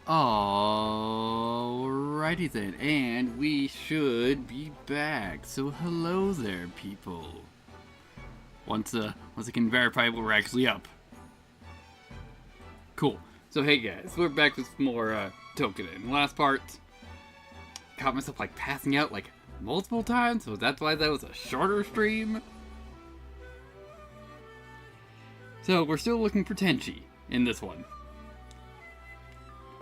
Alrighty then, and we should be back. So hello there, people. Once I can verify we're actually up. Cool. So hey guys, we're back with more Toukiden. Last part, caught myself like passing out like multiple times, so that's why that was a shorter stream. So we're still looking for tenchi in this one.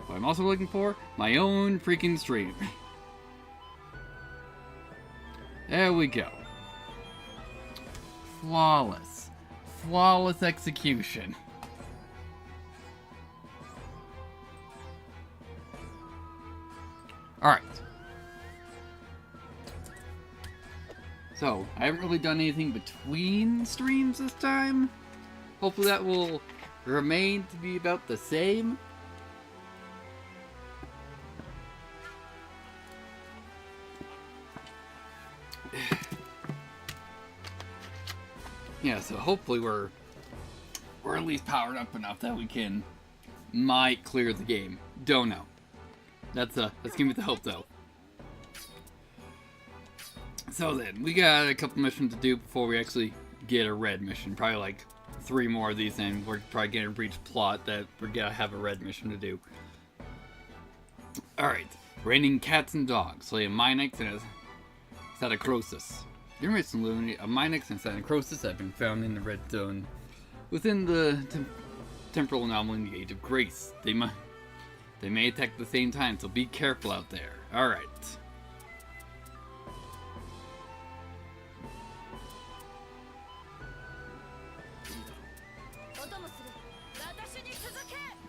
But I'm also looking for my own freaking stream. There we go. Flawless. Flawless execution. Alright. So, I haven't really done anything between streams this time. Hopefully that will remain to be about the same. Yeah, so hopefully we're at least powered up enough that we might clear the game. Don't know. Let's give me the hope though. So then, we got a couple missions to do before we actually get a red mission. Probably like 3 more of these, and we're probably gonna reach plot that we're gonna have a red mission to do. Alright, raining cats and dogs, slay a Minax and a Satacrosis. During recently, a Minax and Satacrosis have been found in the red zone within the temporal anomaly in the Age of Grace. They may attack at the same time, so be careful out there. Alright.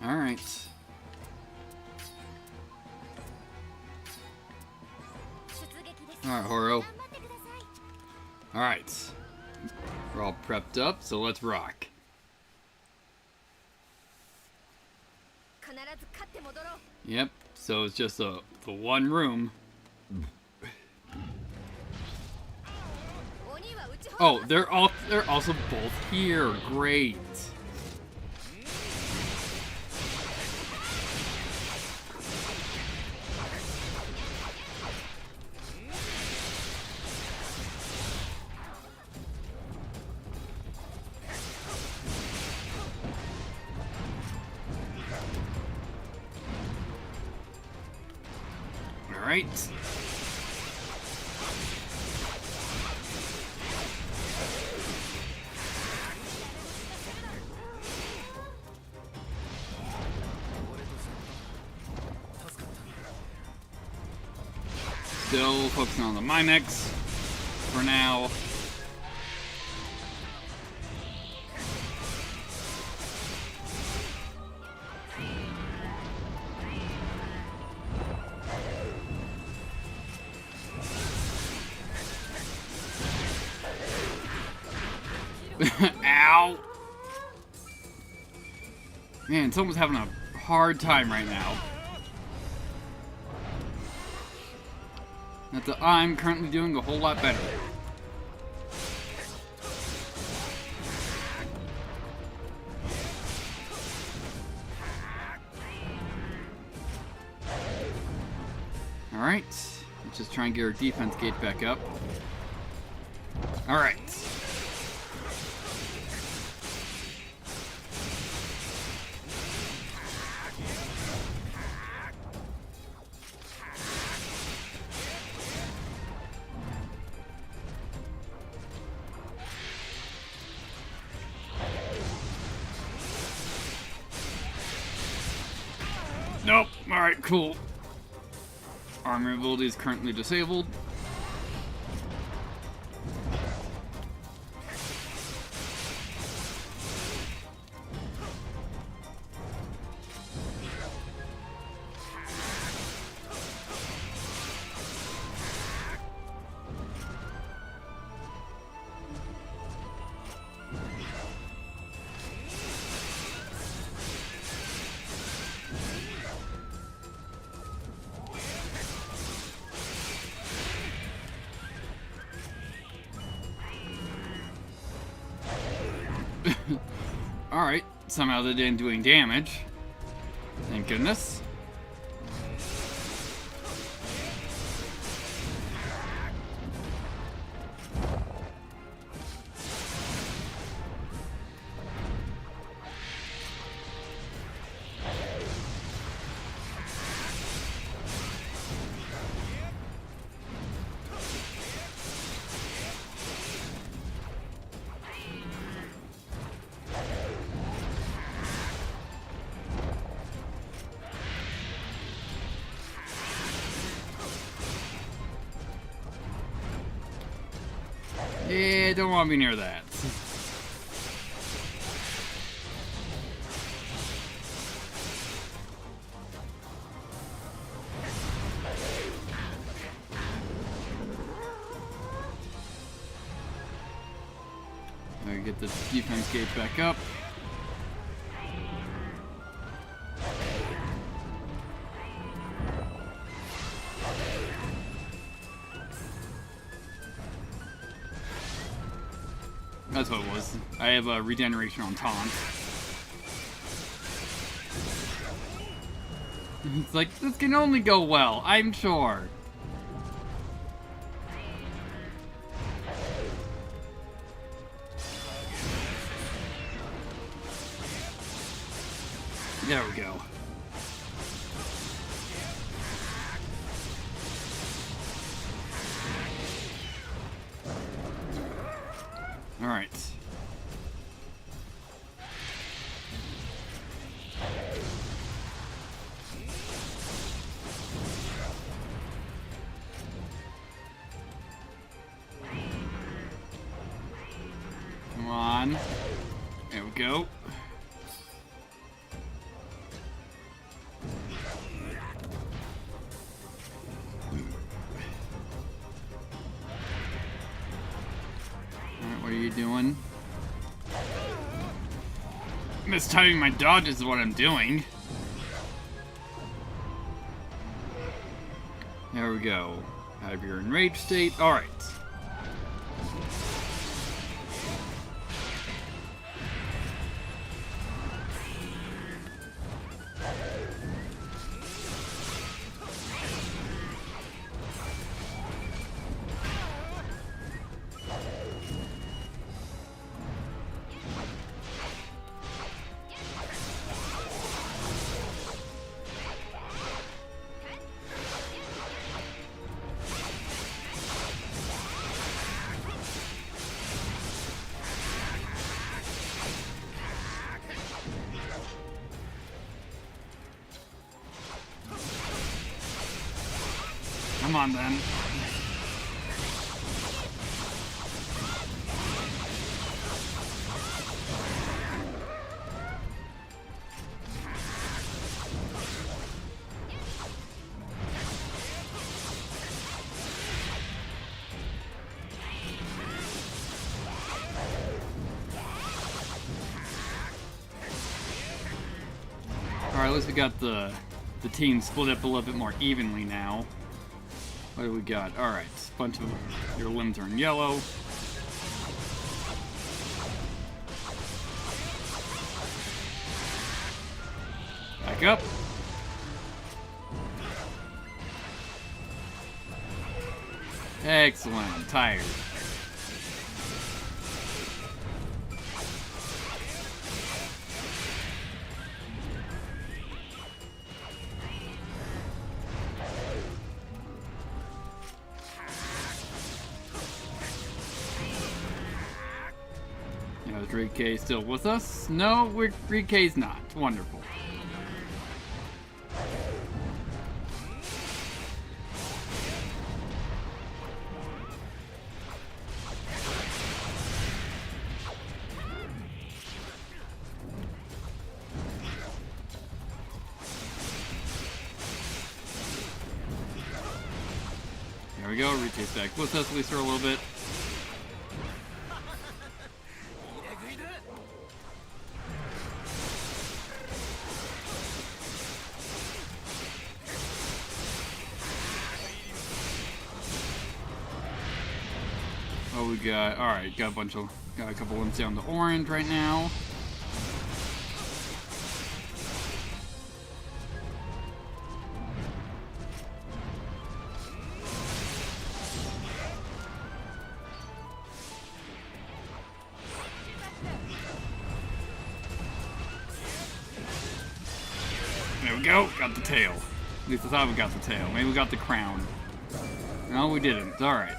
Alright. Alright, Horo. Alright. We're all prepped up, so let's rock. Yep, so it's just the one room. Oh, they're also both here. Great. Alright. Still focusing on the Minax for now. Ow! Man, someone's having a hard time right now. I'm currently doing a whole lot better. Alright. Let's just try and get our defense gauge back up. Alright. Nope. Alright, cool. Armor ability is currently disabled. Alright, somehow they didn't do any damage. Thank goodness. don't want to be near that. I get the defense gauge back up. That's what it was. I have a regeneration on taunt. It's like, this can only go well, I'm sure. There we go. All right. Come on. There we go. What are you doing? Mistiming my dodges is what I'm doing. There we go. Have your enraged state. Alright. Come on, then. Alright, at least we got the team split up a little bit more evenly now. What do we got? Alright, a bunch of your limbs are in yellow. Back up. Excellent. I'm tired. Is 3K still with us? No, 3K's not. Wonderful. There we go. Rikei's back with us at least for a little bit. Oh, we got, alright, got a couple ones down to orange right now. There we go, got the tail. At least I thought we got the tail. Maybe we got the crown. No, we didn't. Alright.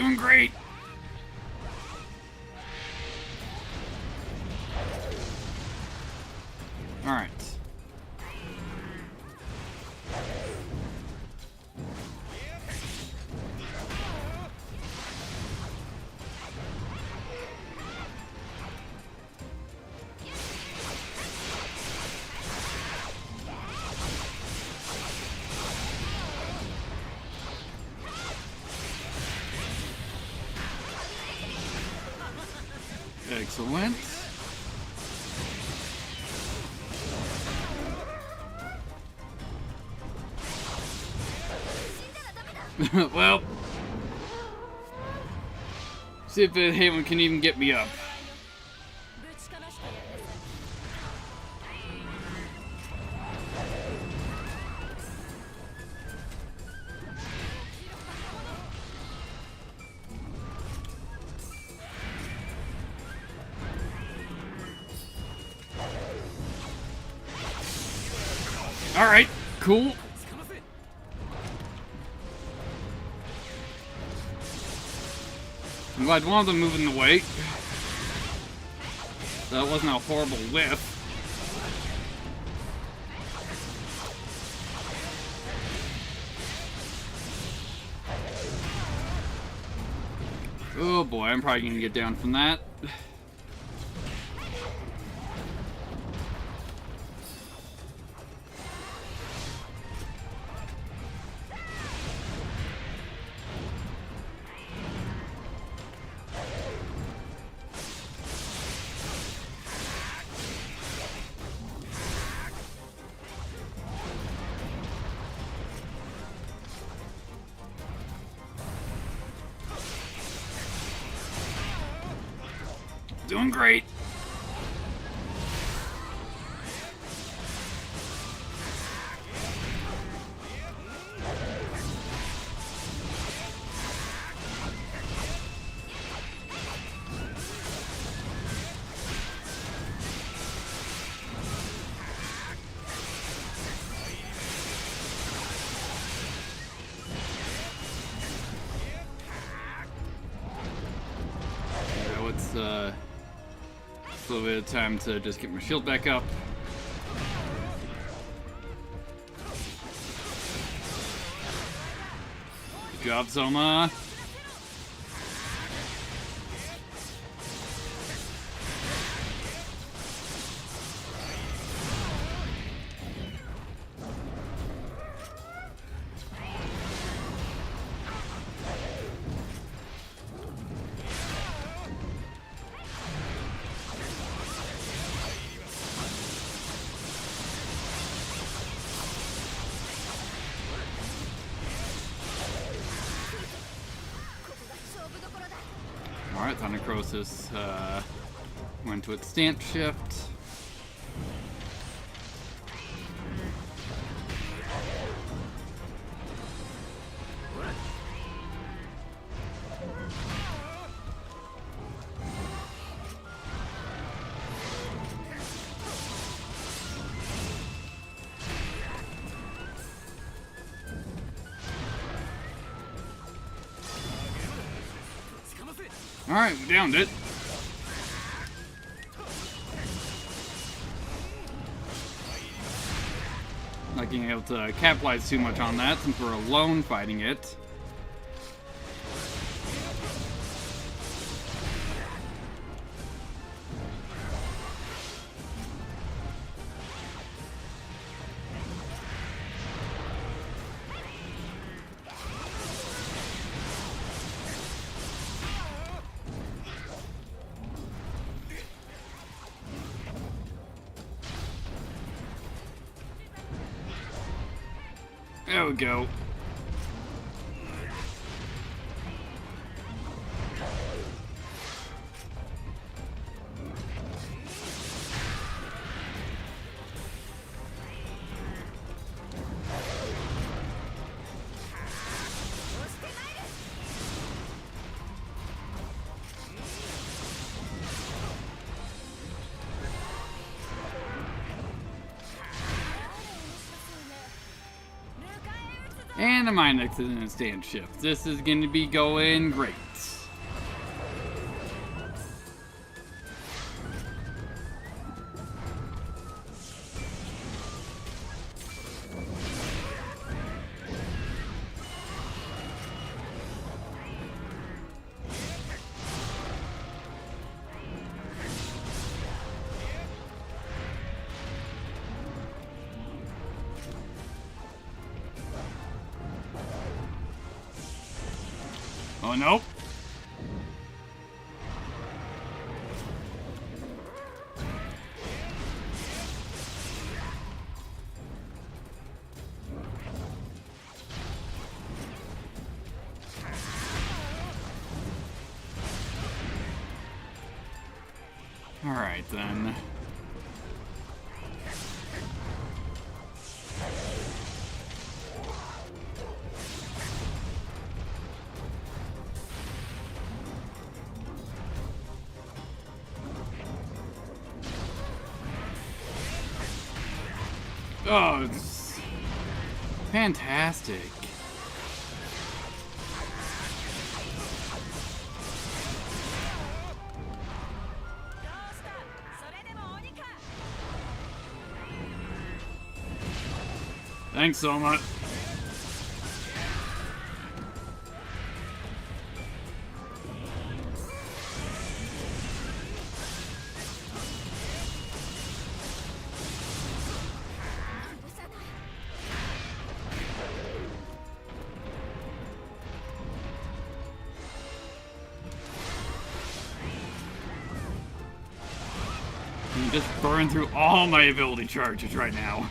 Doing great. Alright. Excellent. Well, see if the Haven can even get me up. Alright, cool. I'm glad one of them moved in the way. That wasn't a horrible whiff. Oh boy, I'm probably gonna get down from that. Doing great. Yeah, let's a little bit of time to just get my shield back up. Good job, Soma. Alright, Thundercrosis went to its stance shift. Alright, we downed it. Not being able to capitalize too much on that since we're alone fighting it. There we go. And the Minix is in a stand shift. This is going to be going great. Oh, nope. Alright, then. Oh, it's fantastic. Thanks so much. I'm just burning through all my ability charges right now.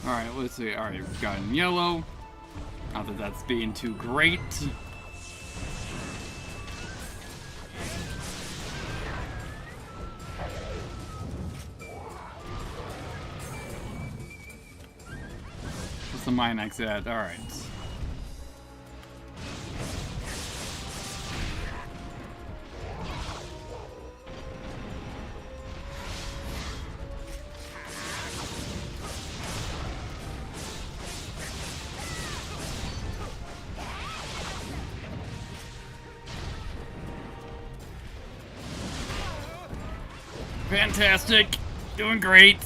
Alright, let's see. Alright, we've got in yellow. Not that that's being too great. What's the Minex at? Alright. Fantastic! Doing great!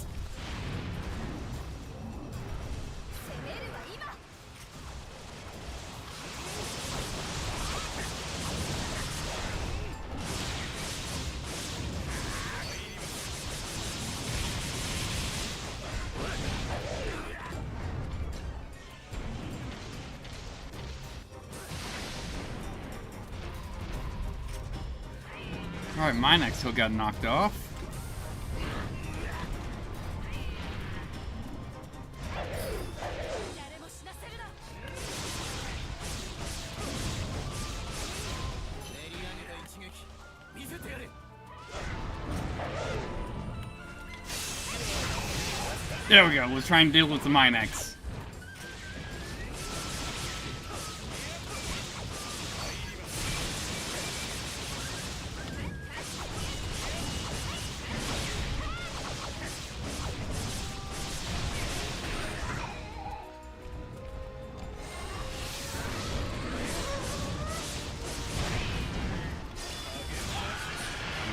Alright, Minex still got knocked off. There we go, let's try and deal with the Minex.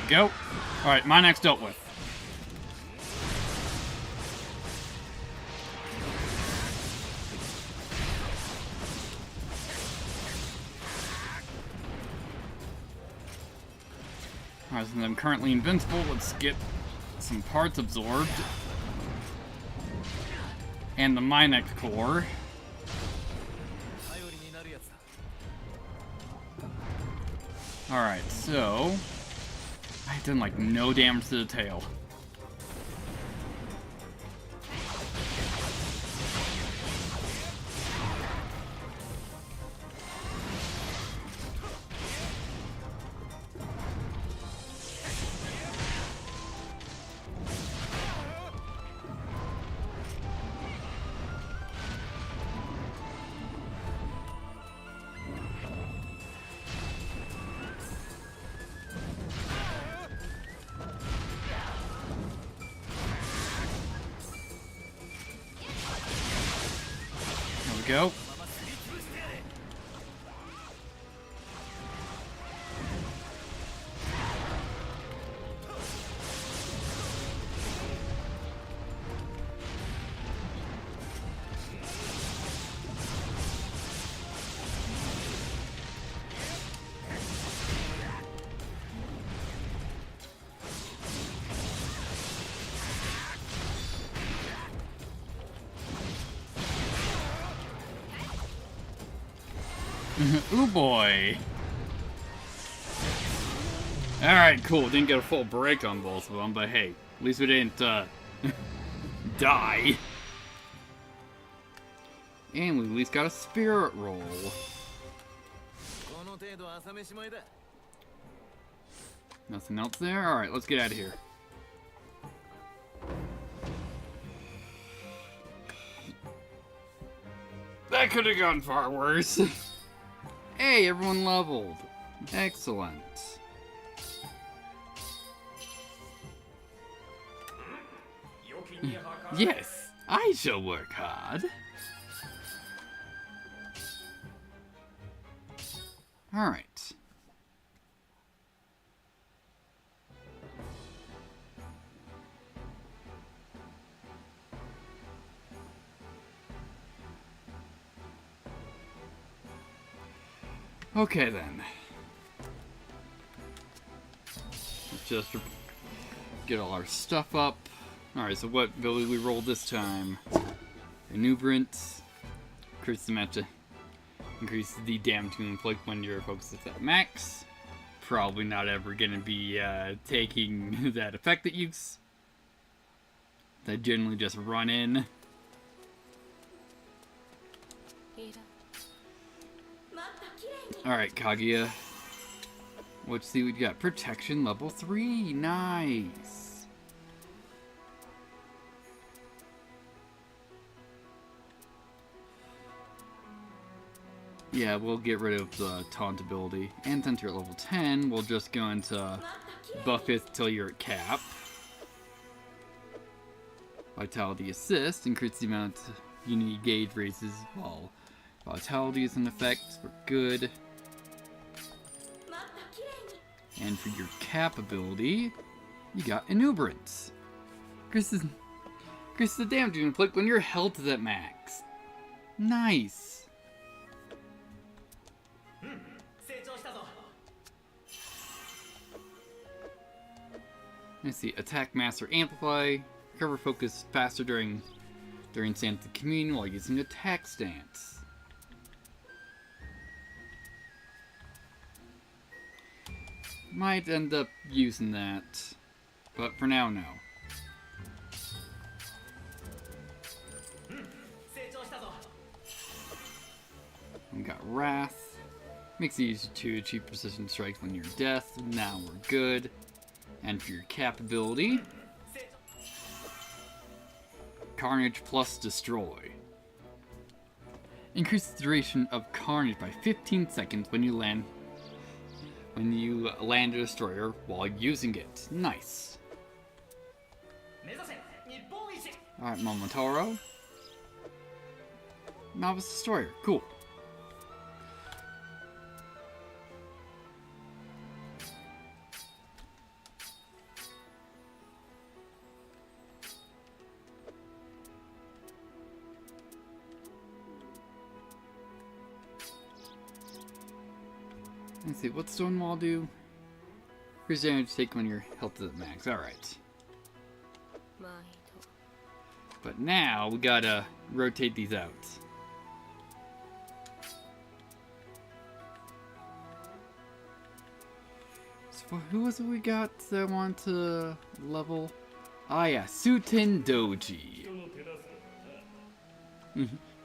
There we go. Alright, Minex dealt with. Alright, since I'm currently invincible, let's get some parts absorbed. And the Minex core. Alright, so I've done like no damage to the tail. we go. Ooh boy. Alright, cool. Didn't get a full break on both of them, but hey, at least we didn't, die. And we at least got a spirit roll. Nothing else there? Alright, let's get out of here. That could have gone far worse. Hey, everyone leveled. Excellent. Yes, I shall work hard. Alright. Okay then. Let's just get all our stuff up. Alright, so what ability we rolled this time? Exuberance. Increase the match. Increase the damage you inflict when your focus is at max. Probably not ever gonna be taking that effect at use. I generally just run in. Alright, Kaguya. Let's see what we got. Protection level 3. Nice. Yeah, we'll get rid of the taunt ability. And since you're at level 10, we'll just go into buff it till you're at cap. Vitality assist. Increase the amount unity gauge raises while vitality is in effect. We're good. And for your cap ability, you got Exuberance. Increases the damage you inflict when your health is at max. Nice. Let's see. Attack, Master, Amplify. Recover focus faster during stance of communion while using attack stance. Might end up using that, but for now, no. We got Wrath. Makes it easy to achieve precision strikes when you're death. Now we're good. And for your cap ability, Carnage plus Destroy. Increase the duration of Carnage by 15 seconds when you land a destroyer while using it. Nice. Alright, Momotaro. Novice Destroyer. Cool. Let's see, what's Stonewall do? Increase damage take when your health is at max. Alright. But now we gotta rotate these out. So who was it we got that want to level? Ah yeah, Suten Doji.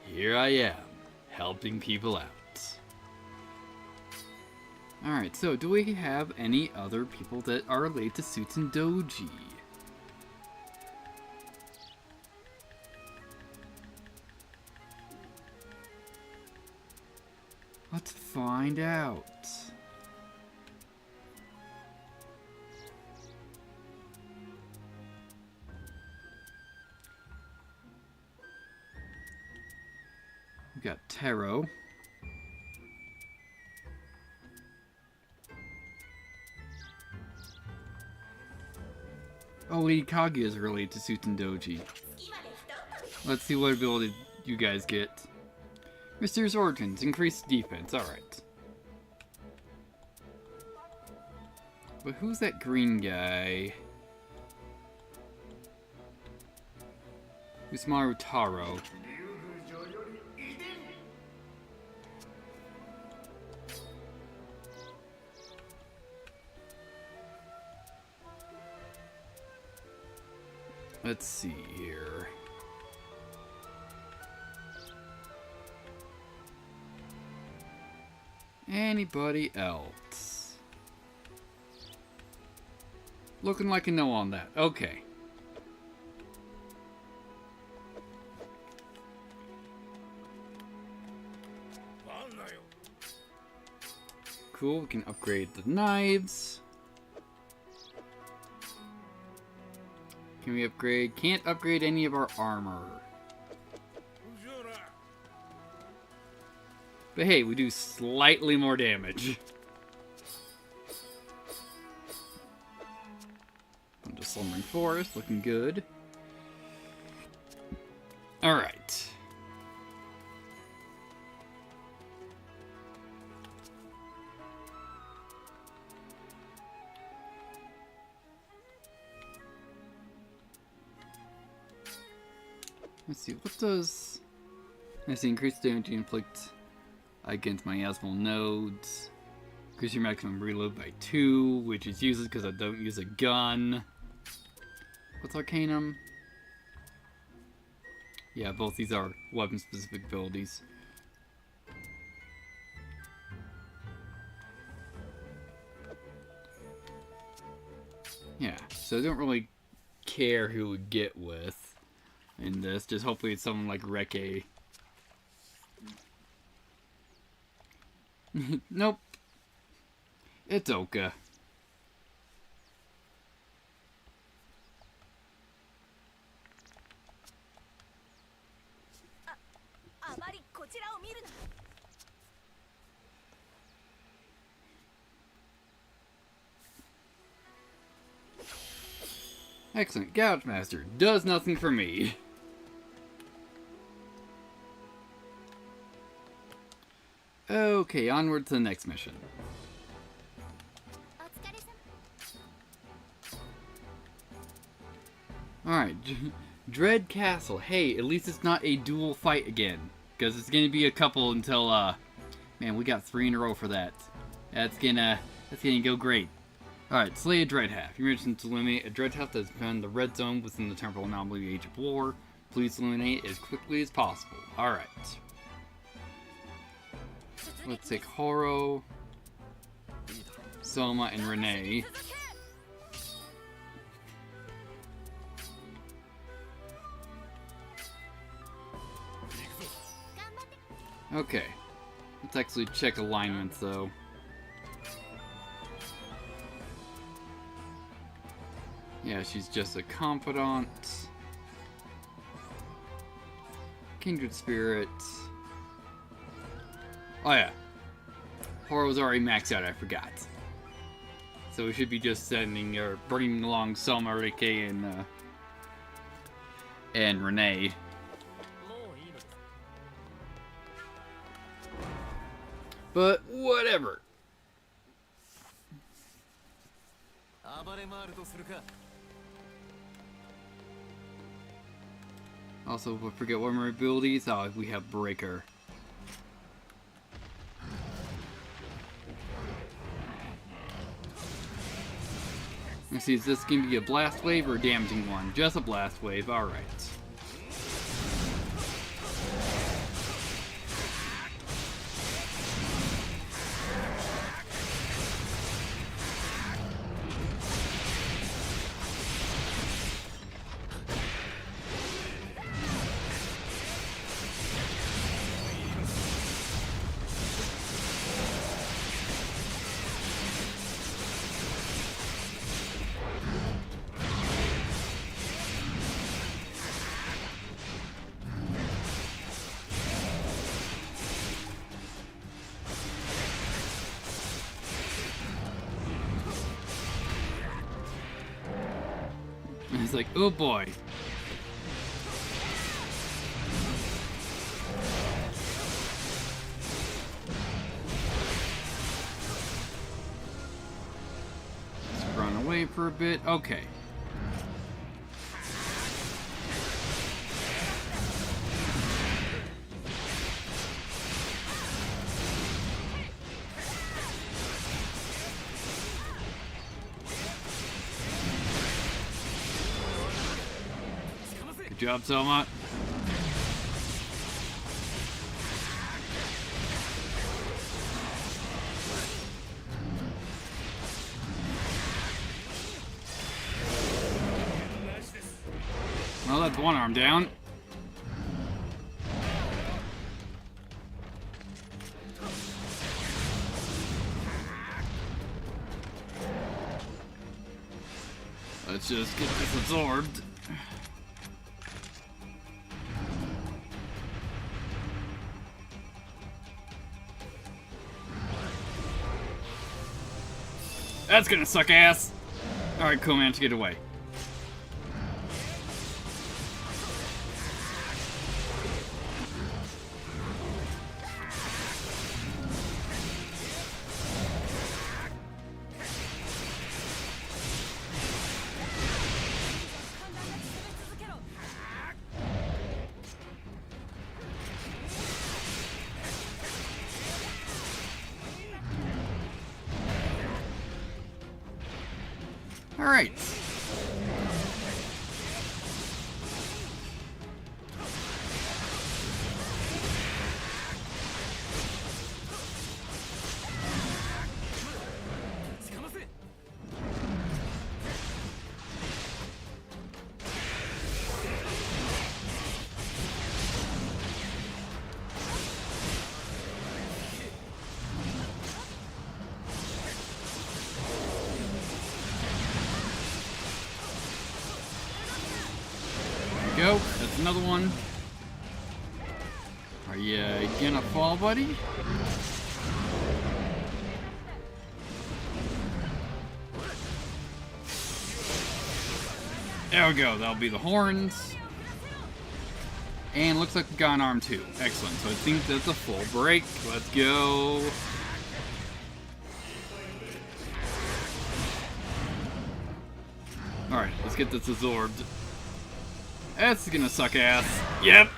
Here I am, helping people out. Alright, so do we have any other people that are related to Suten Doji? Let's find out. We got Taro. Oh, Lady Kaguya is related to Sutendoji. Let's see what ability you guys get. Mysterious Origins, increased defense, alright. But who's that green guy? Usmaru Taro. Let's see here. Anybody else? Looking like a no on that. Okay. Cool, we can upgrade the knives. Can we upgrade? Can't upgrade any of our armor. But hey, we do slightly more damage. Into Slumbering Forest, looking good. Alright. Let's see, what does... Let's see, increase damage inflict against my Asmal nodes. Increase your maximum reload by 2, which is useless because I don't use a gun. What's Arcanum? Yeah, both these are weapon-specific abilities. Yeah, so I don't really care who we get with in this. Just hopefully it's someone like Reke. Nope. It's Oka. Excellent. Gouge Master does nothing for me. Okay, onward to the next mission. Alright, Dread Castle. Hey, at least it's not a dual fight again. Because it's gonna be a couple until, man, we got 3 in a row for that. That's gonna go great. Alright, slay a Dreadhalf. Your mission to eliminate a Dreadhalf that's found in the red zone within the temporal anomaly Age of War. Please eliminate as quickly as possible. Alright. Let's take Horo, Soma, and Renee. Okay. Let's actually check alignments, though. Yeah, she's just a confidant. Kindred Spirit. Oh yeah. Horo's already maxed out, I forgot. So we should be just sending or bringing along Soma, Rike, and Renee. But whatever. Also, I forget what more abilities. Oh, we have Breaker. Let's see, is this going to be a blast wave or a damaging one? Just a blast wave, alright. And it's like, oh boy. Let's run away for a bit. Okay. Good job, Selma. Well, that's one arm down. Let's just get this absorbed. That's gonna suck ass. Alright, cool, man, to get away. Alright. Go. That's another one. Are you gonna fall, buddy? There we go. That'll be the horns. And looks like we got an arm too. Excellent. So I think that's a full break. Let's go. Alright, let's get this absorbed. That's gonna suck ass. Yep.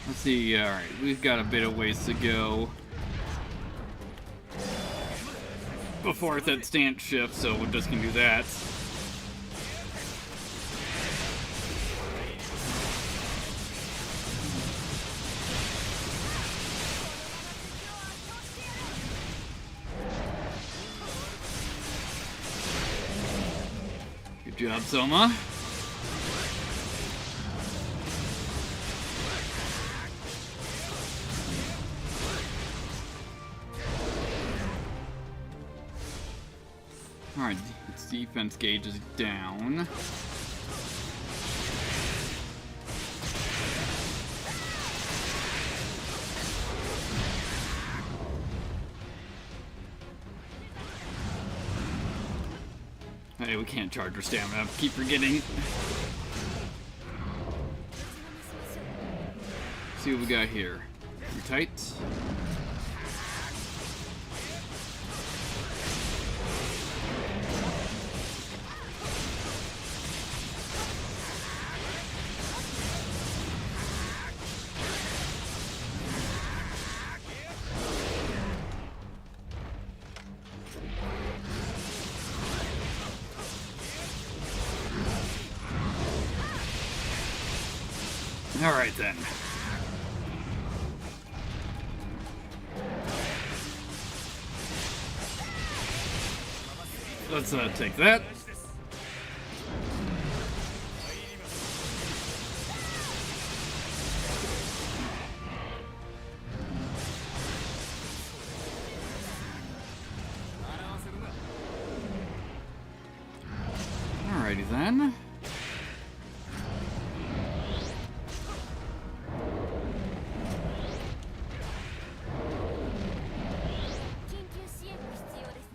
Let's see. Alright, we've got a bit of ways to go before that stance shift, so we're just gonna do that. Good job, Soma. Alright, its defense gauge is down. Hey, we can't charge our stamina. I keep forgetting. Let's see what we got here. You tight? Alright then. Let's take that. Alrighty then.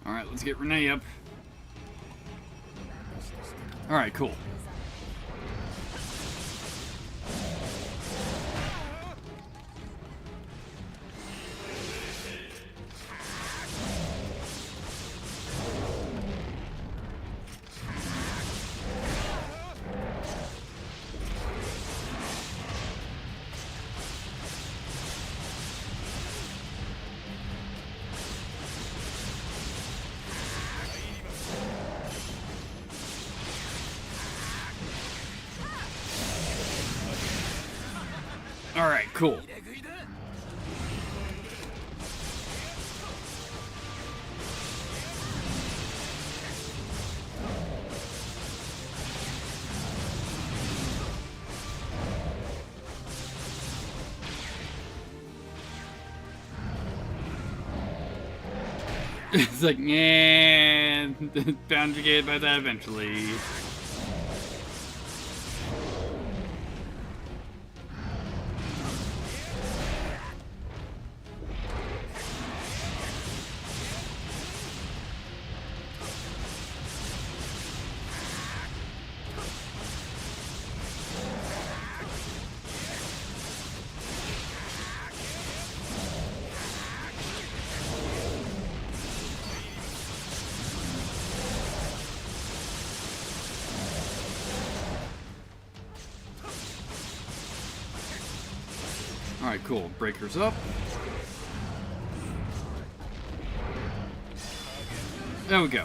Alright, let's get Renee up. Alright, cool. Alright, cool. It's like, yeah, bound to get by that eventually. Alright, cool. Breaker's up. There we go.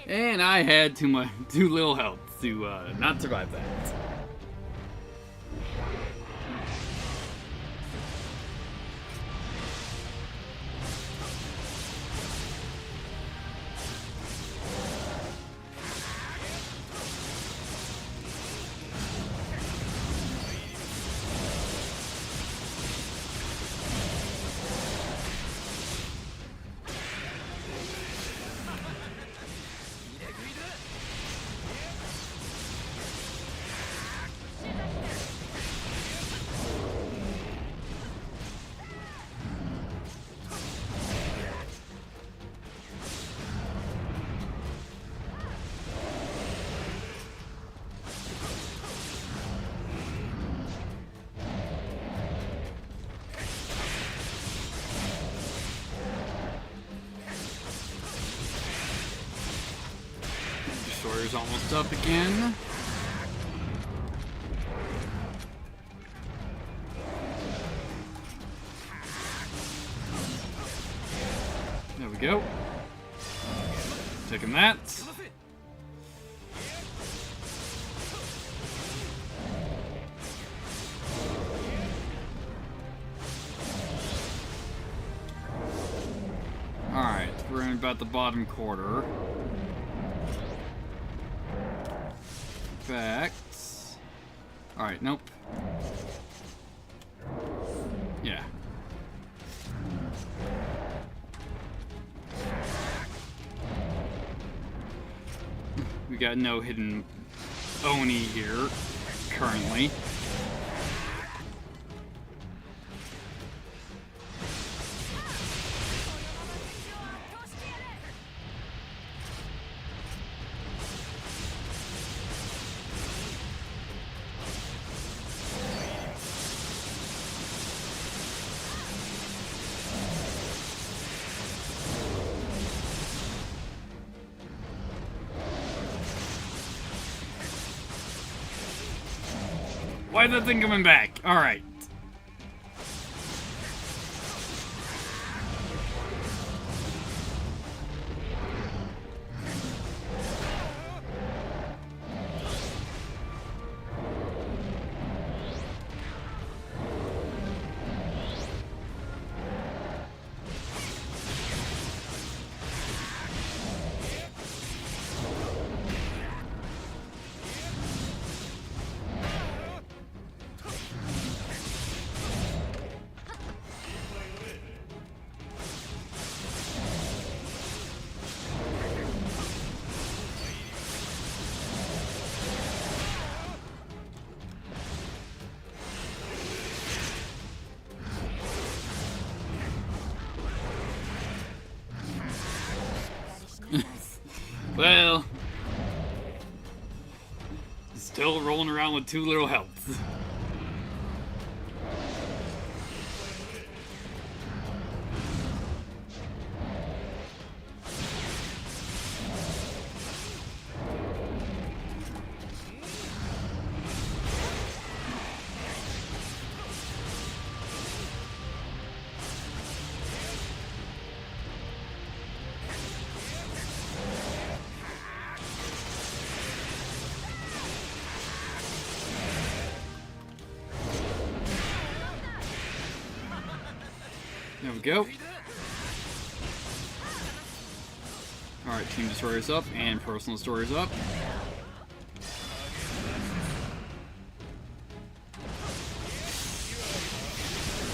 And I had too little health to not survive that. Destroyer's almost up again. There we go. Taking that. Alright, we're in about the bottom quarter. Facts. Alright, nope. Yeah. We got no hidden Oni here, currently. Why is that thing coming back? Alright. Well, still rolling around with 2 little health. There we go. Alright, Team Destroyer's up and Personal Destroyer's up.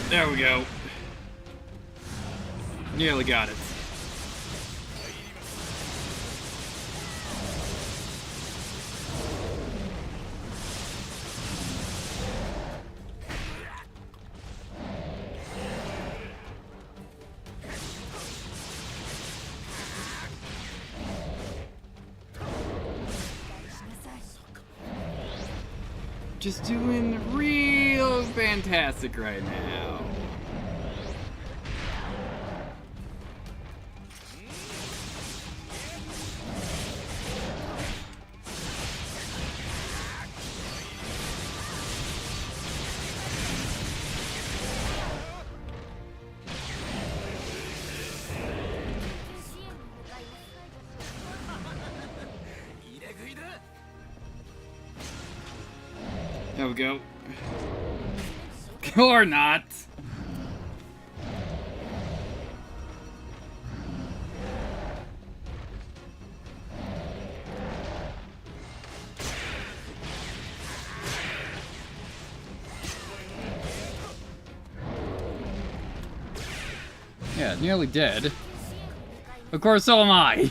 There we go. Nearly got it. Just doing real fantastic right now. There we go. Or not. Yeah, nearly dead. Of course, so am I.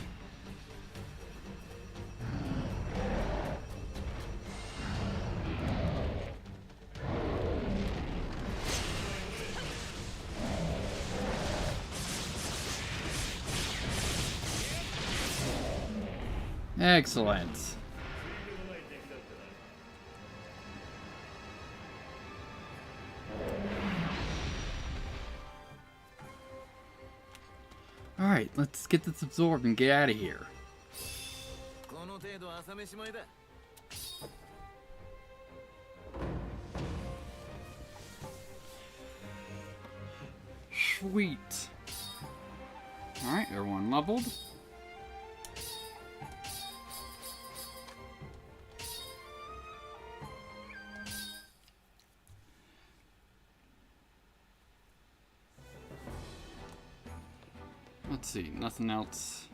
Excellent. Alright, let's get this absorbed and get out of here. Sweet. Alright, everyone leveled. Let's see, nothing else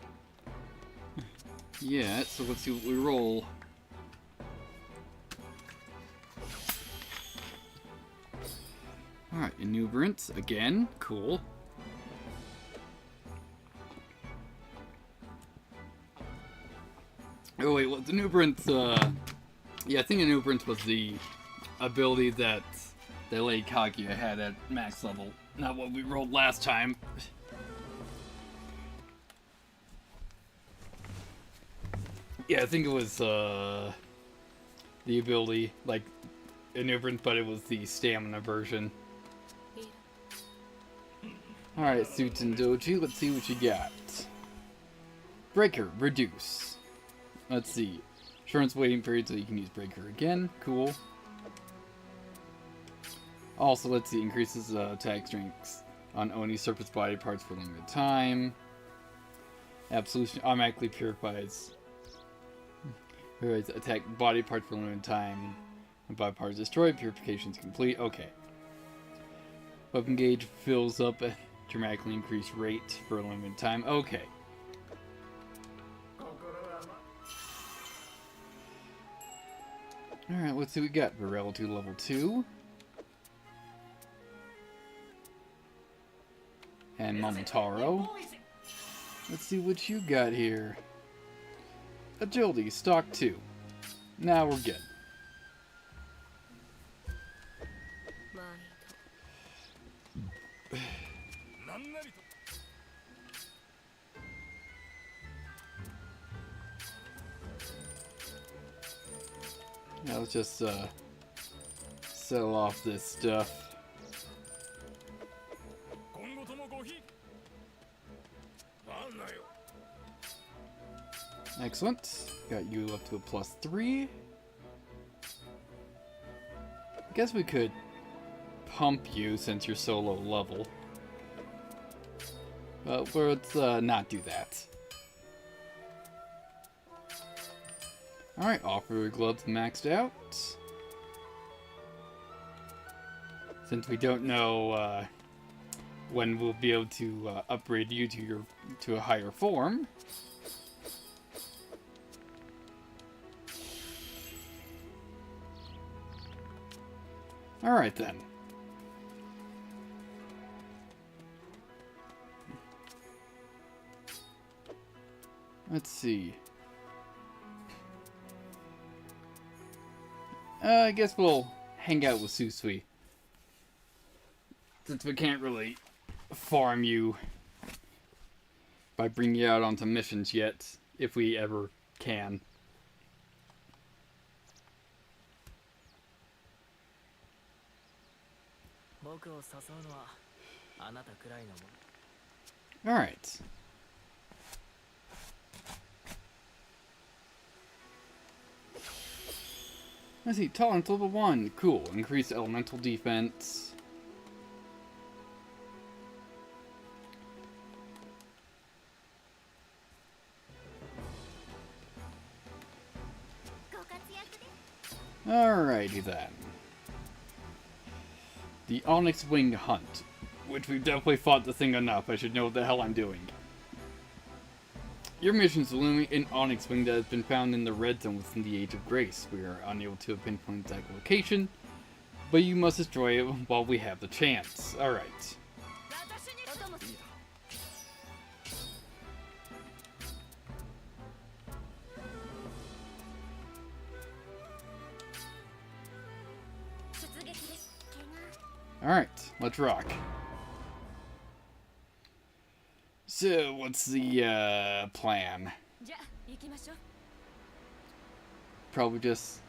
yet, so let's see what we roll. Alright, Inubrant again, cool. Oh wait, well, the Inubrant, yeah, I think Inubrant was the ability that Lady Kaguya had at max level, not what we rolled last time. Yeah, I think it was the ability, like Inubrant, but it was the stamina version. Alright, Suiten Doji, let's see what you got. Breaker, reduce. Let's see. Insurance waiting period so you can use Breaker again. Cool. Also, let's see. Increases attack strength on Oni surface body parts for a limited time. Absolution automatically purifies attack body parts for a limited time. When body parts destroyed, purification is complete. Okay. Weapon gauge fills up at dramatically increased rate for a limited time. Okay. Alright, let's see what we got. Varel to level 2. And Momotaro. Let's see what you got here. Agility, stock 2. Now we're good. Yeah, let's just sell off this stuff. Excellent. Got you up to a +3. I guess we could pump you since you're so low level. But let's not do that. Alright, offer gloves maxed out. Since we don't know when we'll be able to upgrade you to a higher form. Alright then. Let's see. I guess we'll hang out with Susui. Since we can't really farm you by bringing you out onto missions yet, if we ever can. Alright. Let's see, tolerance level 1. Cool. Increased elemental defense. Alrighty then. The Onyx Wing Hunt. Which we've definitely fought the thing enough. I should know what the hell I'm doing. Your mission is illuminate an Onyx Wing that has been found in the red zone within the Age of Grace. We are unable to pinpoint the exact location, but you must destroy it while we have the chance. Alright. Alright, let's rock. So, what's the plan? Probably just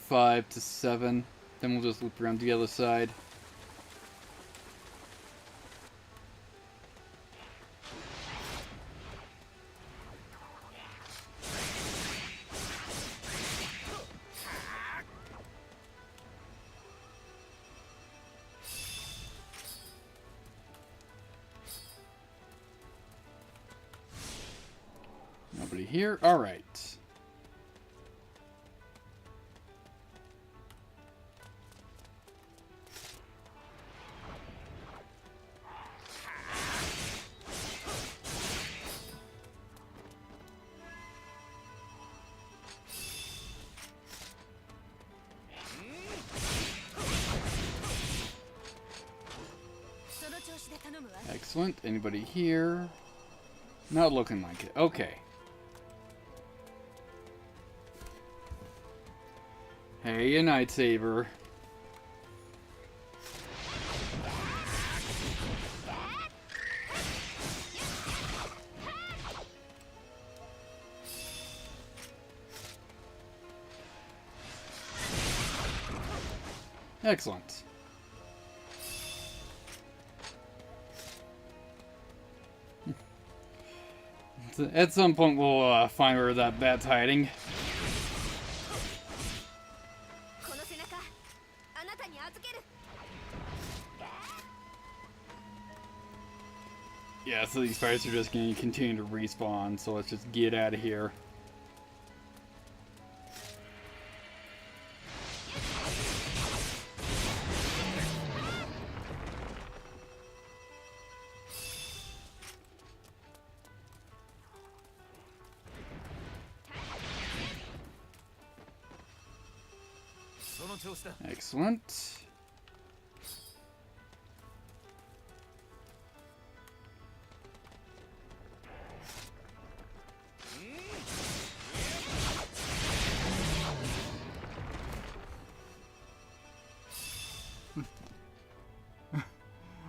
5 to 7. Then we'll just loop around the other side. Nobody here? Alright. Excellent. Anybody here? Not looking like it. Okay. Hey, a lightsaber. Excellent. At some point we'll find where that bat's hiding. Yeah, so these fights are just going to continue to respawn, so let's just get out of here. Excellent.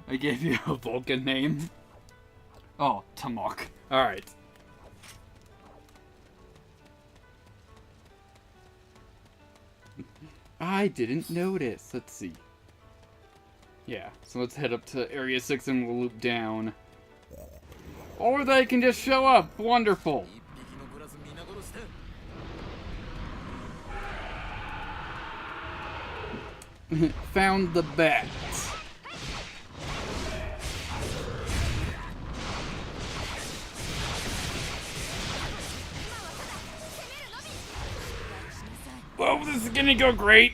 I gave you a Vulcan name. Oh, toemock. Alright. I didn't notice. Let's see. Yeah, so let's head up to Area 6 and we'll loop down. Or they can just show up. Wonderful. Found the bat. Whoa, this is gonna go great.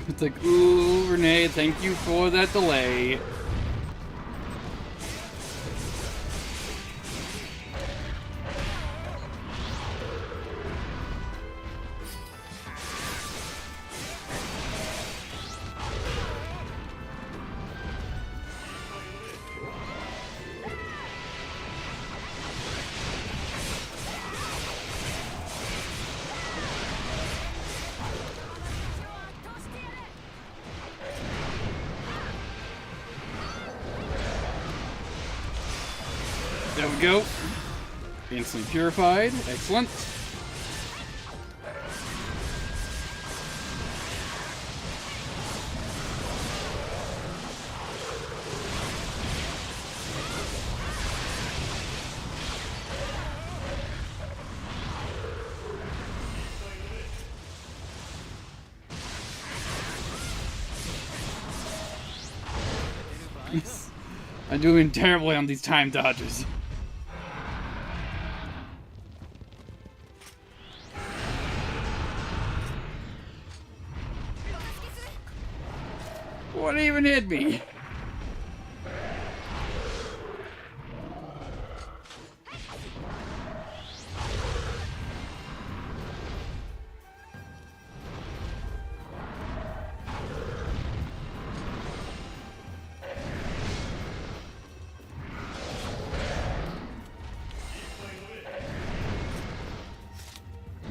It's like, ooh, Renee, thank you for that delay. There we go. Instantly purified. Excellent. I'm doing terribly on these time dodges. What even hit me?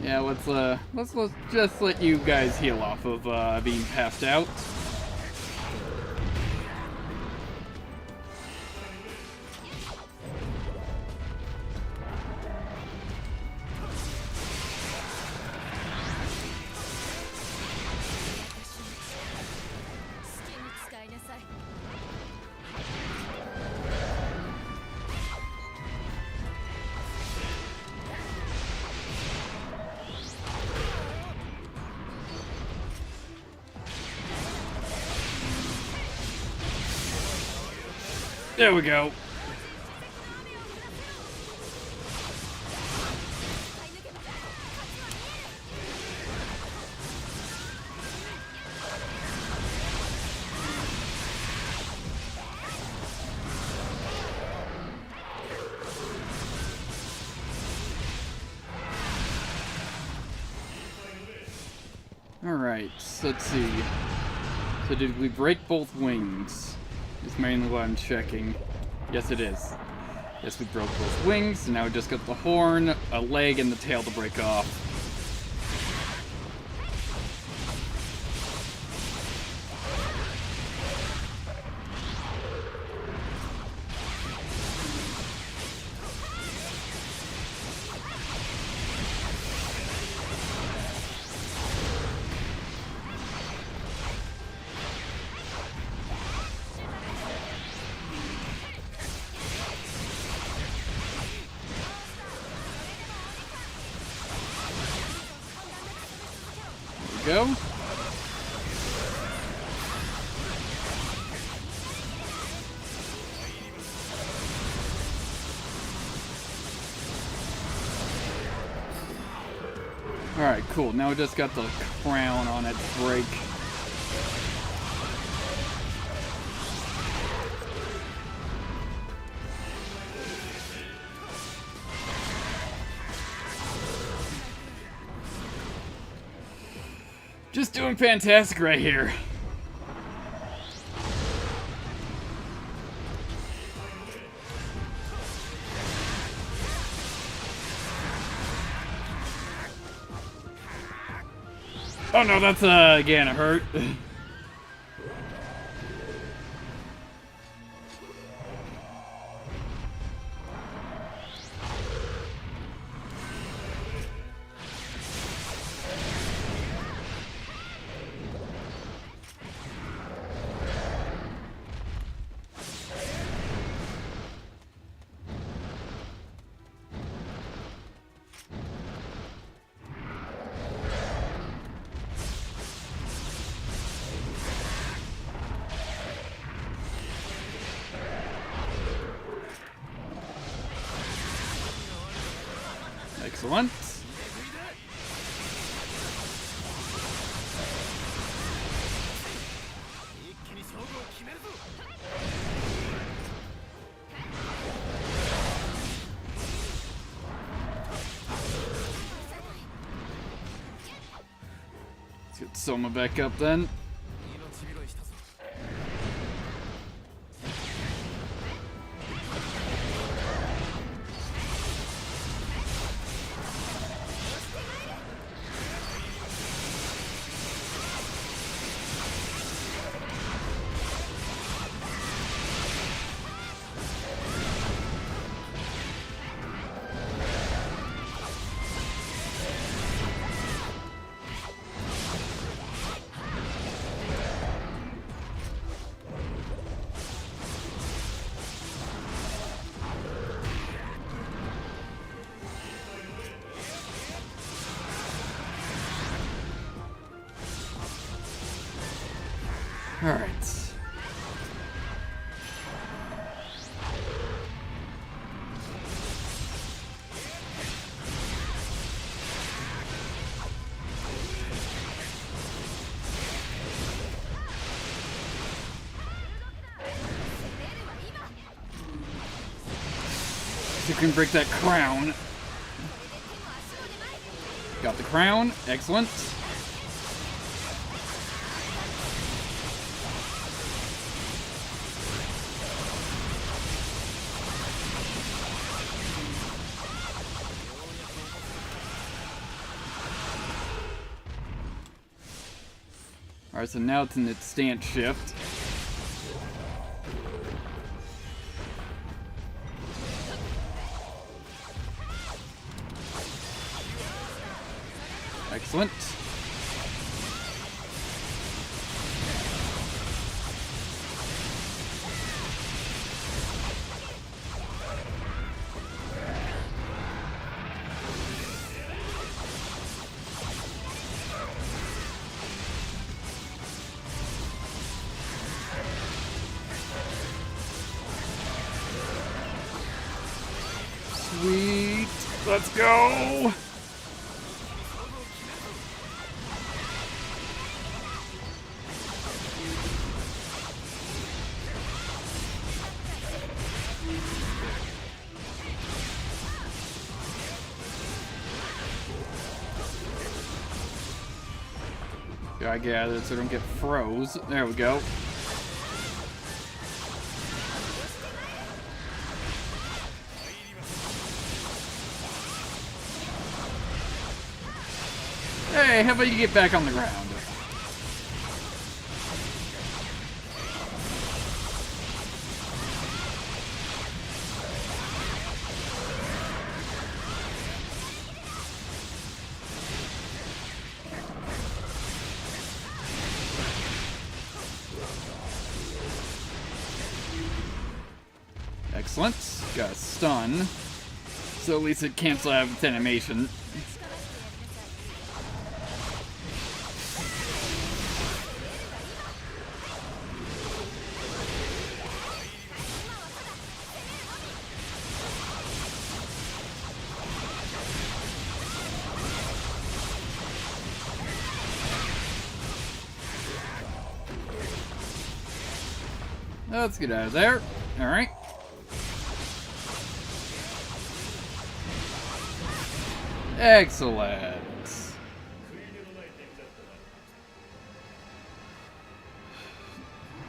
Yeah, let's just let you guys heal off of being passed out. There we go. Alright, so let's see. So did we break both wings? Is mainly what I'm checking. Yes, it is. Yes, we broke both wings, and now we just got the horn, a leg, and the tail to break off. Go. Alright, cool. Now we just got the crown on it to break. Just doing fantastic right here. Oh no, that's again, it hurt. Excellent. Let's get Soma back up then. All right. You can break that crown. Got the crown. Excellent. Alright, so now it's in its stance shift. Excellent. Sweet. Let's go. Gotta get out of it so I don't get froze. There we go. Hey, how about you get back on the ground? Excellent. Got a stun. So at least it cancels out its animation. Let's get out of there. Alright. Excellent.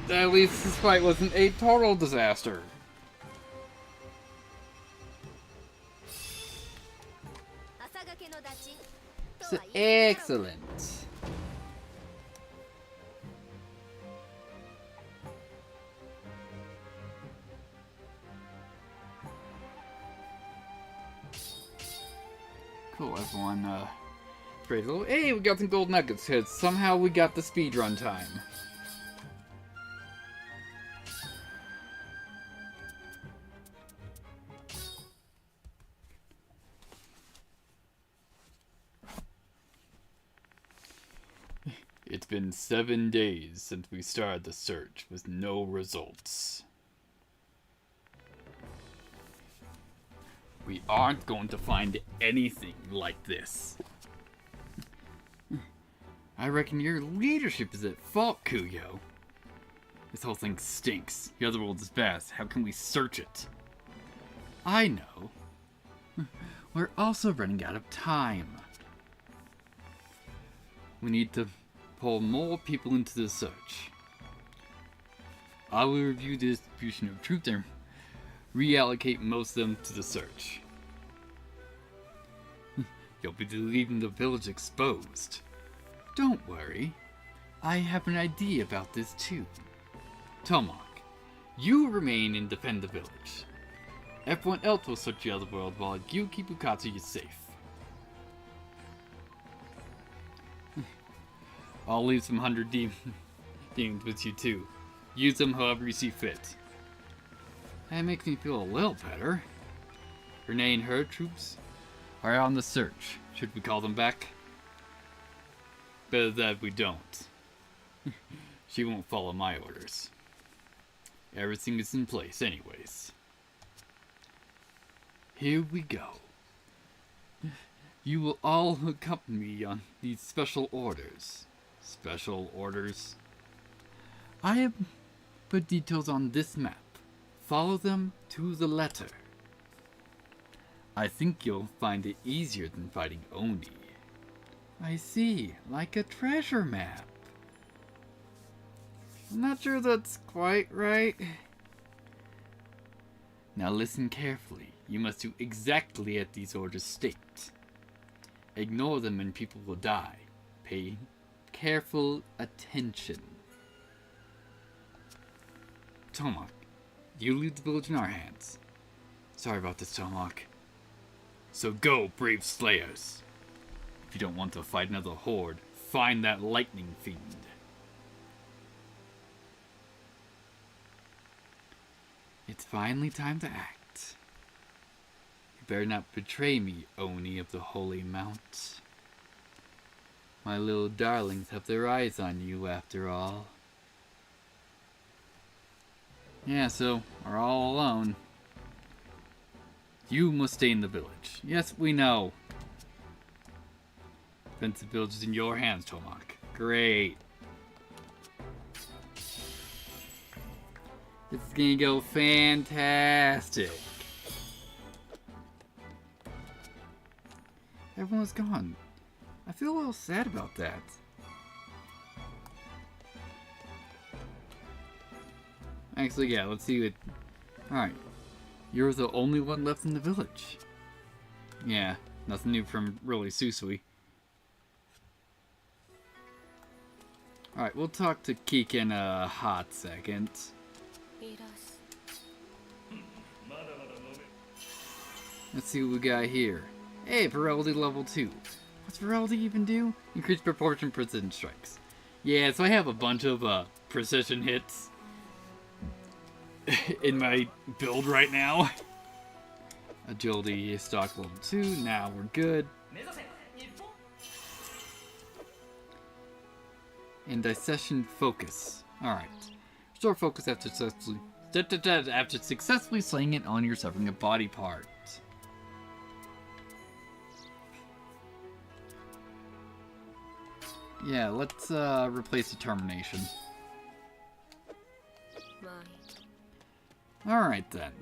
At least this fight wasn't a total disaster. So, excellent. Cool, everyone, praise the Lord. Hey, we got some gold nuggets, because somehow we got the speedrun time. It's been 7 days since we started the search, with no results. We aren't going to find anything like this. I reckon your leadership is at fault, Kuyo. This whole thing stinks. The other world is best. How can we search it? I know. We're also running out of time. We need to pull more people into the search. I will review the distribution of troops and reallocate most of them to the search. You'll be leaving the village exposed. Don't worry. I have an idea about this too. Toemock, you remain and defend the village. Everyone else will search the other world while you keep Ukatsuki safe. I'll leave some 100 demons with you too. Use them however you see fit. That makes me feel a little better. Renee and her troops are on the search. Should we call them back? Better that we don't. She won't follow my orders. Everything is in place anyways. Here we go. You will all accompany me on these special orders. Special orders? I have put details on this map. Follow them to the letter. I think you'll find it easier than fighting Oni. I see, like a treasure map. I'm not sure that's quite right. Now listen carefully. You must do exactly as these orders state. Ignore them and people will die. Pay careful attention. Toemock, you leave the village in our hands. Sorry about this, Toemock. So go, brave slayers. If you don't want to fight another horde, find that lightning fiend. It's finally time to act. You better not betray me, Oni of the Holy Mount. My little darlings have their eyes on you after all. Yeah, so we're all alone. You must stay in the village. Yes, we know. Defensive village is in your hands, Toemock. Great. This is gonna go fantastic. Everyone's gone. I feel a little sad about that. Actually, yeah, let's see what... Alright. You're the only one left in the village. Yeah, nothing new from really Susui. Alright, we'll talk to Keek in a hot second. Let's see what we got here. Hey, Virality level 2. What's Virality even do? Increase proportion precision strikes. Yeah, so I have a bunch of precision hits in my build right now. Agility stock level 2. Now we're good. And Dissection Focus. Alright. Restore focus after successfully slaying it on your suffering a body part. Yeah, let's replace Determination. Alright then.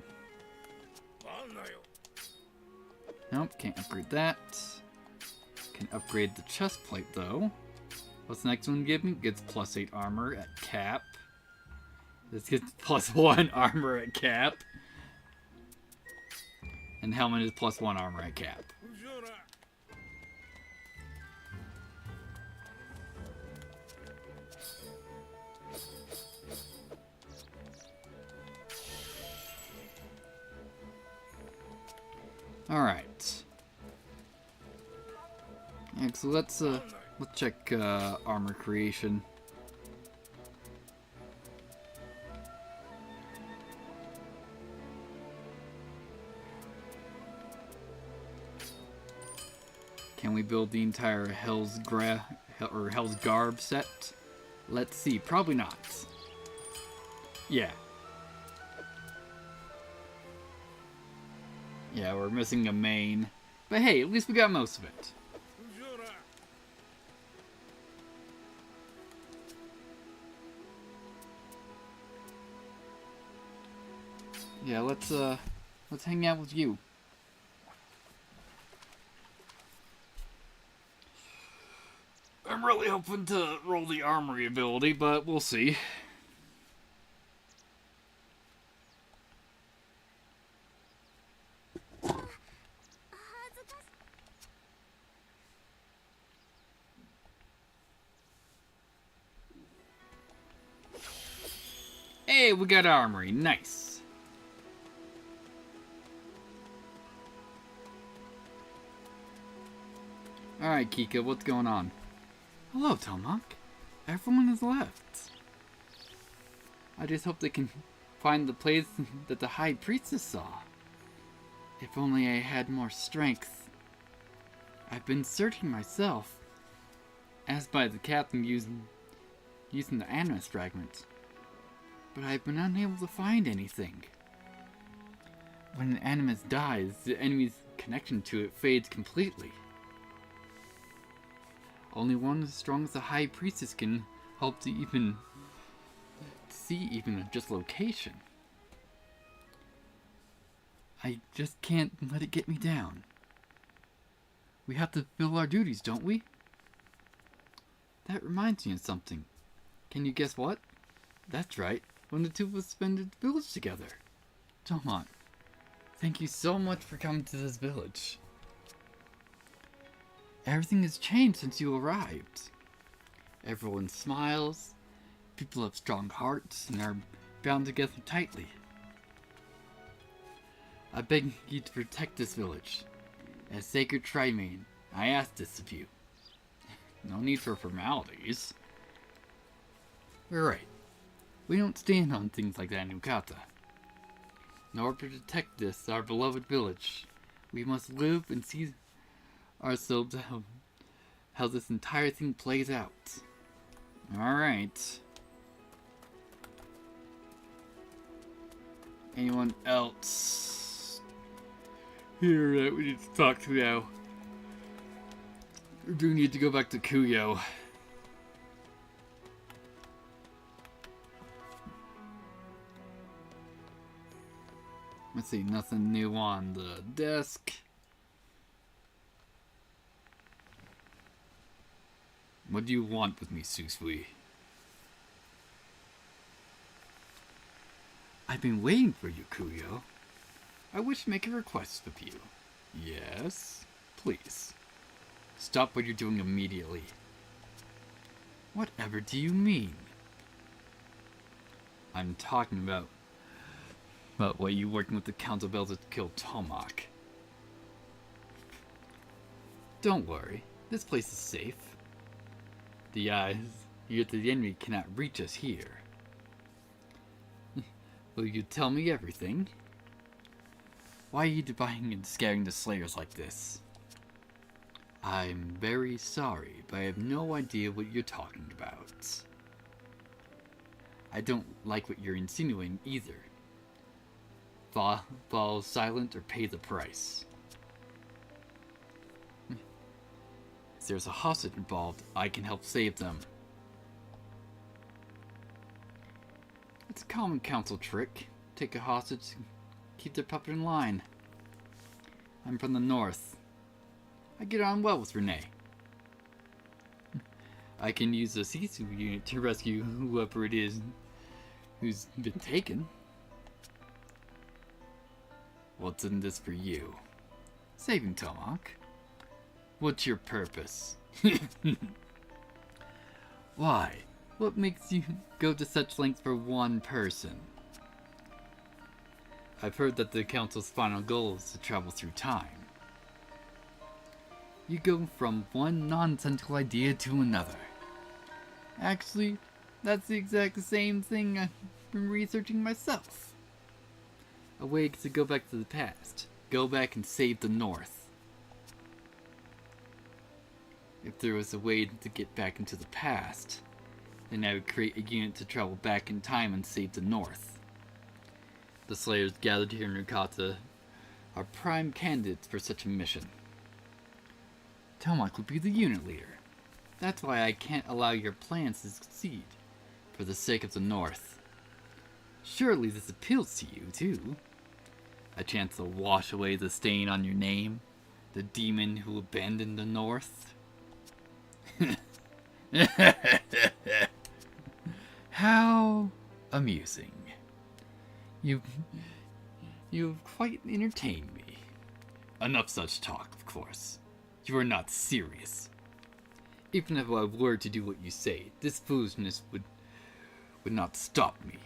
Nope, can't upgrade that. Can upgrade the chest plate though. What's the next one give me? Gets +8 armor at cap. This gets +1 armor at cap. And helmet is +1 armor at cap. Alright. Yeah, so let's check armor creation. Can we build the entire Hell's Garb set? Let's see. Probably not. Yeah. Yeah, we're missing a main. But hey, at least we got most of it. Yeah, let's hang out with you. I'm really hoping to roll the armory ability, but we'll see. Hey, we got armory. Nice. Alright, Kika, what's going on? Hello, toemock. Everyone has left. I just hope they can find the place that the High Priestess saw. If only I had more strength. I've been searching myself, as by the captain using the animus fragment, but I've been unable to find anything. When an animus dies, the enemy's connection to it fades completely. Only one as strong as the High Priestess can help to even see even just location. I just can't let it get me down. We have to fulfill our duties, don't we? That reminds me of something. Can you guess what? That's right, when the two of us spend the village together. toemock, thank you so much for coming to this village. Everything has changed since you arrived. Everyone smiles, people have strong hearts, and are bound together tightly. I beg you to protect this village. As sacred Trimane, I ask this of you. No need for formalities. We're right. We don't stand on things like that in Ukata. In order to protect this, our beloved village, we must live and see ourselves how this entire thing plays out. Alright. Anyone else here that we need to talk to now? We do need to go back to Kuyo. Let's see, nothing new on the desk. What do you want with me, Susui? I've been waiting for you, Kuyo. I wish to make a request of you. Yes? Please. Stop what you're doing immediately. Whatever do you mean? I'm talking about what you working with the Council Bells to kill toemock. Don't worry, this place is safe. The enemy cannot reach us here. Will you tell me everything? Why are you defying and scaring the Slayers like this? I'm very sorry, but I have no idea what you're talking about. I don't like what you're insinuating either. Fall silent or pay the price. If there's a hostage involved, I can help save them. It's a common council trick. Take a hostage, keep their puppet in line. I'm from the north. I get on well with Renee. I can use the Sisu unit to rescue whoever it is who's been taken. What's in this for you? Saving Toemock. What's your purpose? Why? What makes you go to such lengths for one person? I've heard that the Council's final goal is to travel through time. You go from one nonsensical idea to another. Actually, that's the exact same thing I've been researching myself. A way to go back to the past. Go back and save the North. If there was a way to get back into the past, then I would create a unit to travel back in time and save the North. The Slayers gathered here in Rukata are prime candidates for such a mission. Toemock would be the unit leader. That's why I can't allow your plans to succeed, for the sake of the North. Surely this appeals to you, too. A chance to wash away the stain on your name, the demon who abandoned the North. How amusing. You've quite entertained me. Enough such talk, of course. You are not serious. Even if I were to do what you say, this foolishness would not stop me.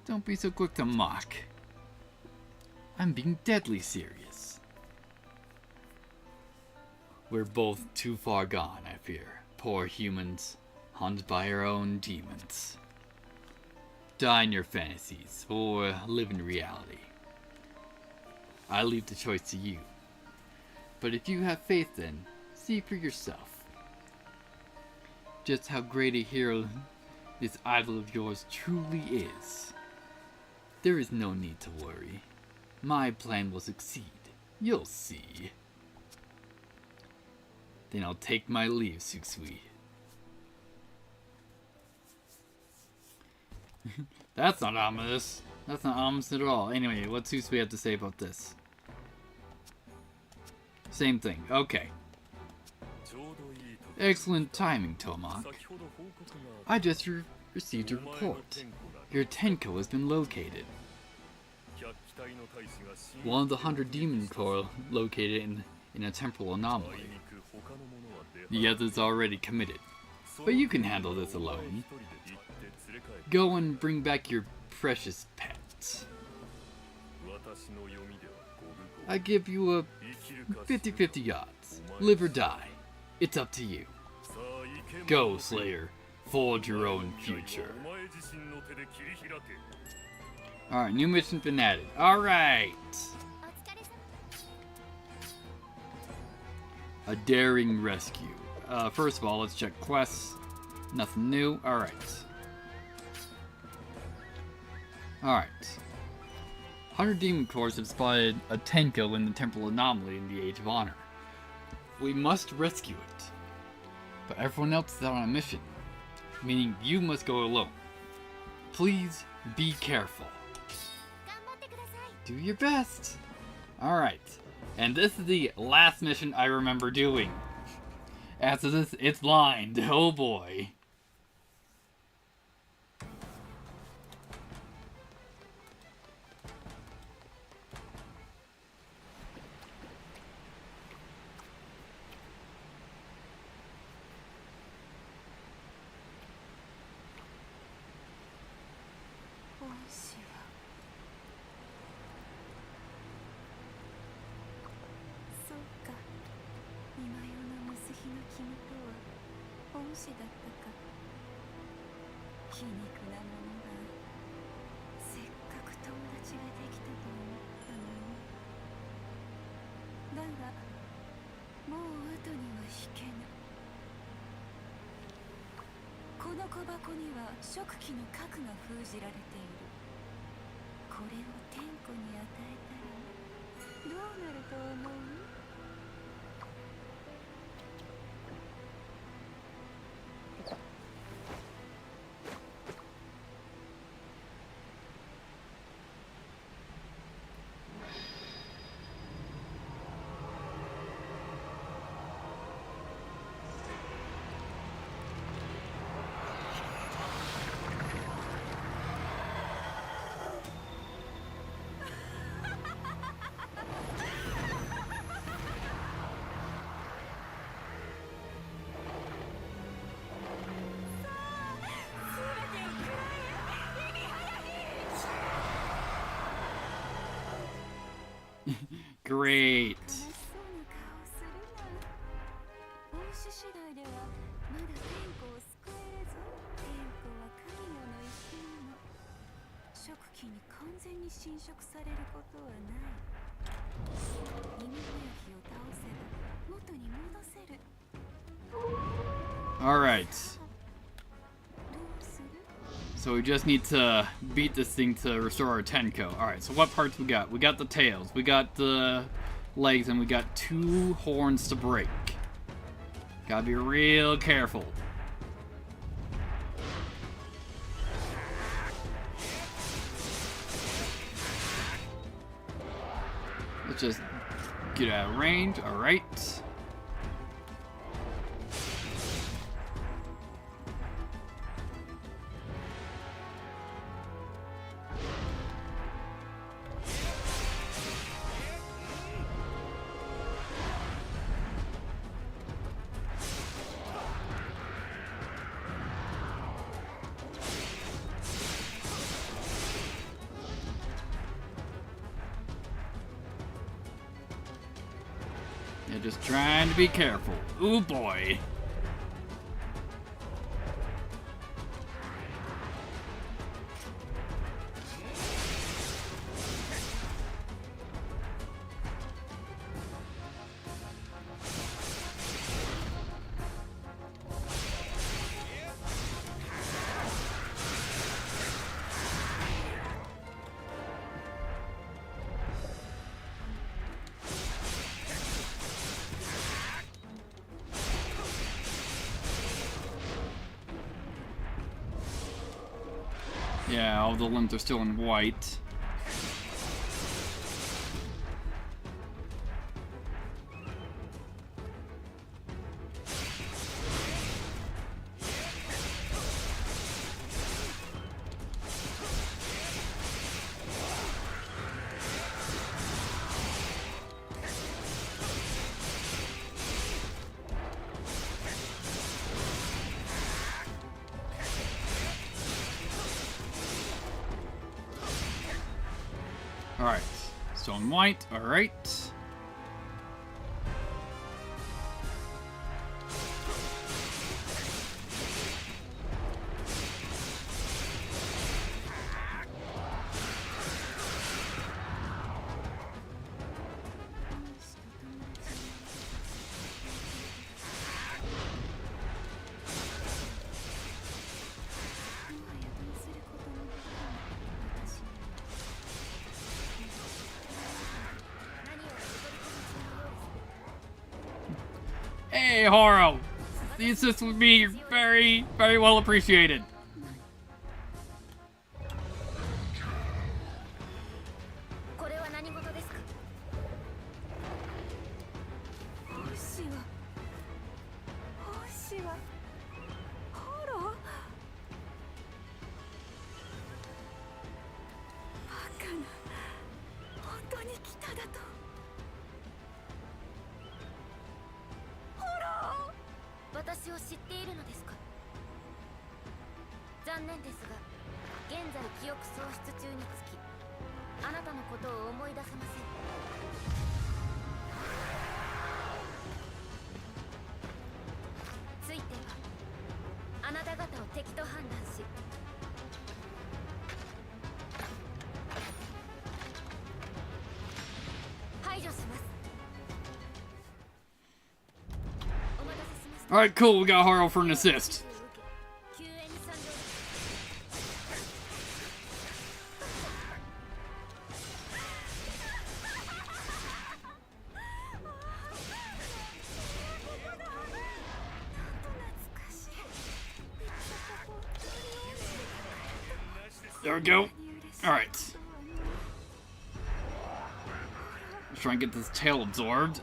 Don't be so quick to mock. I'm being deadly serious. We're both too far gone, I fear. Poor humans, haunted by our own demons. Die in your fantasies, or live in reality. I leave the choice to you. But if you have faith then, see for yourself. Just how great a hero this idol of yours truly is. There is no need to worry. My plan will succeed. You'll see. Then I'll take my leave, Suksui. That's not ominous. That's not ominous at all. Anyway, what's Suksui have to say about this? Same thing. Okay. Excellent timing, Toemock. I just received a report. Your Tenko has been located. One of the 100 demon core located in a temporal anomaly. The other's already committed, but you can handle this alone. Go and bring back your precious pets. I give you a 50-50 odds. Live or die. It's up to you. Go, Slayer. Forge your own future. Alright, new mission's been added. Alright! A daring rescue. First of all, let's check quests. Nothing new. Alright. Alright. 100 Demon Corps have spotted a Tenko in the Temporal Anomaly in the Age of Honor. We must rescue it. But everyone else is out on a mission, meaning you must go alone. Please be careful. Do your best. Alright. And this is the last mission I remember doing. After this, it's blind. Oh boy. Great. Alright. So we just need to beat this thing to restore our Tenko. Alright, so what parts we got? We got the tails, we got the legs, and we got 2 horns to break. Gotta be real careful. Let's just get out of range. Alright. Yeah, just trying to be careful. Ooh boy. Yeah, all the limbs are still in white. Alright, stone white, alright. Hey, Horo! The assist would be very, very well appreciated. Alright, cool, we got Haro for an assist. There we go. Alright. Let's try and get this tail absorbed.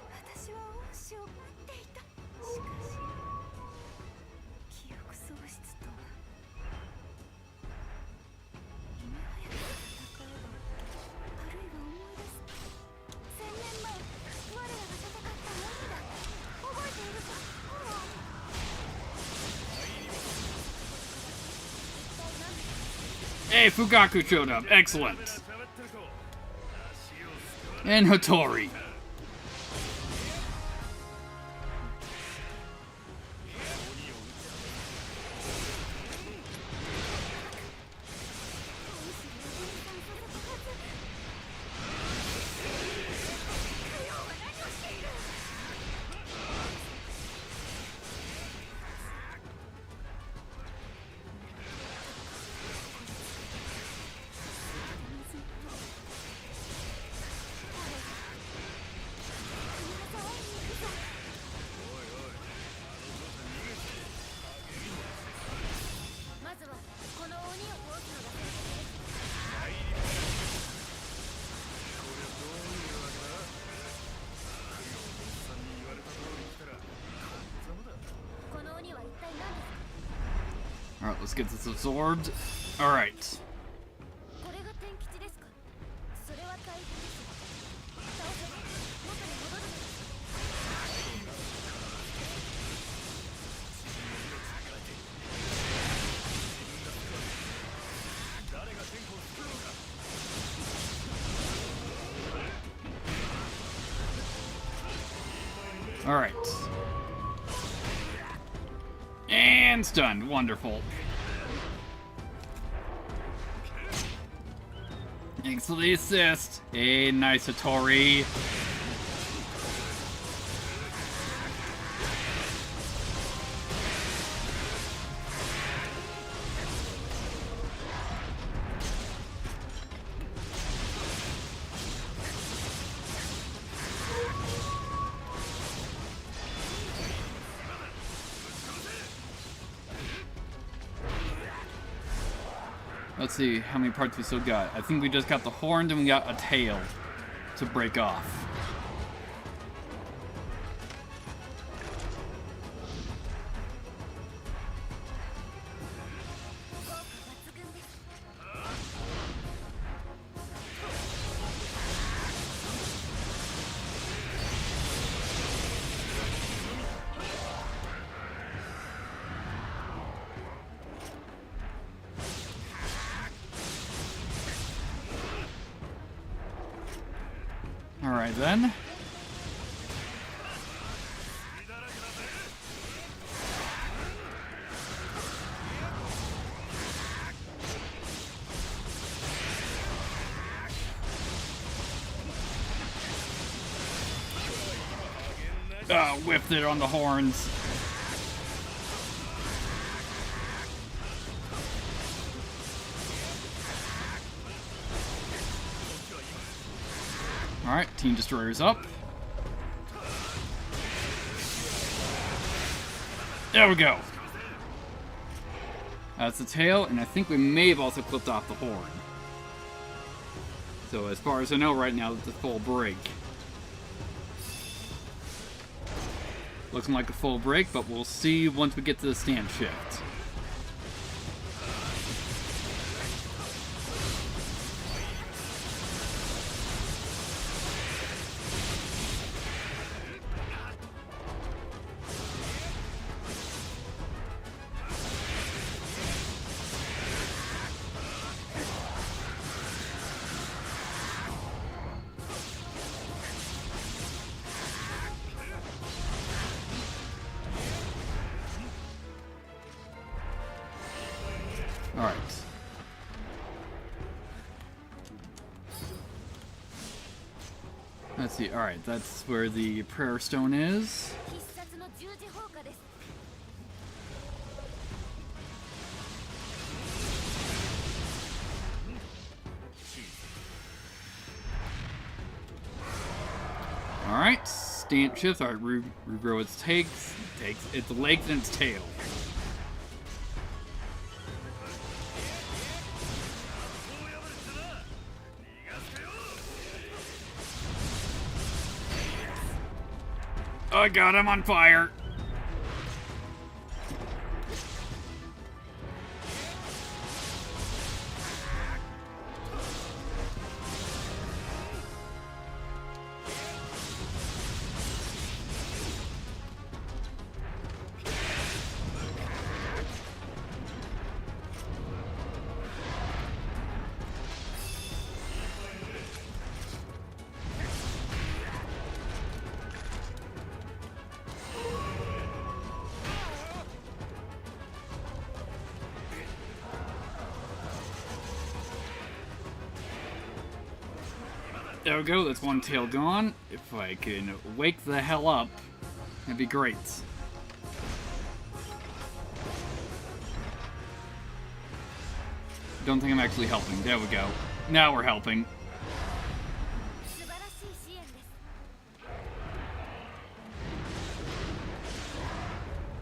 Hey, Fugaku showed up. Excellent. And Hattori. Let's get this absorbed. Alright. Alright. And stunned. Wonderful. Thanks for the assist. Hey, nice Hattori. Let's see how many parts we still got. I think we just got the horn, and we got a tail to break off. Alright then. Whipped it on the horns. Alright, Team Destroyer's up. There we go. That's the tail, and I think we may have also clipped off the horn. So as far as I know right now, it's a full break. Looking like a full break, but we'll see once we get to the stand shift. Alright. Let's see, alright, that's where the prayer stone is. Alright, stand shift, alright, regrow its takes its legs and its tail. I got him on fire. There we go, that's one tail gone. If I can wake the hell up, that'd be great. Don't think I'm actually helping. There we go. Now we're helping.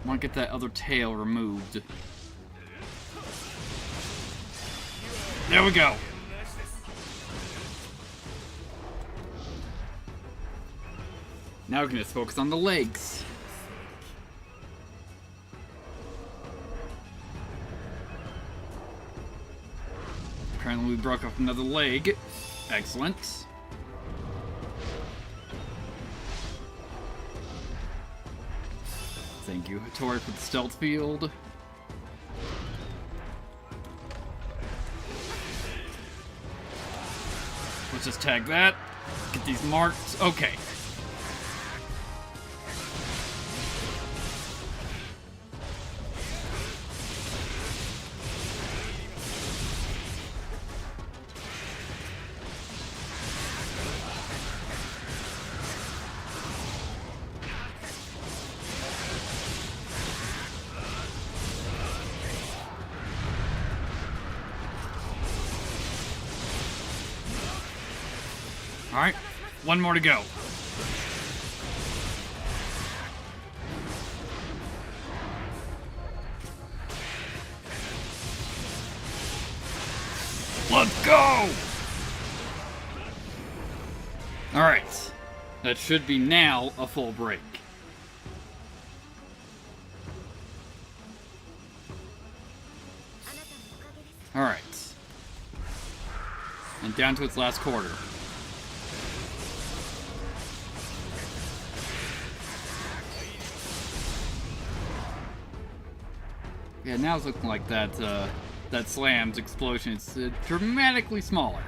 Want to get that other tail removed. There we go. Now we can just focus on the legs. we broke off another leg. Excellent. Thank you, Hattori, for the stealth field. Let's just tag that. Get these marked. Okay. Alright, one more to go. Let's go! Alright, that should be now a full break. Alright. And down to its last quarter. Yeah, now it's looking like that slam's explosion is dramatically smaller.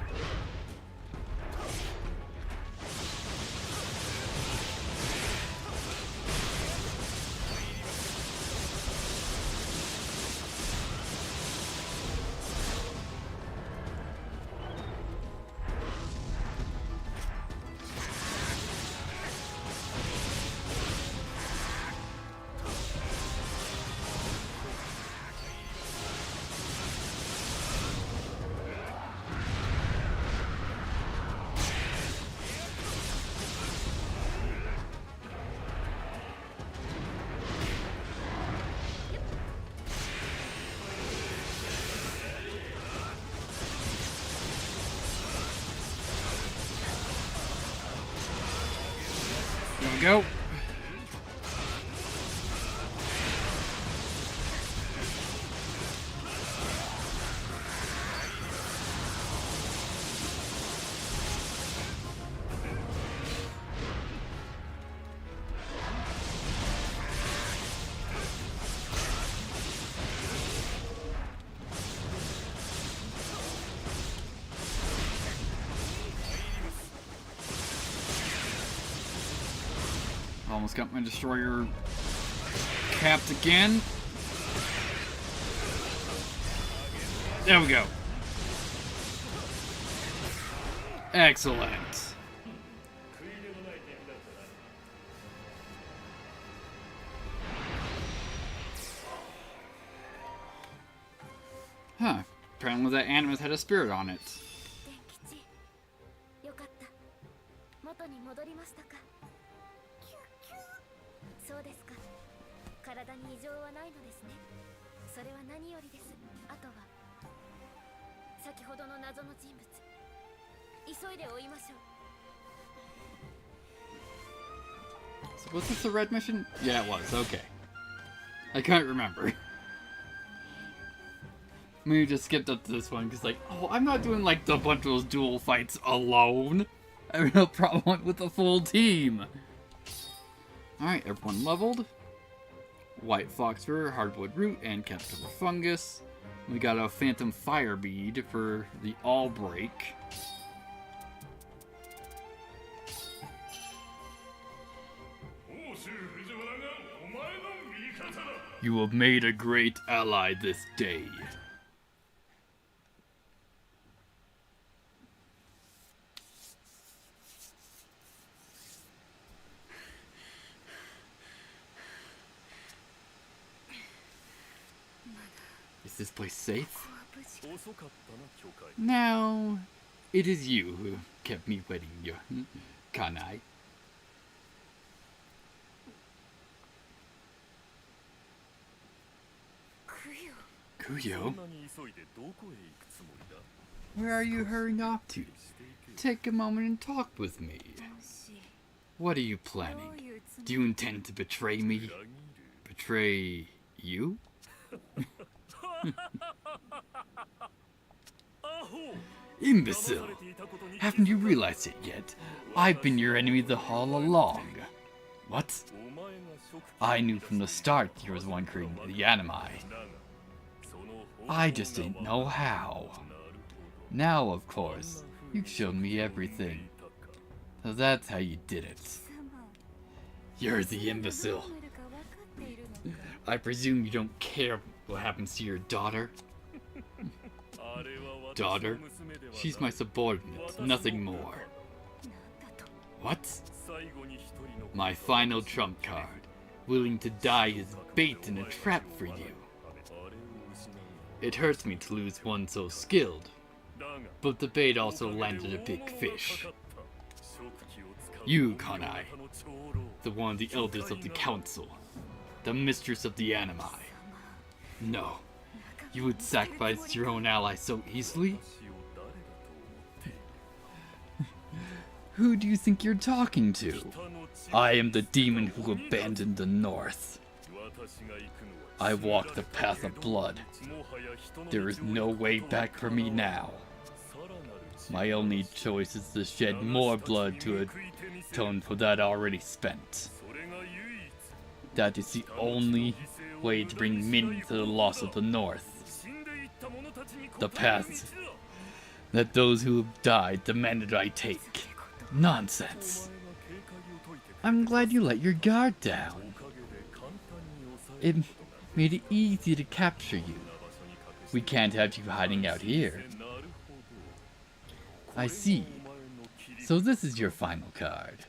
There we go. Almost got my destroyer capped again. There we go. Excellent. Huh. Apparently that animus had a spirit on it. So was this the red mission? Yeah, it was. Okay. I can't remember. Maybe just skipped up to this one because, like, oh, I'm not doing like the bunch of those duel fights alone. I have no problem with the full team. Alright, everyone leveled. White fox fur, hardwood root, and caterpillar fungus. We got a phantom fire bead for the all break. You have made a great ally this day. Is this place safe? Now, it is you who kept me waiting, Kanai. Kuyo? Where are you hurrying off to? Take a moment and talk with me. What are you planning? Do you intend to betray me? Betray you? Imbecile! Haven't you realized it yet? I've been your enemy all along. What? I knew from the start you was one creating the animi. I just didn't know how. Now, of course, you've shown me everything. So that's how you did it. You're the imbecile. I presume you don't care what happens to your daughter? Daughter? She's my subordinate, nothing more. What? My final trump card, willing to die as bait in a trap for you. It hurts me to lose one so skilled, but the bait also landed a big fish. You, Kanai, one of the elders of the council, the mistress of the animi. No, you would sacrifice your own ally so easily? Who do you think you're talking to? I am the demon who abandoned the North. I walk the path of blood. There is no way back for me now. My only choice is to shed more blood to atone for that already spent. That is the only way to bring meaning to the loss of the North. The path that those who have died demanded I take. Nonsense. I'm glad you let your guard down. It made it easy to capture you. We can't have you hiding out here. I see. So this is your final card.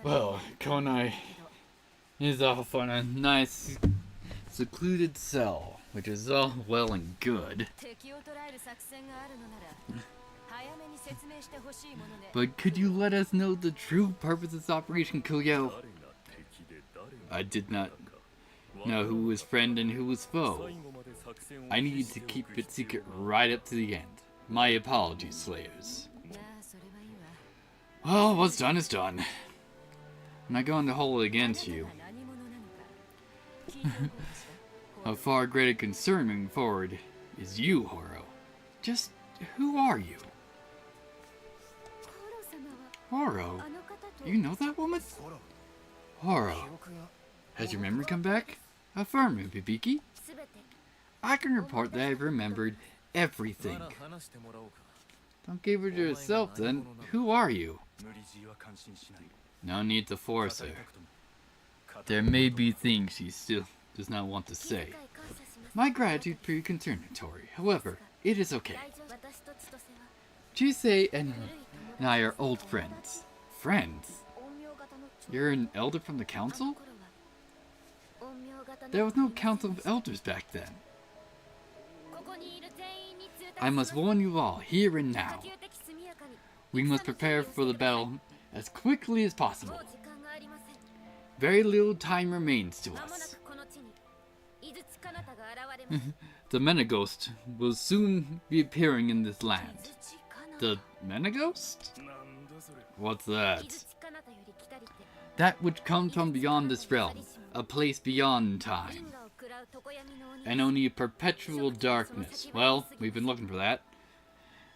Well, Konai is off on a nice, secluded cell, which is all well and good. But could you let us know the true purpose of this Operation Kuyo? I did not know who was friend and who was foe. I needed to keep it secret right up to the end. My apologies, Slayers. Well, what's done is done. I'm not going to hold it against you. A far greater concern moving forward is you, Horo. Just who are you? Horo? You know that woman? Horo. Has your memory come back? Affirm it, Bibiki. I can report that I've remembered everything. Don't give it to yourself then. Who are you? No need to force her. There may be things she still does not want to say. My gratitude for your concern, Tori. However, it is okay. Chise and I are old friends. Friends? You're an elder from the council? There was no council of elders back then. I must warn you all, here and now. We must prepare for the battle as quickly as possible. Very little time remains to us. The Menaghost will soon be appearing in this land. The Menaghost? What's that? That which comes from beyond this realm, a place beyond time. And only perpetual darkness. Well, we've been looking for that.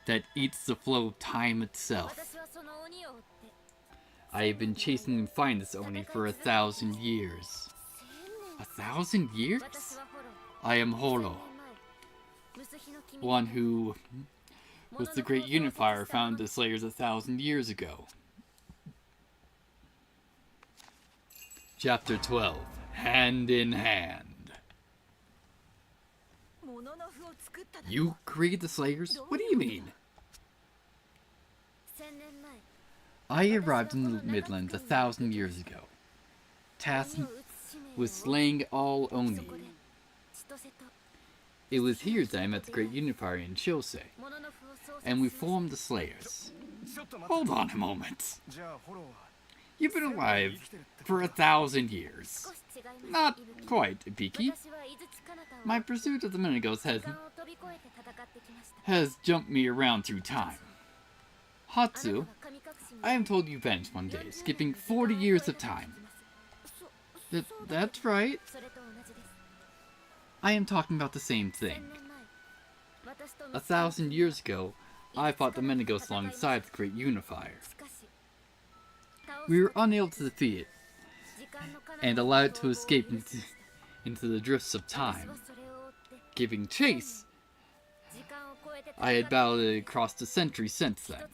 That eats the flow of time itself. I have been chasing and finding this Oni for 1,000 years. 1,000 years? I am Holo. One who was the great unifier found the Slayers 1,000 years ago. Chapter 12. Hand in Hand. You created the Slayers? What do you mean? I arrived in the Midlands 1,000 years ago, tasked with slaying all Oni. It was here that I met the great unifier in Chose, and we formed the Slayers. Hold on a moment. You've been alive for 1,000 years. Not quite, Ibiki. My pursuit of the Menaghost has jumped me around through time. Hatsu, I am told you vanished one day, skipping 40 years of time. That's right. I am talking about the same thing. 1,000 years ago, I fought the Menaghost alongside the Great Unifier. We were unable to defeat it, and allowed it to escape into the drifts of time. Giving chase, I had battled it across the centuries since then,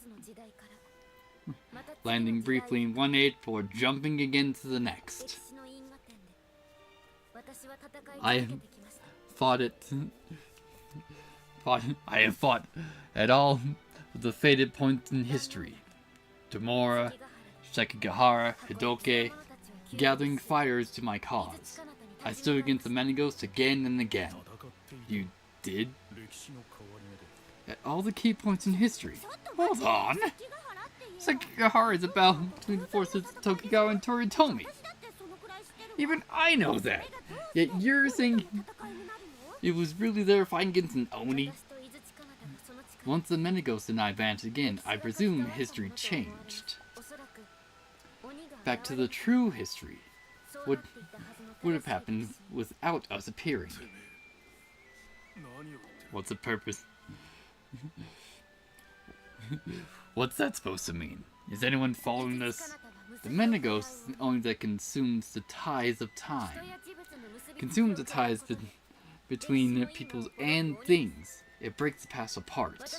landing briefly in one age before jumping again to the next. I have fought at all of the fated points in history. Tamora, Sekigahara, Hidoke, gathering fighters to my cause. I stood against the Menaghost again and again. You did? At all the key points in history. Hold on! Sekigahara is a battle between the forces of Tokugawa and Toritomi. Even I know that! Yet you're saying it was really there fighting against an Oni? Once the Menaghost and I vanished again, I presume history changed. Back to the true history. What would have happened without us appearing? What's the purpose? What's that supposed to mean? Is anyone following this? The Menaghost is the only that consumes the ties of time. Consumes the ties between people and things. It breaks the past apart.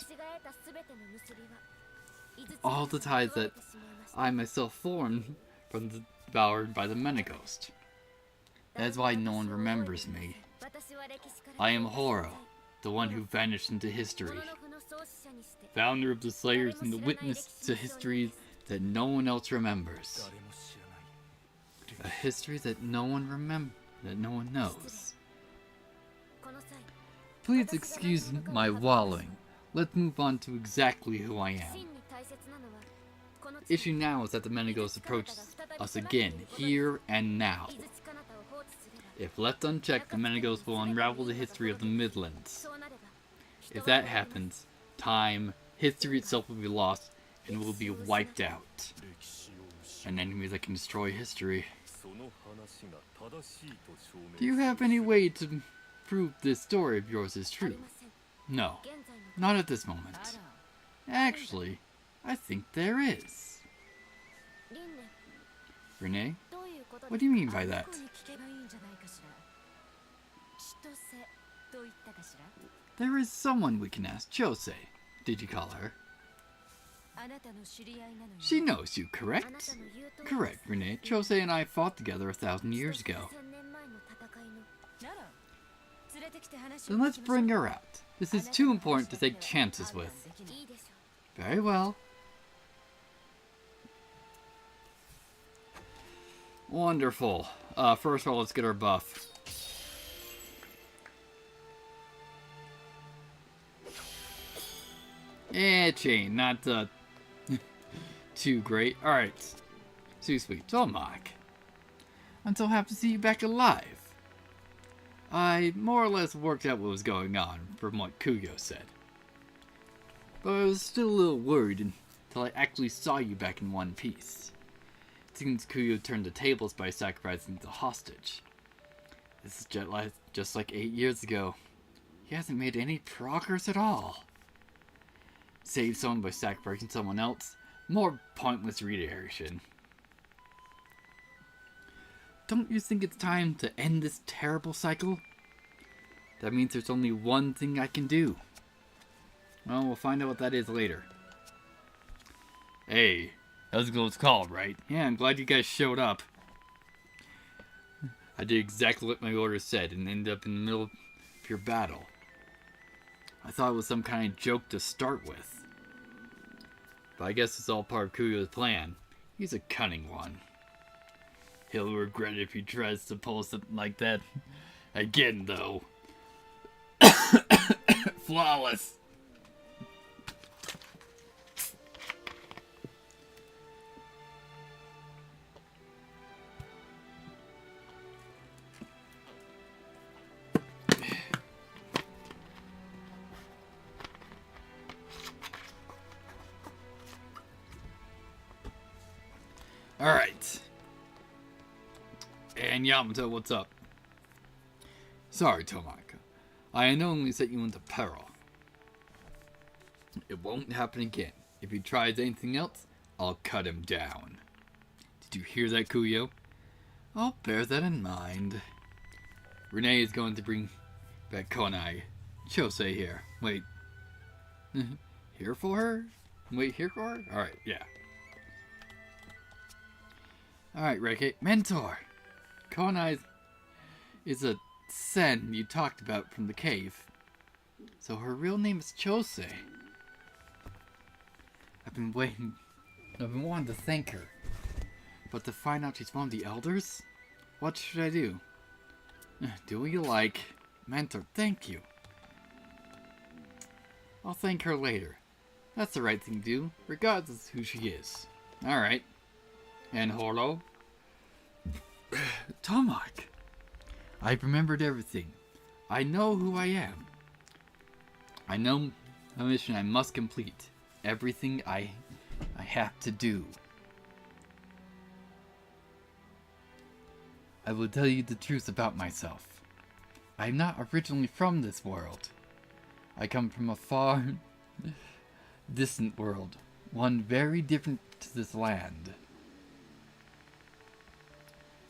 All the ties that I myself formed from the devoured by the Menaghost. That is why no one remembers me. I am Horo, the one who vanished into history. Founder of the Slayers and the witness to history that no one else remembers. A history that no one knows. Please excuse my wallowing. Let's move on to exactly who I am. The issue now is that the Menaghost approaches us again, here and now. If left unchecked, the Menaghost will unravel the history of the Midlands. If that happens, time, history itself will be lost, and will be wiped out. An enemy that can destroy history. Do you have any way to prove this story of yours is true? No, not at this moment. Actually, I think there is. Renee? What do you mean by that? There is someone we can ask. Chose. Did you call her? She knows you, correct? Correct, Renee. Chose and I fought together 1,000 years ago. Then let's bring her out. This is too important to take chances with. Very well. Wonderful. First of all, let's get her buff. Chain, not too great. Alright. Too sweet. Toemock. I'm so happy to see you back alive. I more or less worked out what was going on from what Kuyo said. But I was still a little worried until I actually saw you back in one piece. It seems Kuyo turned the tables by sacrificing the hostage. This is just like 8 years ago. He hasn't made any progress at all. Save someone by sacrificing someone else? More pointless reiteration. Don't you think it's time to end this terrible cycle? That means there's only one thing I can do. Well, we'll find out what that is later. Hey, that's what it's called, right? Yeah, I'm glad you guys showed up. I did exactly what my orders said and ended up in the middle of your battle. I thought it was some kind of joke to start with. But I guess it's all part of Kuyo's plan. He's a cunning one. He'll regret it if he tries to pull something like that again, though. Flawless. Alright. And Yamato, what's up? Sorry, Toemock. I unknowingly set you into peril. It won't happen again. If he tries anything else, I'll cut him down. Did you hear that, Kuyo? I'll bear that in mind. Renee is going to bring back Konai. Chosei here. Wait. Here for her? Wait, here for her? Alright, yeah. Alright, Reiki. Mentor! Konai is a Sen you talked about from the cave. So her real name is Chosei. I've been wanting to thank her. But to find out she's one of the elders? What should I do? Do what you like. Mentor, thank you. I'll thank her later. That's the right thing to do, regardless of who she is. Alright. And Holo? Toemock. I've remembered everything. I know who I am. I know a mission I must complete. Everything I have to do. I will tell you the truth about myself. I'm not originally from this world. I come from a far, distant world. One very different to this land.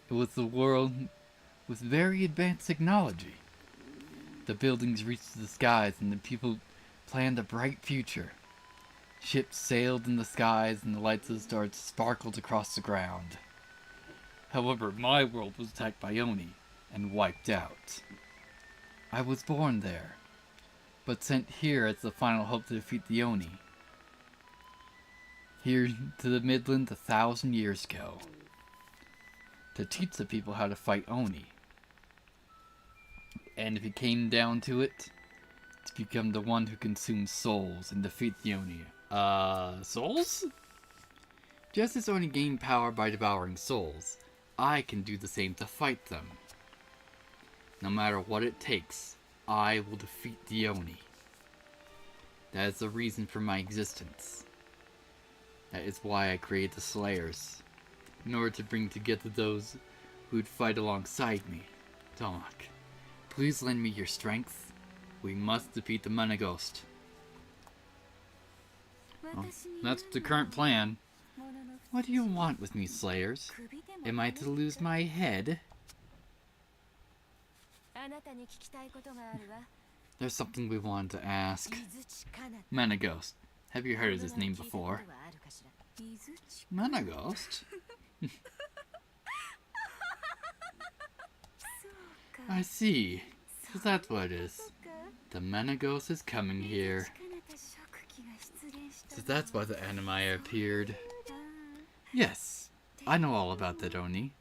It was the world with very advanced technology. The buildings reached the skies and the people planned a bright future. Ships sailed in the skies and the lights of the stars sparkled across the ground. However, my world was attacked by Oni and wiped out. I was born there, but sent here as the final hope to defeat the Oni. Here to the Midland 1,000 years ago. To teach the people how to fight Oni. And if it came down to it, to become the one who consumes souls and defeat the Oni. Souls? Just as Oni gained power by devouring souls, I can do the same to fight them. No matter what it takes, I will defeat the Oni. That is the reason for my existence. That is why I created the Slayers. In order to bring together those who would fight alongside me. Toemock, please lend me your strength. We must defeat the Mana-Ghost. Well, that's the current plan. What do you want with me, Slayers? Am I to lose my head? There's something we wanted to ask. Mana-Ghost, Have you heard of this name before? Mana Ghost? I see. So that's what it is. The Mana Ghost is coming here. So that's why the anime appeared. Yes, I know all about that Oni.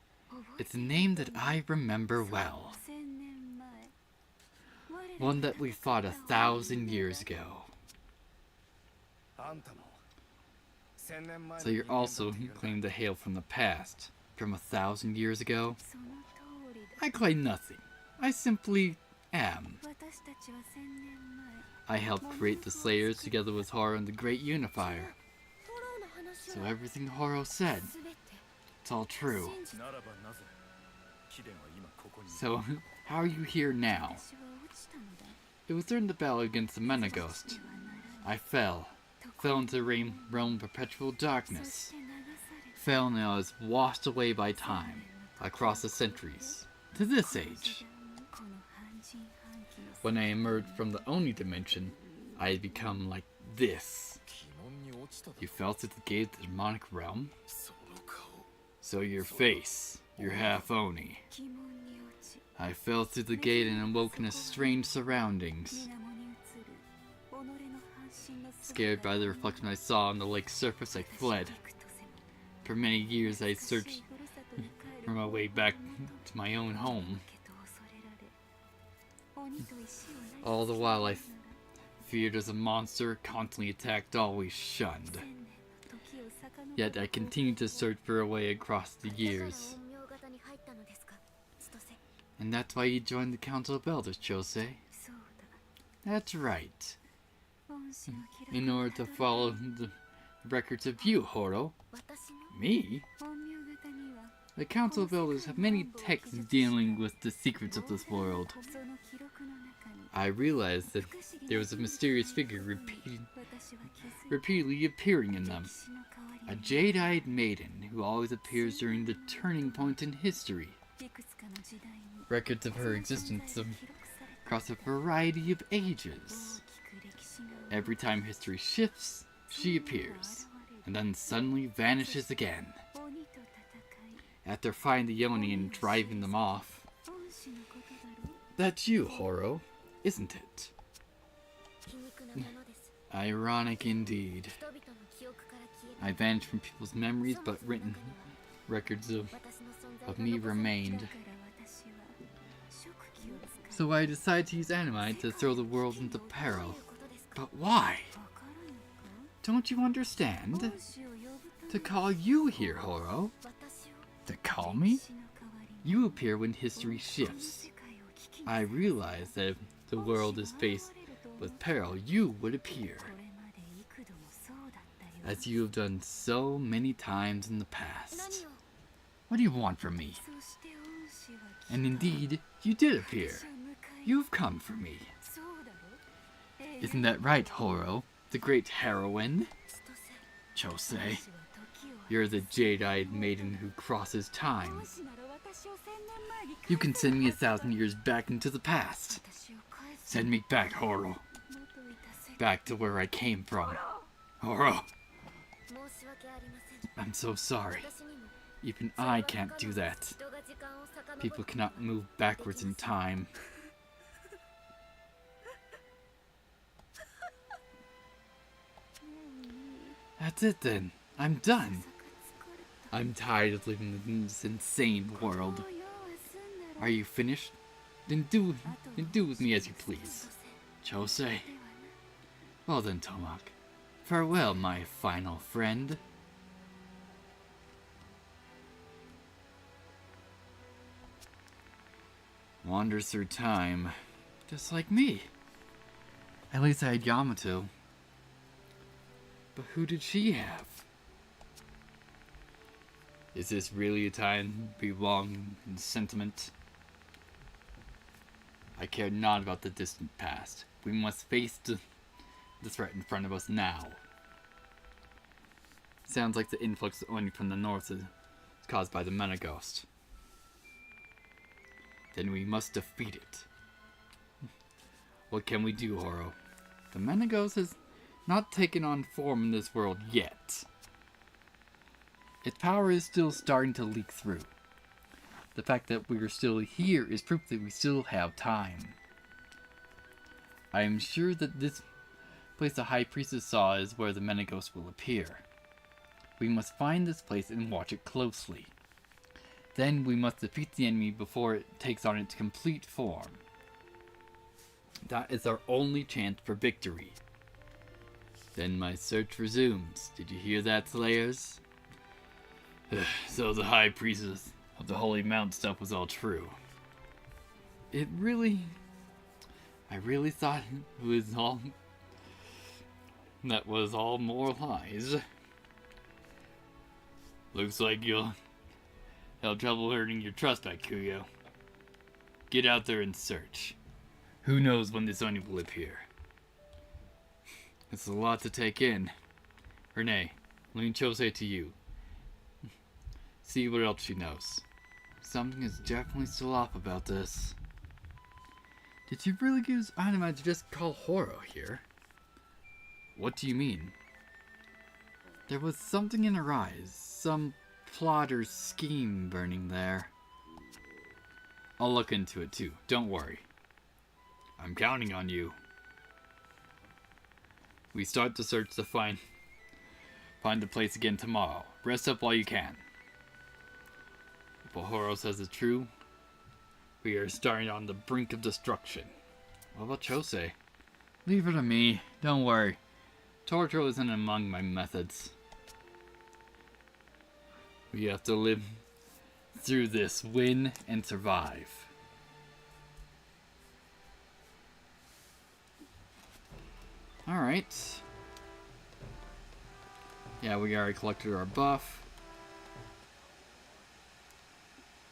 It's a name that I remember well. One that we fought 1,000 years ago. So you're also claimed to hail from the past, from 1,000 years ago? I claim nothing. I simply am. I helped create the Slayers together with Horo and the Great Unifier. So everything Horo said, it's all true. So, how are you here now? It was during the battle against the Mana Ghost. I fell into the realm of perpetual darkness. Fell and I was washed away by time, across the centuries, to this age. When I emerged from the Oni dimension, I had become like this. You fell through the gate of the demonic realm? So your face, you're half Oni. I fell through the gate and awoke in strange surroundings. Scared by the reflection I saw on the lake's surface, I fled. For many years I searched for my way back to my own home. All the while I feared as a monster, constantly attacked, always shunned. Yet I continued to search for a way across the years. And that's why you joined the Council of Elders, Chose. That's right. In order to follow the records of you, Horo. Me? The Council of Elders have many texts dealing with the secrets of this world. I realized that there was a mysterious figure repeatedly appearing in them. A jade-eyed maiden who always appears during the turning points in history. Records of her existence across a variety of ages. Every time history shifts, she appears, and then suddenly vanishes again. After fighting the Oni and driving them off. That's you, Horo, isn't it? Ironic indeed. I vanished from people's memories, but written records of me remained. So I decided to use anime to throw the world into peril. But why? Don't you understand? To call you here, Horo. To call me? You appear when history shifts. I realize that if the world is faced with peril, you would appear. As you have done so many times in the past. What do you want from me? And indeed, you did appear. You've come for me. Isn't that right, Horo, the great heroine? Chose, you're the jade-eyed maiden who crosses time. You can send me 1,000 years back into the past. Send me back, Horo. Back to where I came from. Horo! I'm so sorry. Even I can't do that. People cannot move backwards in time. That's it then. I'm done. I'm tired of living in this insane world. Are you finished? Then do with me as you please. Chose. Well then, Toemock. Farewell, my final friend. Wanders through time, just like me. At least I had Yamato. But who did she have? Is this really a time to be long in sentiment? I care not about the distant past. We must face the threat in front of us now. Sounds like the influx only from the north is caused by the Mana Ghost. Then we must defeat it. What can we do, Horo? The Mana Ghost has not taken on form in this world yet. Its power is still starting to leak through. The fact that we are still here is proof that we still have time. I am sure that this place the High Priestess saw is where the Menegos will appear. We must find this place and watch it closely. Then we must defeat the enemy before it takes on its complete form. That is our only chance for victory. Then my search resumes. Did you hear that, Slayers? So the High Priestess of the Holy Mount stuff was all true. I really thought it was all... That was all more lies. Looks like you'll have trouble earning your trust back, Kuyo. Get out there and search. Who knows when this Oni will appear? It's a lot to take in. Renee, let me Chose to you. See what else she knows. Something is definitely still off about this. Did you really use anime to just call Horo here? What do you mean? There was something in her eyes. Some plot or scheme burning there. I'll look into it too. Don't worry. I'm counting on you. We start the search to find the place again tomorrow. Rest up while you can. If what Horo says is true, we are starting on the brink of destruction. What about Chose? Leave it to me. Don't worry. Torture isn't among my methods. We have to live through this, win, and survive. Alright. Yeah, we already collected our buff.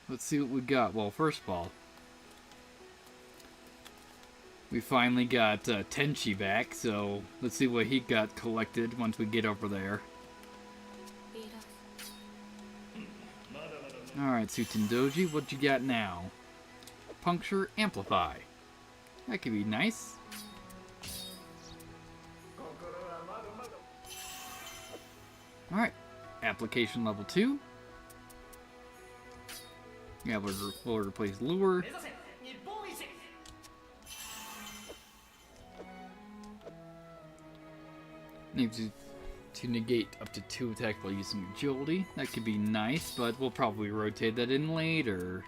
Let's see what we got. Well, first of all, we finally got Tenchi back, so let's see what he got collected once we get over there. Alright, Sutendoji, what you got now? Puncture Amplify. That could be nice. Alright, application level 2. Yeah, we'll replace Lure. Needs to negate up to 2 attacks while using agility. That could be nice, but we'll probably rotate that in later.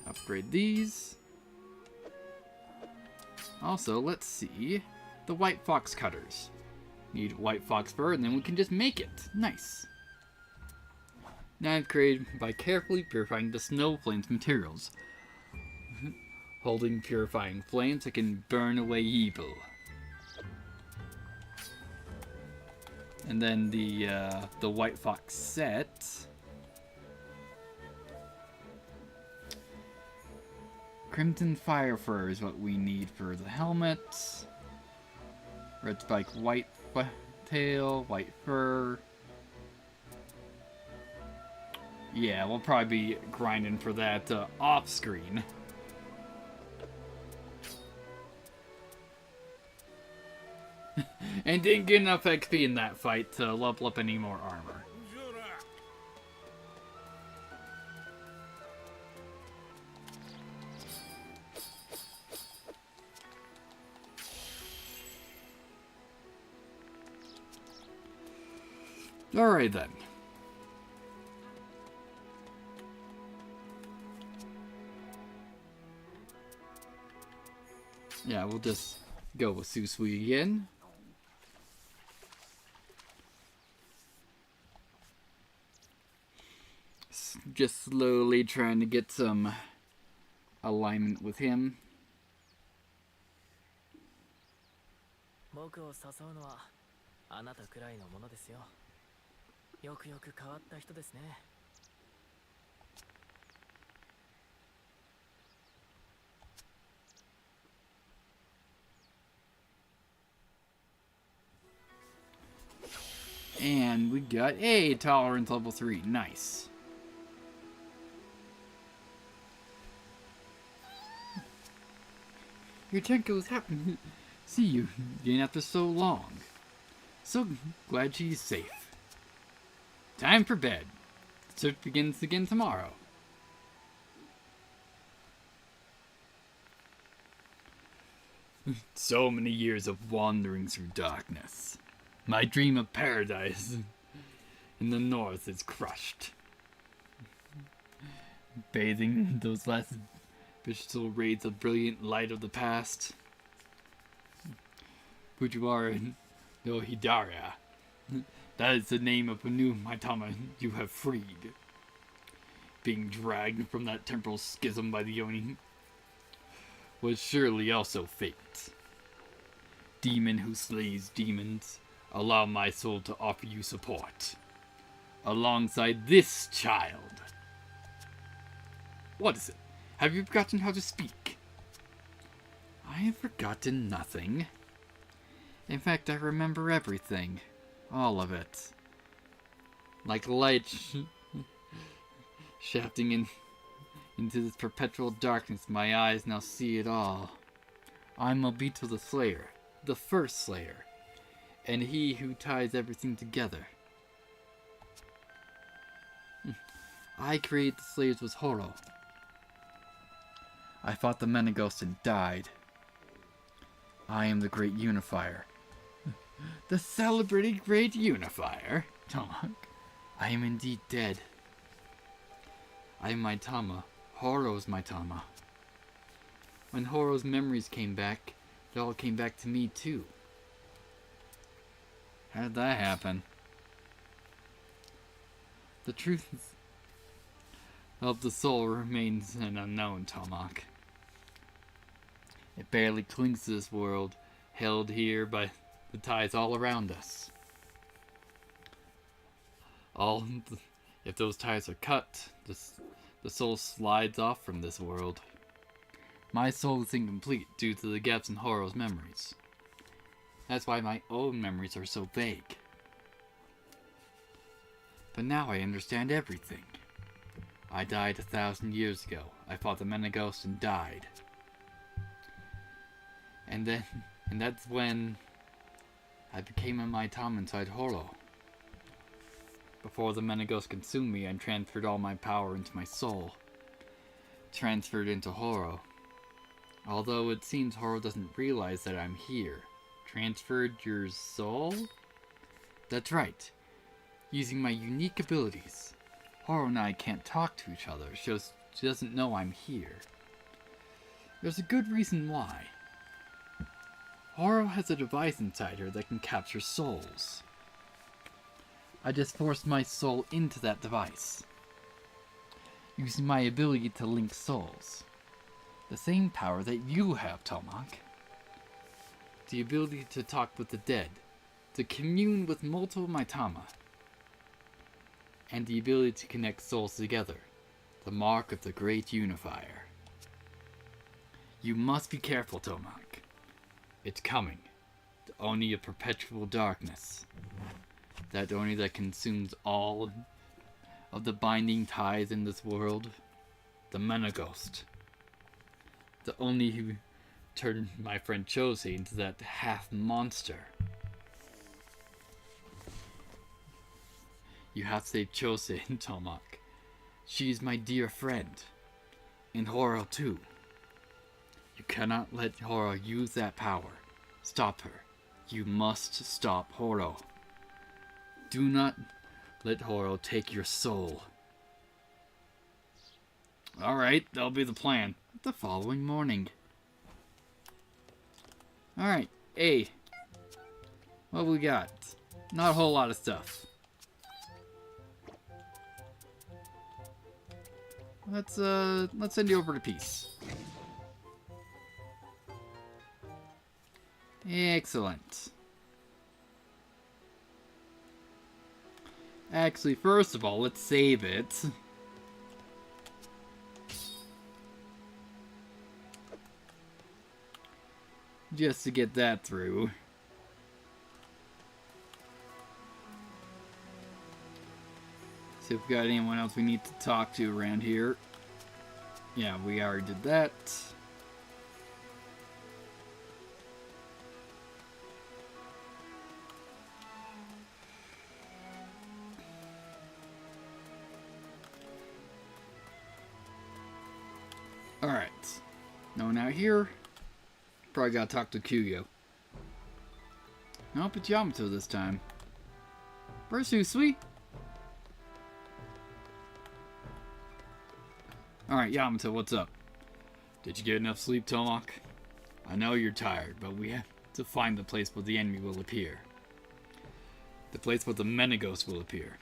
Upgrade these. Also, let's see. The White Fox Cutters. Need white fox fur, and then we can just make it. Nice. Now I've created by carefully purifying the snow flames materials. Holding purifying flames, I can burn away evil. And then the White Fox set. Crimson Fire Fur is what we need for the helmet. Red Spike, white tail, white fur. Yeah, we'll probably be grinding for that off screen. And didn't get enough XP in that fight to level up any more armor. Alright then. Yeah, we'll just go with Susui again. Just slowly trying to get some alignment with him. And we got a tolerance level 3. Nice. Your Tenko is happy to see you again after so long. So glad she's safe. Time for bed. The search begins again tomorrow. So many years of wandering through darkness. My dream of paradise in the north is crushed. Bathing in those last visual rays of brilliant light of the past. Fujiwara no Hidara. That is the name of a new Maitama you have freed. Being dragged from that temporal schism by the Oni was surely also fate. Demon who slays demons, allow my soul to offer you support. Alongside this child. What is it? Have you forgotten how to speak? I have forgotten nothing. In fact, I remember everything. All of it. Like light shafting into this perpetual darkness, my eyes now see it all. I'm Obito the Slayer, the first Slayer, and he who ties everything together. I created the Slayers with Horo. I fought the Menegos and died. I am the Great Unifier. The celebrated Great Unifier? Tomock, I am indeed dead. I am Maitama. Horo's Maitama. When Horo's memories came back, it all came back to me too. How did that happen? The truth of the soul remains an unknown, Tomock. It barely clings to this world, held here by the ties all around us. If those ties are cut, the soul slides off from this world. My soul is incomplete due to the gaps in Horo's memories. That's why my own memories are so vague. But now I understand everything. I died 1,000 years ago. I fought the Menegos and died. And that's when I became a Maitama inside Horo. Before the Menegos consumed me, I transferred all my power into my soul. Transferred into Horo. Although it seems Horo doesn't realize that I'm here. Transferred your soul? That's right. Using my unique abilities. Horo and I can't talk to each other, so she doesn't know I'm here. There's a good reason why. Horo has a device inside her that can capture souls. I just forced my soul into that device, using my ability to link souls. The same power that you have, Tomock. The ability to talk with the dead, to commune with multiple Maitama, and the ability to connect souls together, the mark of the Great Unifier. You must be careful, Tomock. It's coming. The Oni of perpetual darkness. That Oni that consumes all of the binding ties in this world. The Menegos. The Oni who turned my friend Chosei into that half monster. You have to save Chosei and Tomock. She's my dear friend. And Horo too. You cannot let Horo use that power. Stop her. You must stop Horo. Do not let Horo take your soul. Alright, that'll be the plan. The following morning. Alright, A. What we got? Not a whole lot of stuff. Let's send you over to peace. Excellent. Actually, first of all, let's save it. Just to get that through. See if we got anyone else we need to talk to around here. Yeah, we already did that. Alright. No one out here. Probably gotta talk to Kuyo. Nope, it's Yamato this time. Where's Usui? Alright, Yamato, what's up? Did you get enough sleep, Toemock? I know you're tired, but we have to find the place where the enemy will appear. The place where the Menegos will appear.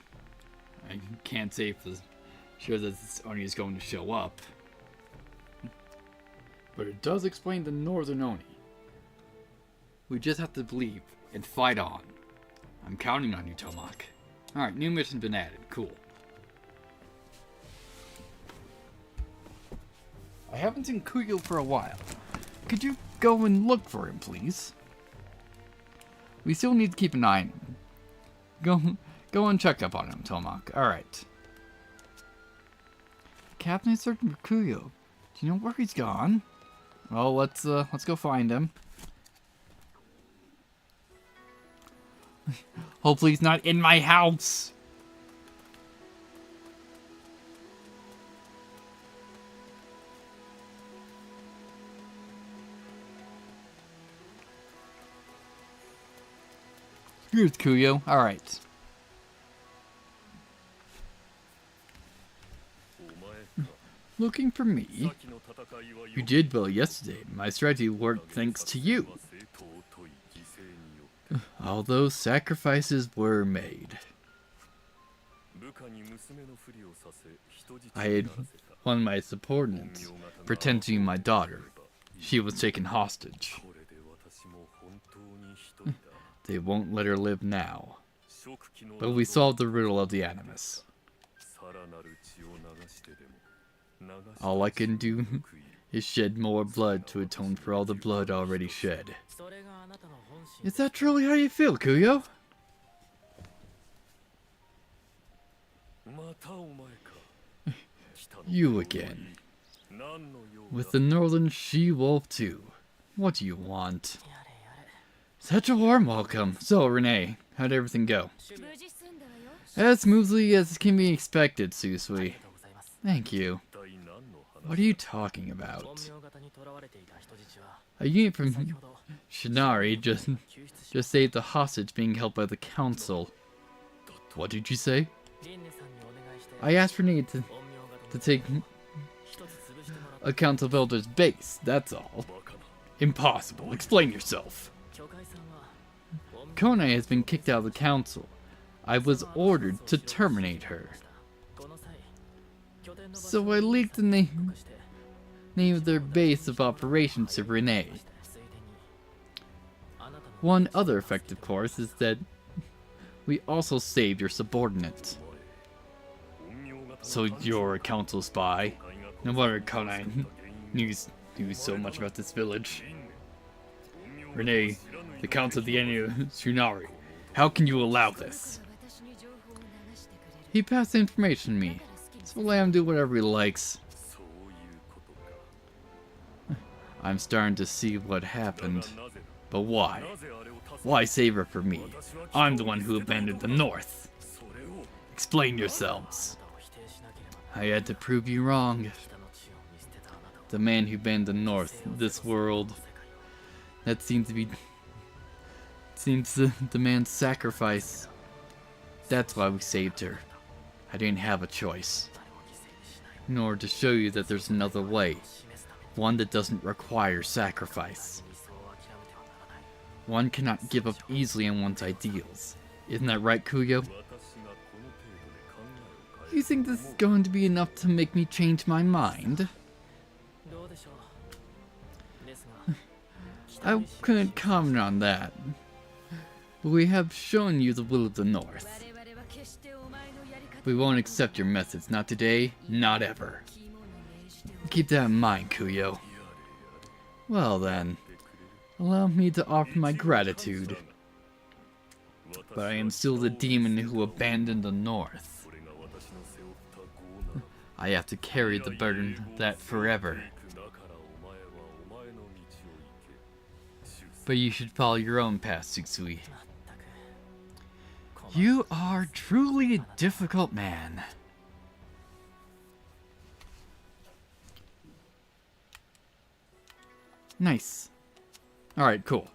I can't say for sure that Oni is going to show up. But it does explain the Northern Oni. We just have to believe and fight on. I'm counting on you, Toemock. Alright, new mission's been added. Cool. I haven't seen Kuyo for a while. Could you go and look for him, please? We still need to keep an eye on him. Go and check up on him, Toemock. Alright. Captain is searching for Kuyo. Do you know where he's gone? Well, let's go find him. Hopefully he's not in my house. Here's Kuyo. Alright. Looking for me? You did well yesterday. My strategy worked thanks to you. All those sacrifices were made. I had one of my subordinates pretend to be my daughter. She was taken hostage. They won't let her live now. But we solved the riddle of the Animus. All I can do is shed more blood to atone for all the blood already shed. Is that truly how you feel, Kuyo? You again. With the Northern She-Wolf too. What do you want? Such a warm welcome. So, Renee, how'd everything go? As smoothly as can be expected, Susui. Thank you. What are you talking about? A unit from Shinari just saved the hostage being held by the council. What did you say? I asked Renee to take a council of elders base, that's all. Impossible. Explain yourself. Kone has been kicked out of the council. I was ordered to terminate her. So I leaked the name of their base of operations to Renee. One other effect, of course, is that we also saved your subordinate. So you're a council spy? No wonder Kone knew so much about this village. Renee, the council of the enemy of Tsunari. How can you allow this? He passed the information to me, so let him do whatever he likes. I'm starting to see what happened. But why? Why save her for me? I'm the one who abandoned the North. Explain yourselves. I had to prove you wrong. The man who banned the North, this world, that seems to demand sacrifice. That's why we saved her. I didn't have a choice. In order to show you that there's another way. One that doesn't require sacrifice. One cannot give up easily on one's ideals. Isn't that right, Kuyo? You think this is going to be enough to make me change my mind? I couldn't comment on that. But we have shown you the will of the North. We won't accept your methods, not today, not ever. Keep that in mind, Kuyo. Well then, allow me to offer my gratitude. But I am still the demon who abandoned the North. I have to carry the burden of that forever. But you should follow your own path, Tsutsui. You are truly a difficult man. Nice. Alright, cool.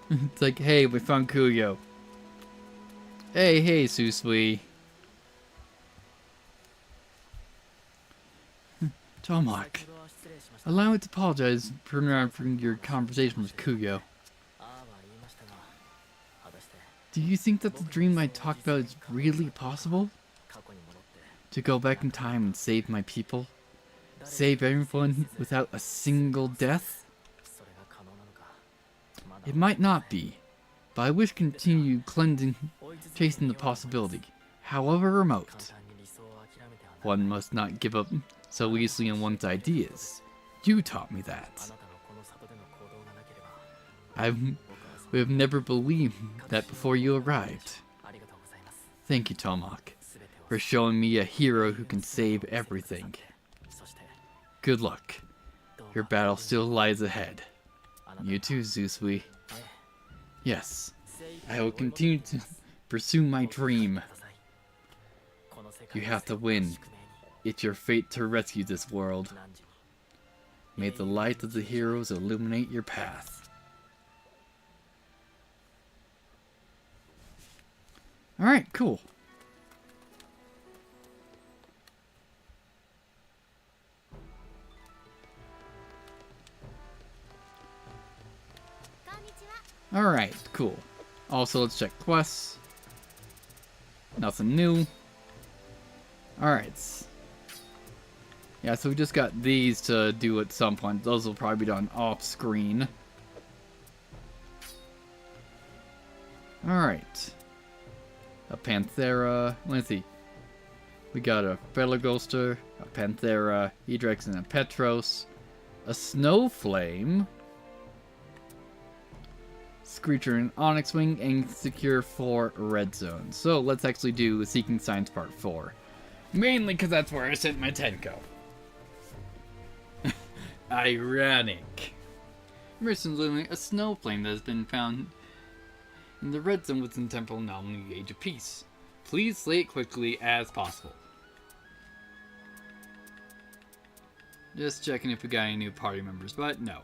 It's like, hey, we found Kuyo. Hey, Susui. Toemock, allow me to apologize for interrupting your conversation with Kuyo. Do you think that the dream I talked about is really possible? To go back in time and save my people? Save everyone without a single death? It might not be, but I wish to continue chasing the possibility, however remote. One must not give up so easily on one's ideas. You taught me that. I would have never believed that before you arrived. Thank you, Toemock, for showing me a hero who can save everything. Good luck. Your battle still lies ahead. You too, Susui. Yes, I will continue to pursue my dream. You have to win. It's your fate to rescue this world. May the light of the heroes illuminate your path. Alright, cool. Alright, cool. Also, let's check quests. Nothing new. Alright. Yeah, so we just got these to do at some point. Those will probably be done off screen. Alright. A Panthera. Let's see. We got a Felaghoster, a Panthera, Edrex, and a Petros. A Snowflame. Screecher and Onyx Wing, and secure 4 red zones. So let's actually do Seeking Signs Part 4. Mainly because that's where I sent my Tenko. Ironic. Recently, a snowflame that has been found in the red zone within Temporal Anomaly Age of Peace. Please slay it quickly as possible. Just checking if we got any new party members, but no.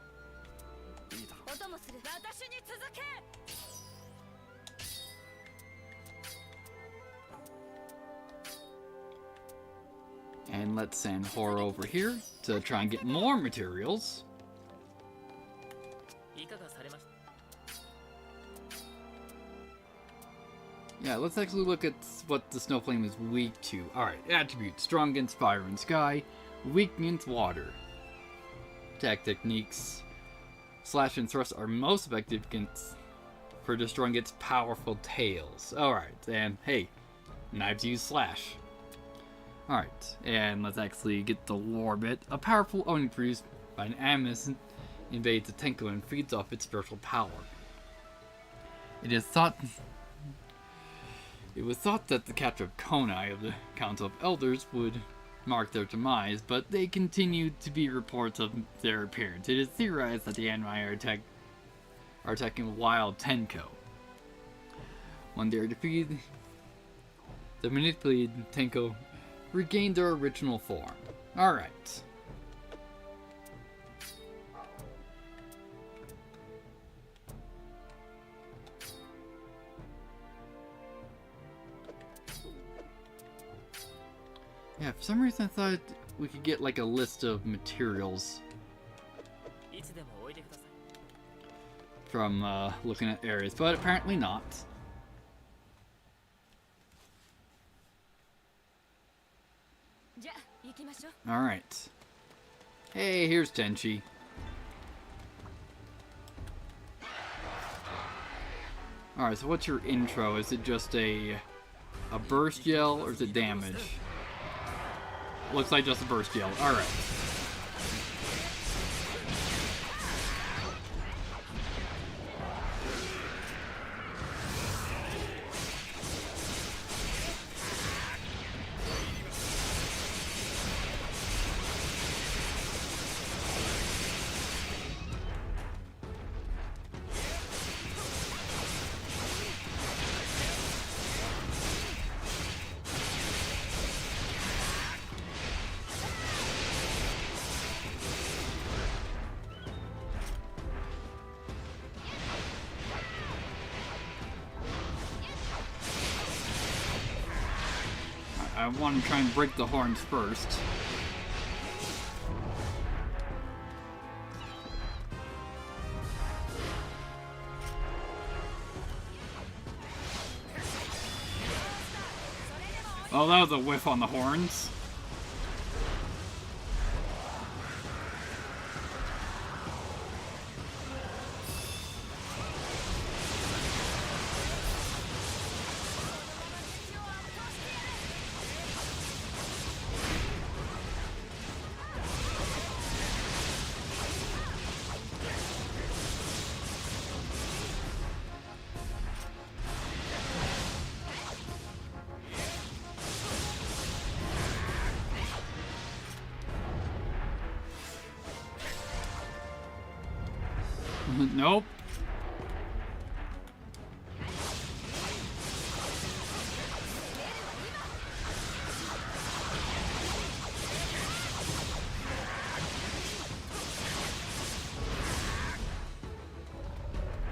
And let's send Horror over here to try and get more materials. Yeah, let's actually look at what the Snowflame is weak to. Alright, attributes. Strong against fire and sky. Weak against water. Attack techniques. Slash and thrust are most effective for destroying its powerful tails. Alright, and hey, knives use slash. Alright, and let's actually get the lore bit. A powerful Oni produced by an Animus invades a Tenko and feeds off its spiritual power. It was thought that the capture of Konai of the Council of Elders would mark their demise, but they continued to be reports of their appearance. It is theorized that the Anmai are attacking wild Tenko. When they are defeated, the manipulated Tenko regain their original form. Alright. Yeah, for some reason I thought we could get like a list of materials from looking at areas, but apparently not. Alright. Hey, here's Tenchi. Alright, so what's your intro? Is it just a burst yell or is it damage? Looks like just a burst yell. Alright. I want to try and break the horns first. Oh, that was a whiff on the horns. Nope.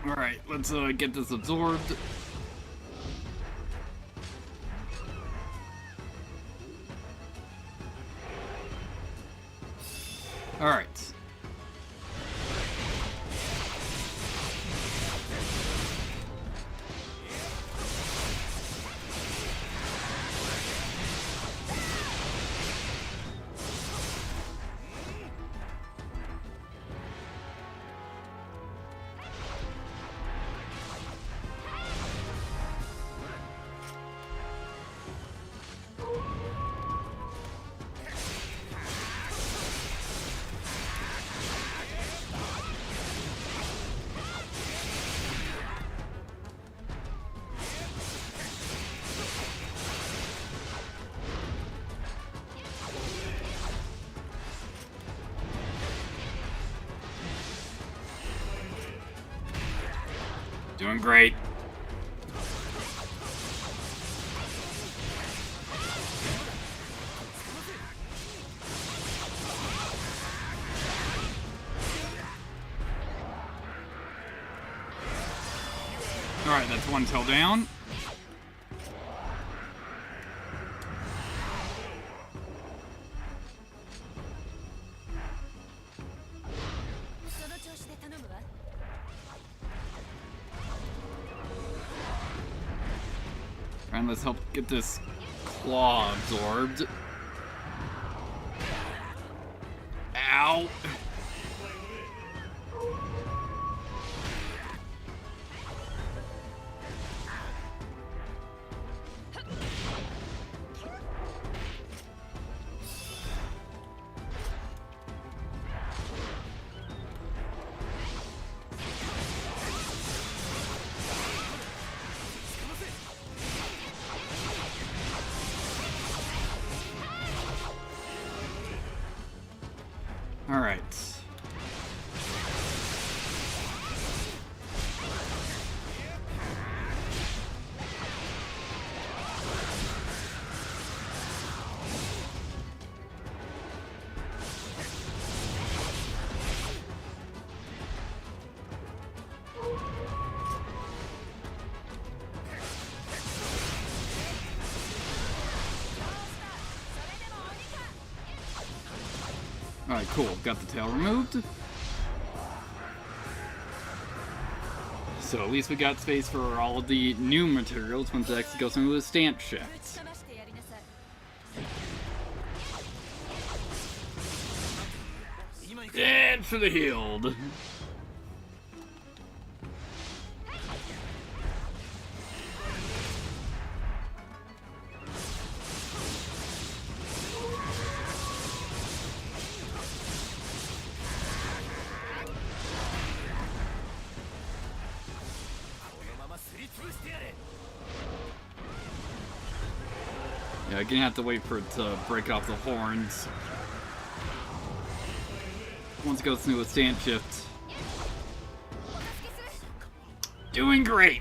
Alright, let's get this absorbed. Alright. Doing great. Alright, that's one tail down. And let's help get this claw absorbed. Ow! Alright. Alright, cool. Got the tail removed. So at least we got space for all of the new materials once it actually goes into the stamp shift. And for the healed. Yeah, I'm gonna have to wait for it to break off the horns. Once it goes into a stand shift. Doing great!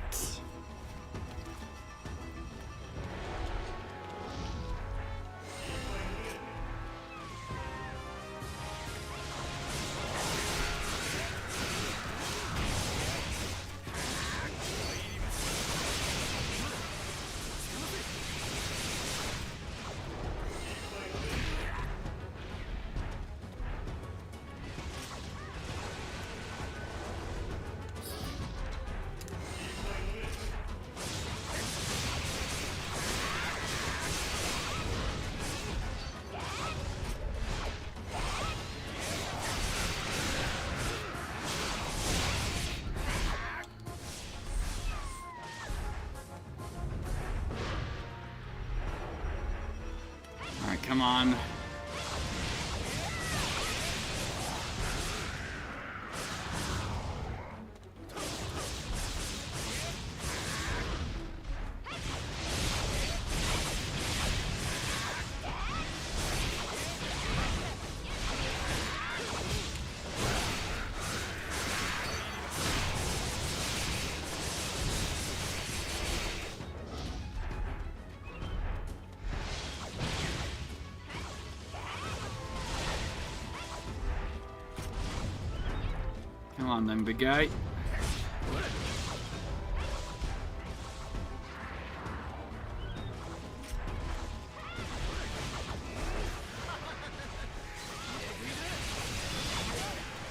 come on. Come on then, big guy.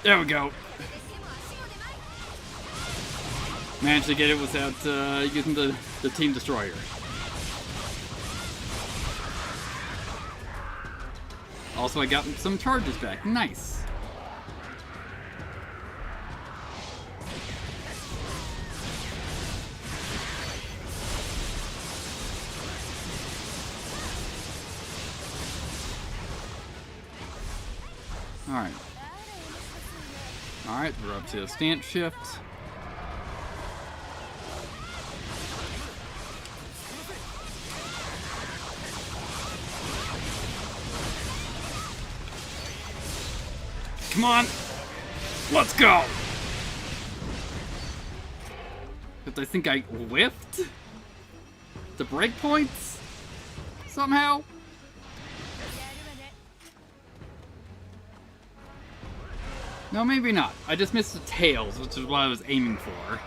There we go. Managed to get it without using the Team Destroyer. Also, I got some charges back. Nice. Alright. Alright, we're up to a stance shift. Come on! Let's go! But I think I whiffed the breakpoints somehow. No, maybe not. I just missed the tails, which is what I was aiming for.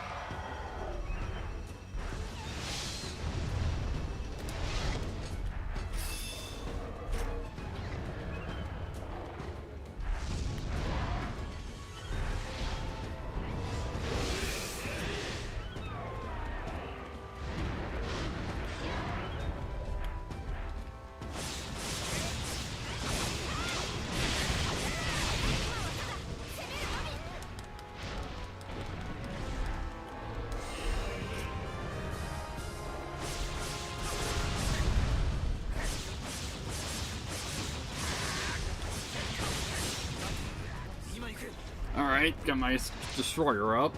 Alright, got my destroyer up.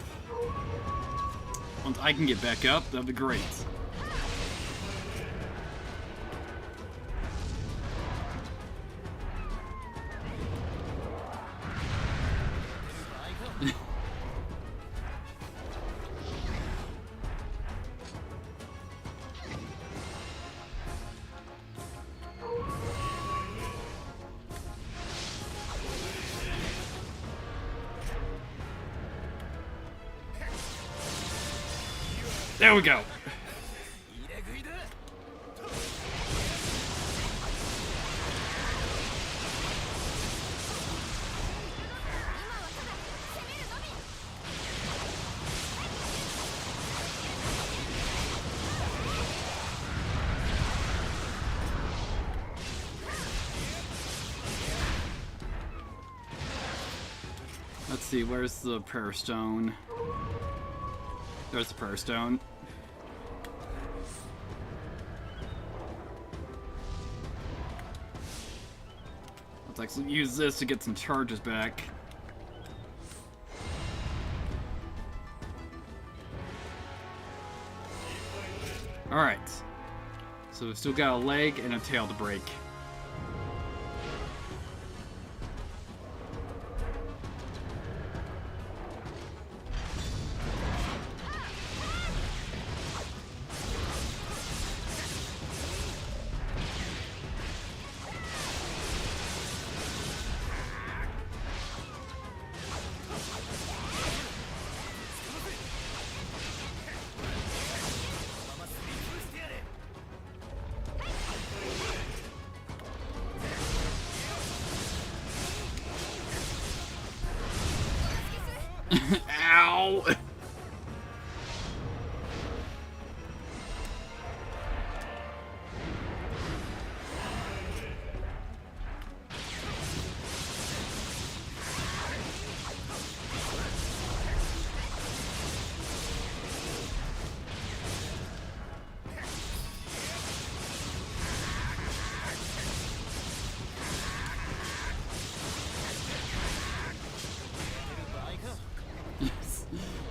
Once I can get back up, that'd be great. There we go. Let's see, where's the prayer stone? There's the prayer stone. Let's actually use this to get some charges back. Alright. So we've still got a leg and a tail to break.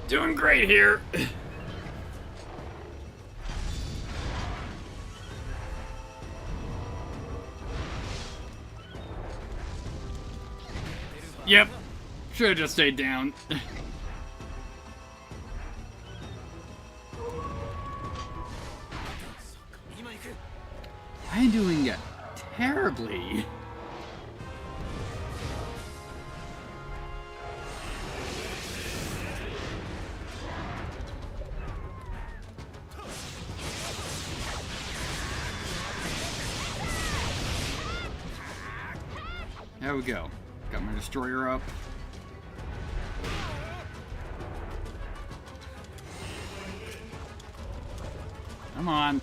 Doing great here. Yep. Should have just stayed down. I'm doing it terribly. There we go. Got my destroyer up. Come on.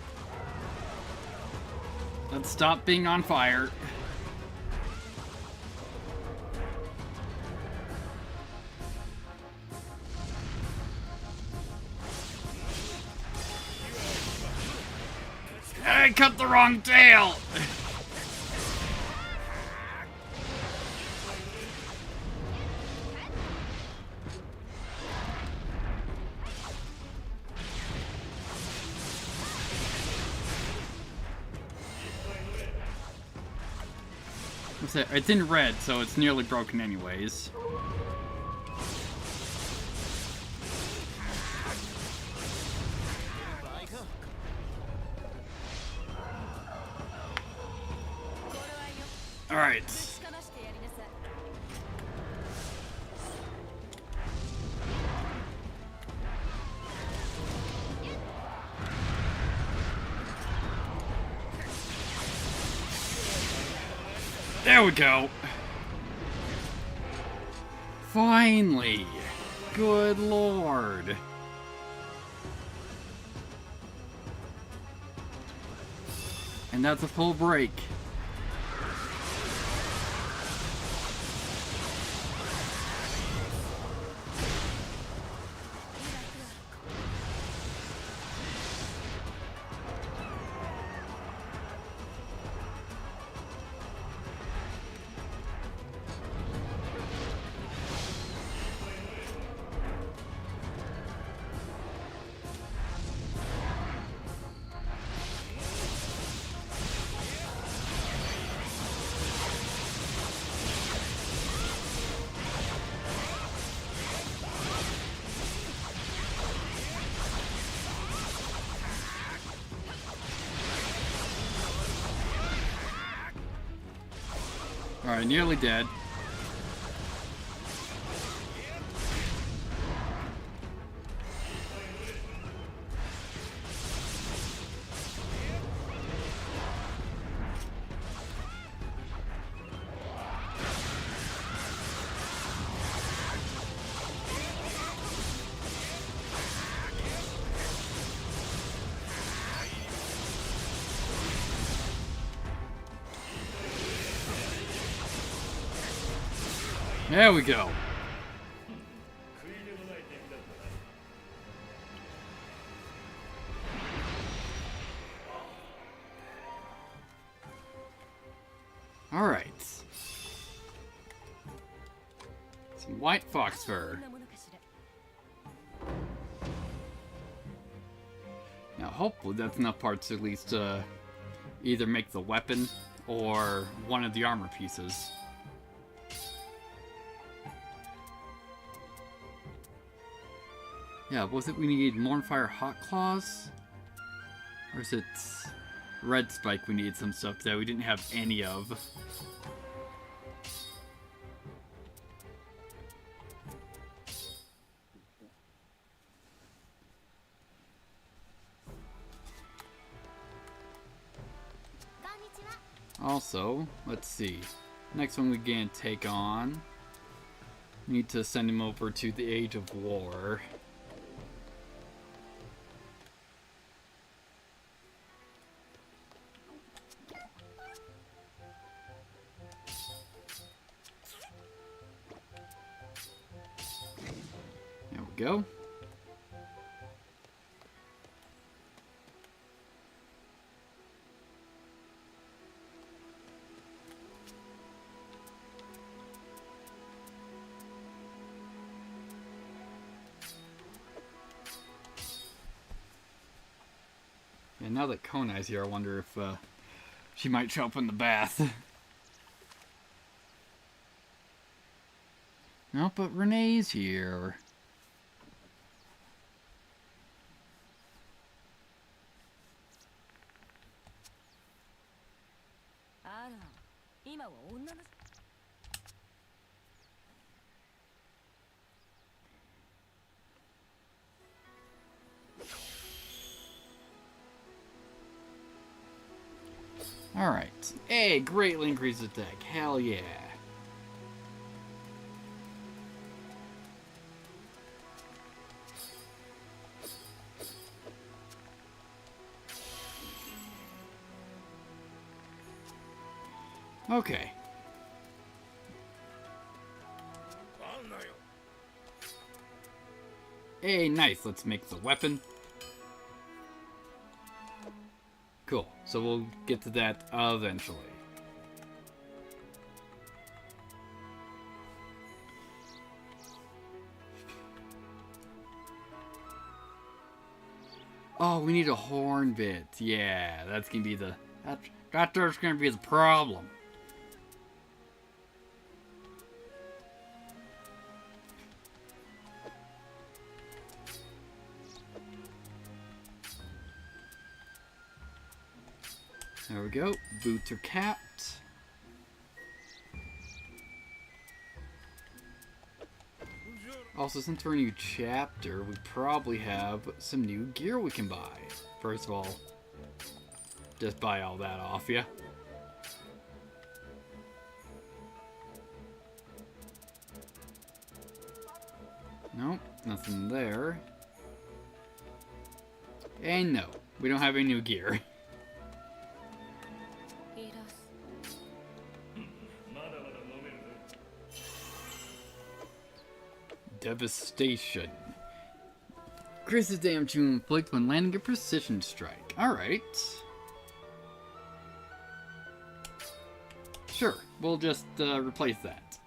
Let's stop being on fire. I cut the wrong tail! It's in red, so it's nearly broken anyways. Alright. There we go. Finally. Good lord. And that's a full break. Alright, nearly dead. There we go. All right. Some white fox fur. Now, hopefully that's enough parts to at least either make the weapon or one of the armor pieces. Yeah, was it we need Mornfire Hot Claws? Or is it Red Spike we need some stuff that we didn't have any of? Also, let's see. Next one we can take on. We need to send him over to the Age of War. There we go. And now that Konai's here, I wonder if she might show up in the bath. No, but Renee's here. Alright. Hey, greatly increased attack. Hell yeah. Okay. Hey, nice. Let's make the weapon. Cool. So we'll get to that eventually. Oh, we need a horn bit. Yeah, that's gonna be the... That's gonna be the problem. There we go. Boots are capped. Also, since we're a new chapter, we probably have some new gear we can buy. First of all, just buy all that off ya. Nope, nothing there. And no, we don't have any new gear. Devastation. Increases damage you inflict when landing a precision strike. Alright. Sure, we'll just replace that.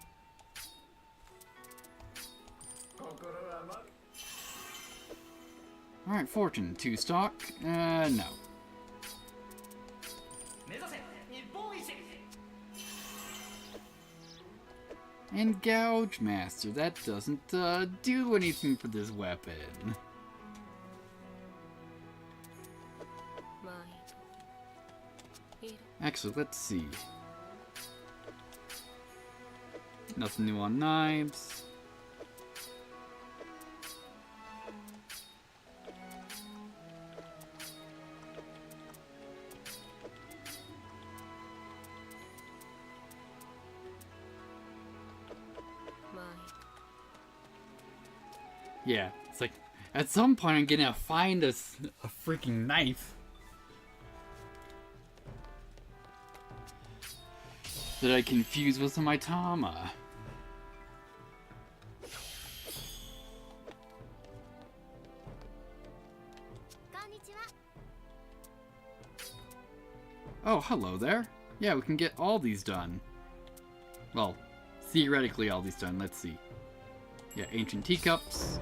Alright, fortune. 2 stock? No. And Gouge Master, that doesn't do anything for this weapon. Actually, let's see. Nothing new on knives. Yeah, it's like, at some point I'm gonna find a freaking knife that I can fuse with some Itama. Oh, hello there. Yeah, we can get all these done. Well, theoretically all these done. Let's see. Yeah, ancient teacups.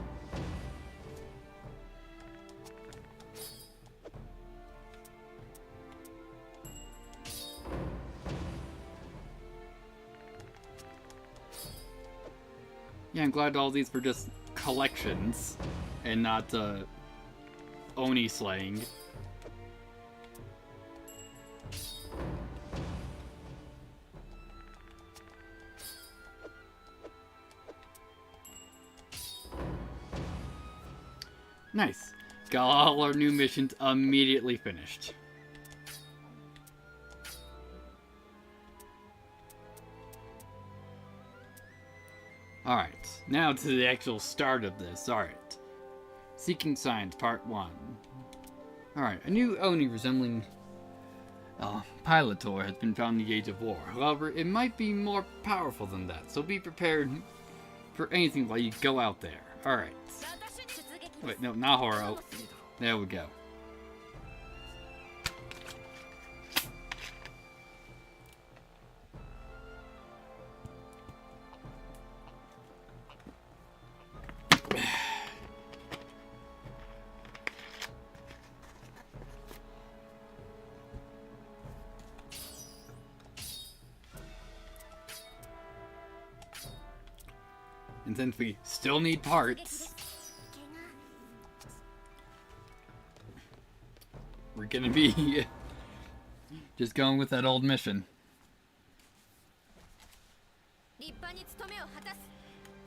Yeah, I'm glad all these were just collections and not Oni slaying. Nice. Got all our new missions immediately finished. Alright, now to the actual start of this. Alright. Seeking Signs, Part 1. Alright, a new Oni resembling Pilotor has been found in the Age of War. However, it might be more powerful than that, so be prepared for anything while you go out there. Alright. Wait, no, not Horo. There we go. And since we still need parts, we're gonna be just going with that old mission.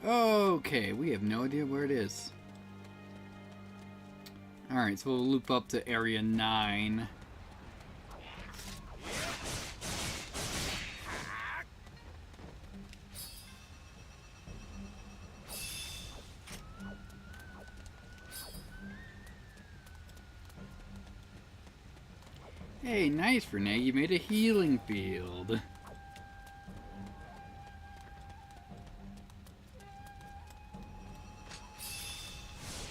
Okay, we have no idea where it is. Alright, so we'll loop up to Area 9. Hey, nice, Renee. You made a healing field.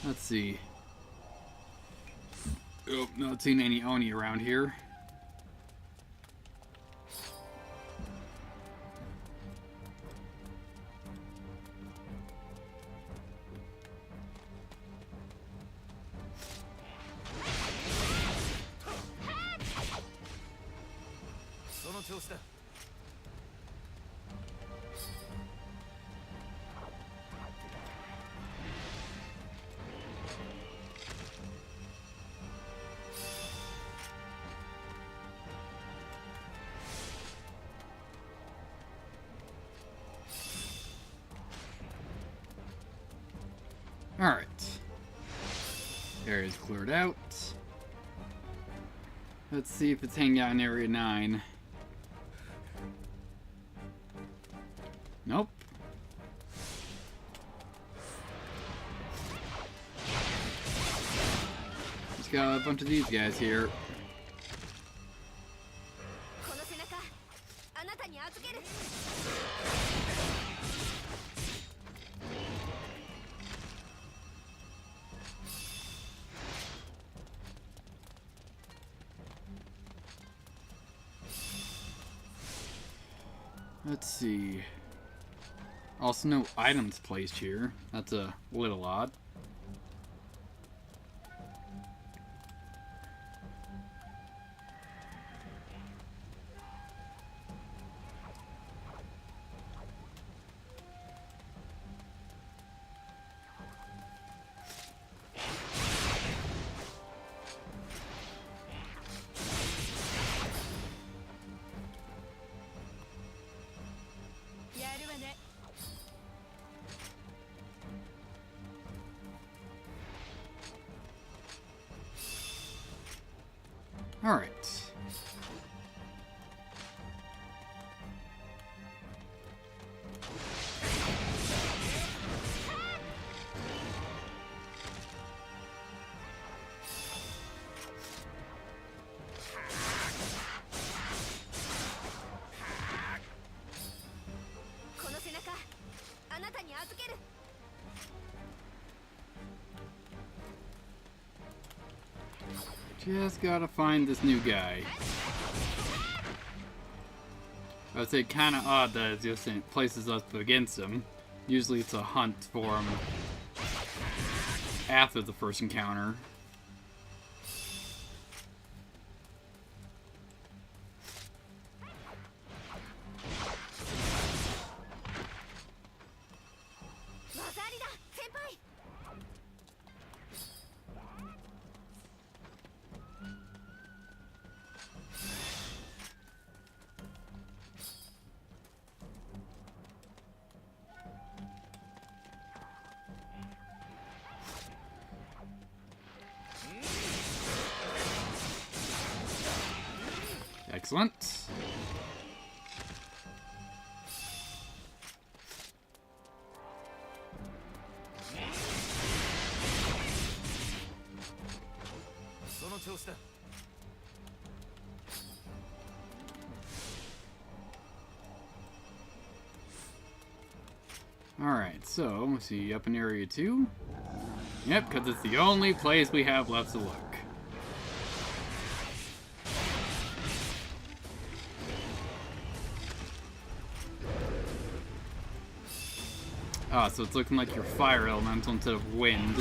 Let's see. Oh, not seeing any Oni around here. Alright. Area's cleared out. Let's see if it's hanging out in Area 9. Nope. Just got a bunch of these guys here. Let's see. Also, no items placed here. That's a little odd. Alright. Just gotta find this new guy. I would say kinda odd that it just places us against him. Usually it's a hunt for him after the first encounter. Excellent. Alright, so, let's see, up in Area 2? Yep, because it's the only place we have left to look. Ah, so it's looking like your fire elemental instead of wind.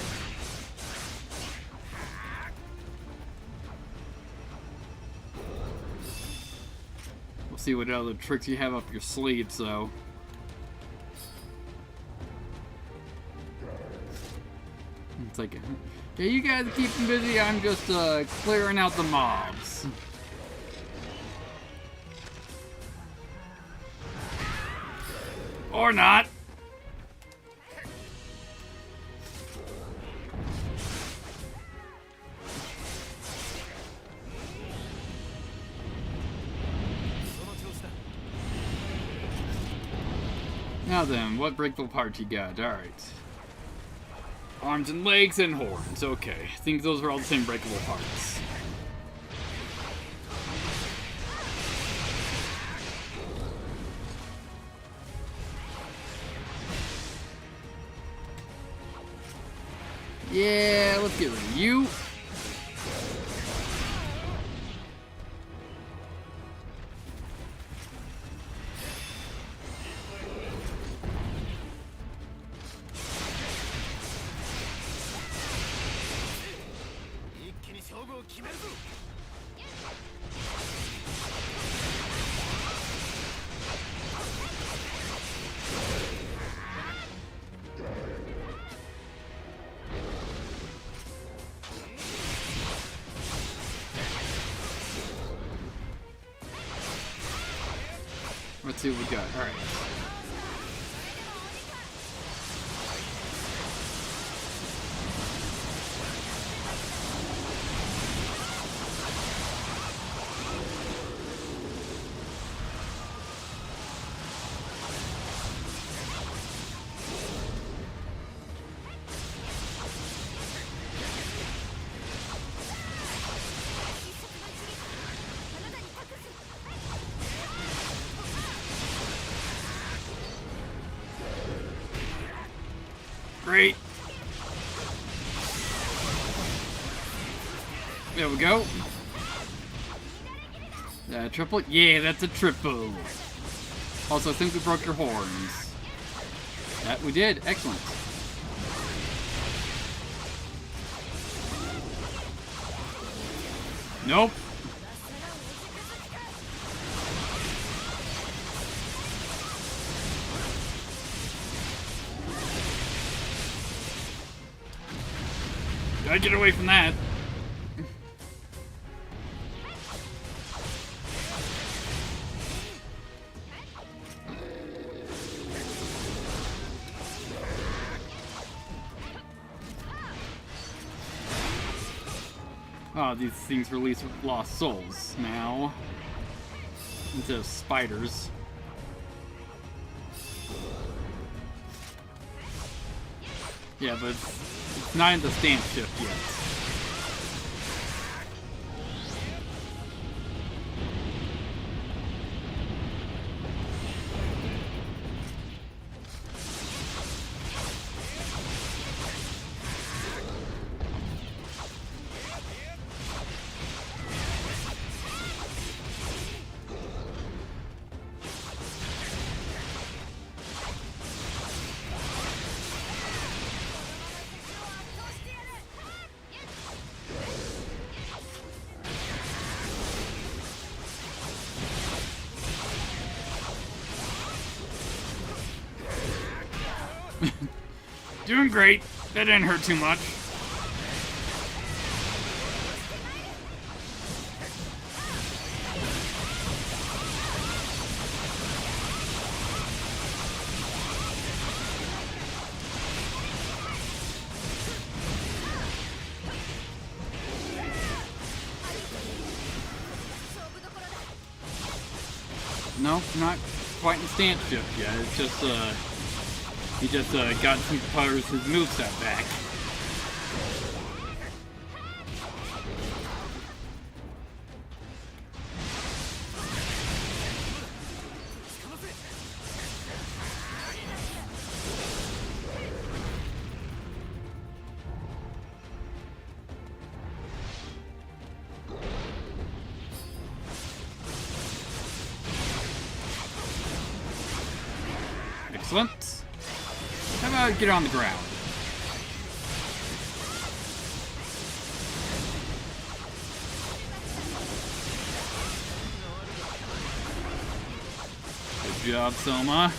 We'll see what other tricks you have up your sleeve, so... It's like, yeah, you guys keep them busy, I'm just clearing out the mobs. Or not. Now then, what breakable parts you got? Alright. Arms and legs and horns. Okay. I think those are all the same breakable parts. Yeah, let's get rid of you. Let's see what we got. Alright. Great. There we go. Triple? Yeah, that's a triple. Also, I think we broke your horns. That we did. Excellent. Nope. Gotta get away from that. Oh, these things release lost souls now. Instead of spiders. Yeah, but it's not in the stance shift yet. Doing great. That didn't hurt too much. No, not quite in stance shift yet. It's just, he just got some powers his moveset back. Excellent. How about get on the ground? Good job, Soma.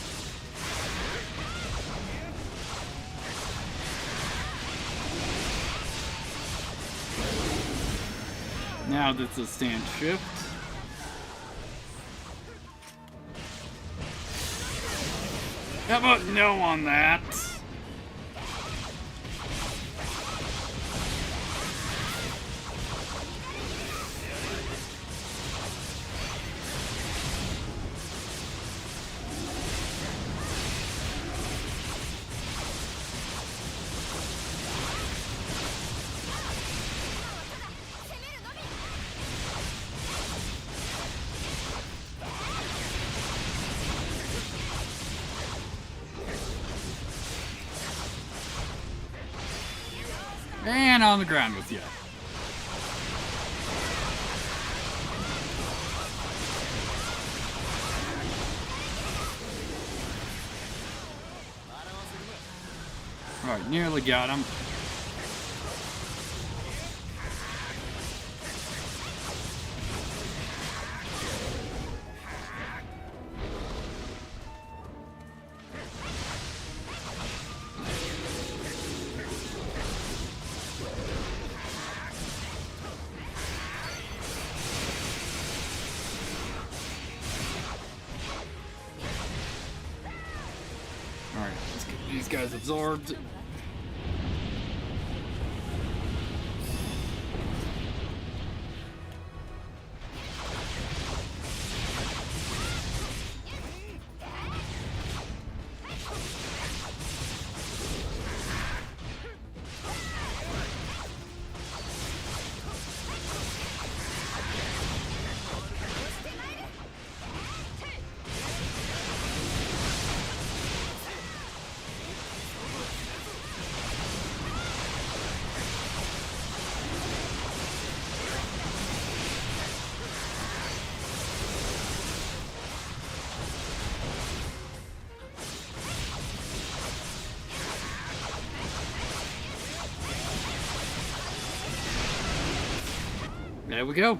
Now this is stand shift. How about no on that? And on the ground with you. Alright, nearly got him. Alright, let's get these guys absorbed. There we go.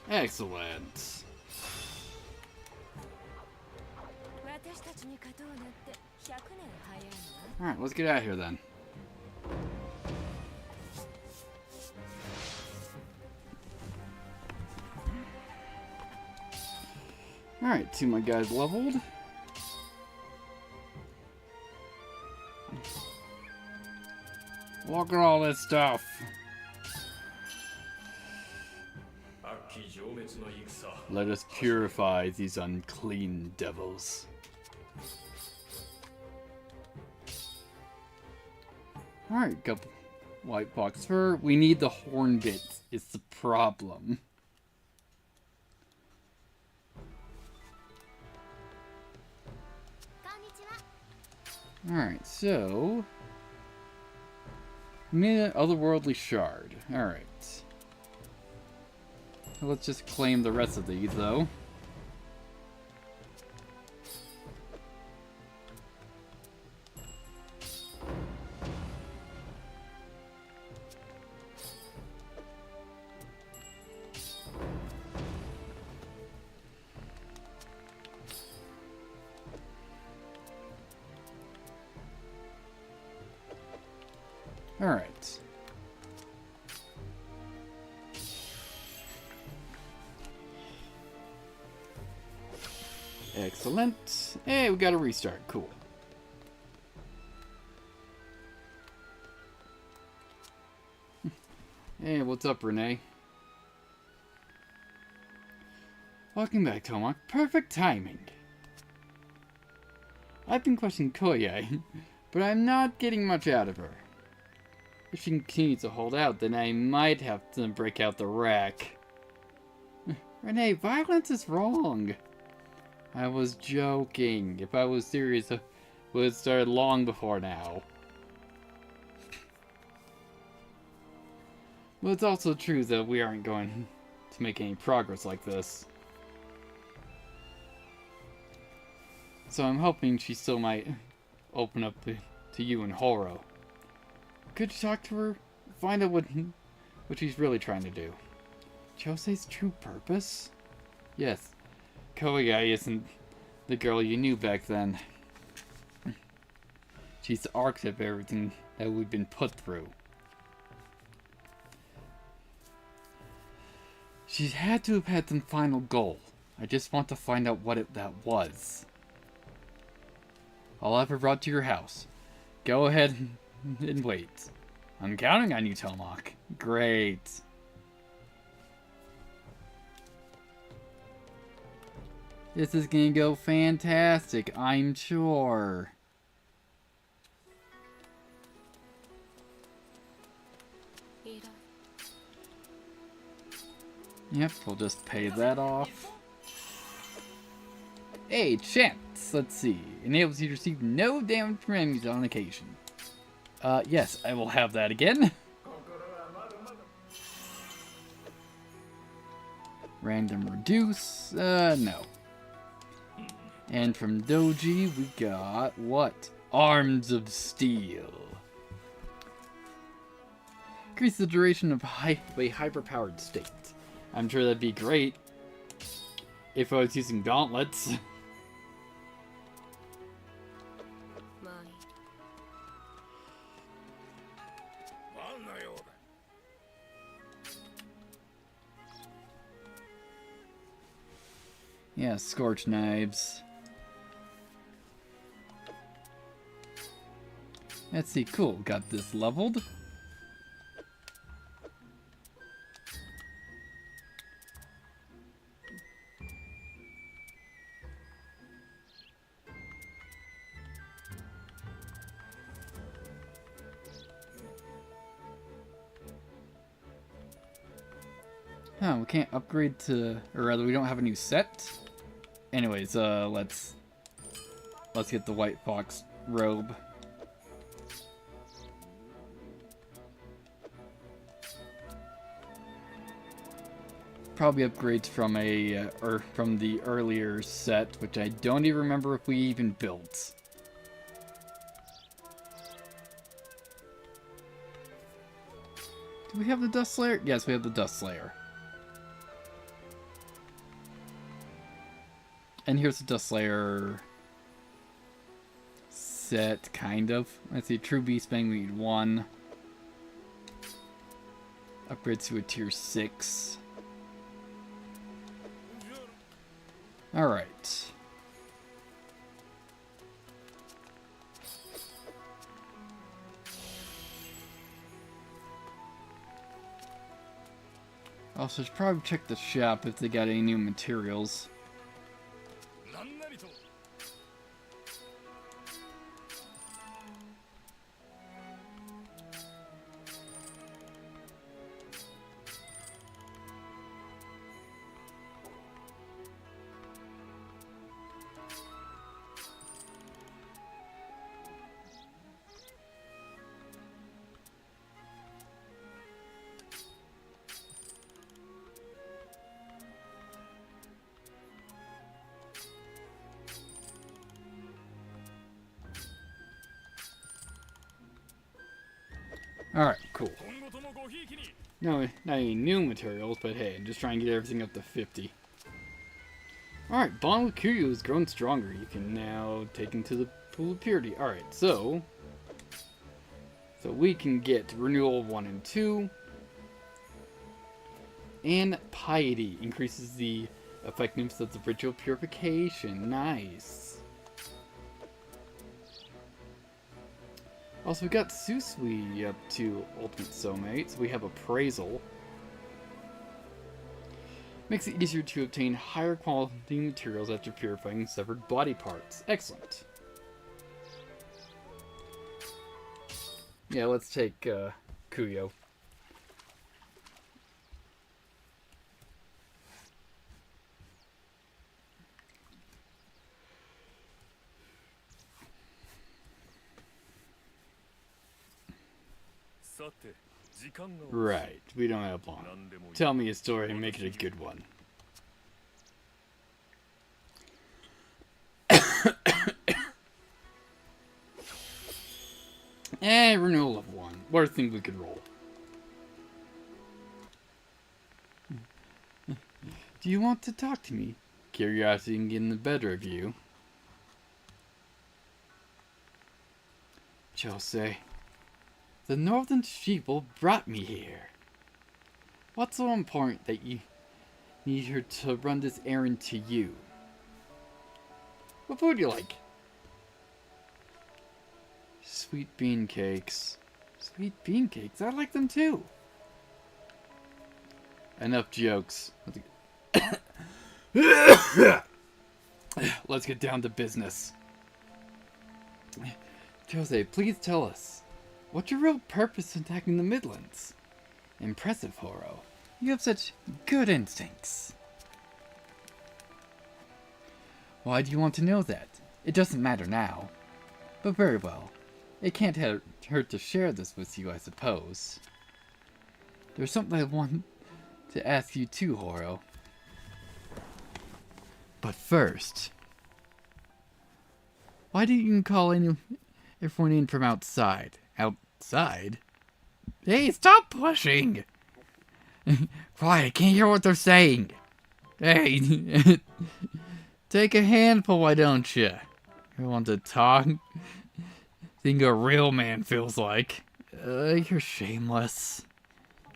Excellent. Alright, let's get out of here then. Alright, 2 of my guys leveled. Look at all this stuff. Let us purify these unclean devils. Alright, couple white box fur. We need the horn bits. It's the problem. Alright, so... Mid otherworldly shard. Alright. Let's just claim the rest of these, though. Alright. Excellent. Hey, we got a restart. Cool. Hey, what's up, Renee? Welcome back, Toemock. Perfect timing. I've been questioning Koye, but I'm not getting much out of her. If she continues to hold out, then I might have to break out the rack. Renee, violence is wrong. I was joking. If I was serious, I would have started long before now. But it's also true that we aren't going to make any progress like this. So I'm hoping she still might open up to you and Horo. Could you talk to her? Find out what she's really trying to do. Jose's true purpose? Yes. Koei isn't The girl you knew back then. She's the archetype of everything that we've been put through. She had to have had some final goal. I just want to find out what that was. I'll have her brought to your house. Go ahead and wait. I'm counting on you, Toemock. Great. This is gonna go fantastic, I'm sure. Yep, we'll just pay that off. Hey, chance! Let's see. Enables you to receive no damage from enemies on occasion. Yes, I will have that again. Random reduce, no. And from Doji, we got, what? Arms of Steel. Increase the duration of a hyper-powered state. I'm sure that'd be great if I was using gauntlets. Yeah, scorch knives. Let's see, cool, got this leveled. Huh, we can't upgrade to, or rather we don't have a new set. Anyways, let's get the White Fox robe. Probably upgrades from from the earlier set, which I don't even remember if we even built. Do we have the Dust Slayer? Yes, we have the Dust Slayer. And here's the Dust Slayer set, kind of. Let's see, True Beast Bang, we need 1. Upgrades to a tier 6. Alright. Also, should probably check the shop if they got any new materials. Alright, cool. No, not any new materials, but hey, I'm just trying to get everything up to 50. Alright, bond with Kiryu has grown stronger. You can now take him to the Pool of Purity. Alright, so we can get Renewal 1 and 2. And Piety increases the effectiveness of the Ritual Purification. Nice. Also, we got Susui up to Ultimate Soulmate, so we have Appraisal. Makes it easier to obtain higher quality materials after purifying severed body parts. Excellent. Yeah, let's take Kuyo. Right, we don't have long. Tell me a story and make it a good one. Renewal of 1. Worst thing we could roll. Do you want to talk to me? Curiosity can get in the better of you. Jose, the northern sheeple brought me here. What's so important that you need her to run this errand to you? What food do you like? Sweet bean cakes. Sweet bean cakes? I like them too. Enough jokes. Let's get down to business. Jose, please tell us, what's your real purpose in attacking the Midlands? Impressive, Horo. You have such good instincts. Why do you want to know that? It doesn't matter now. But very well. It can't hurt to share this with you, I suppose. There's something I want to ask you too, Horo. But first, why didn't you call everyone in from outside? Outside? Hey, stop pushing! Quiet, I can't hear what they're saying. Hey, take a handful, why don't you? You want to talk? Think a real man feels like. You're shameless.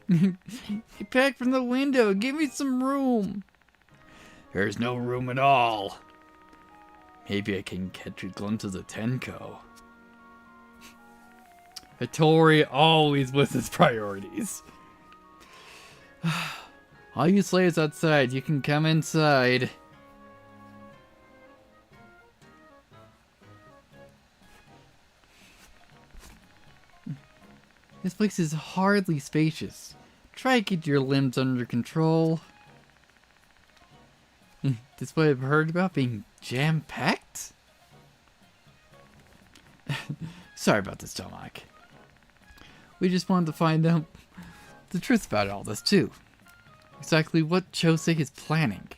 Get back from the window, give me some room. There's no room at all. Maybe I can catch a glimpse of the Tenko. Hattori always with his priorities. All you slaves outside, you can come inside. This place is hardly spacious. Try to get your limbs under control. This what I've heard about being jam-packed? Sorry about this, toemock. We just wanted to find out the truth about all this, too. Exactly what Jose is planning.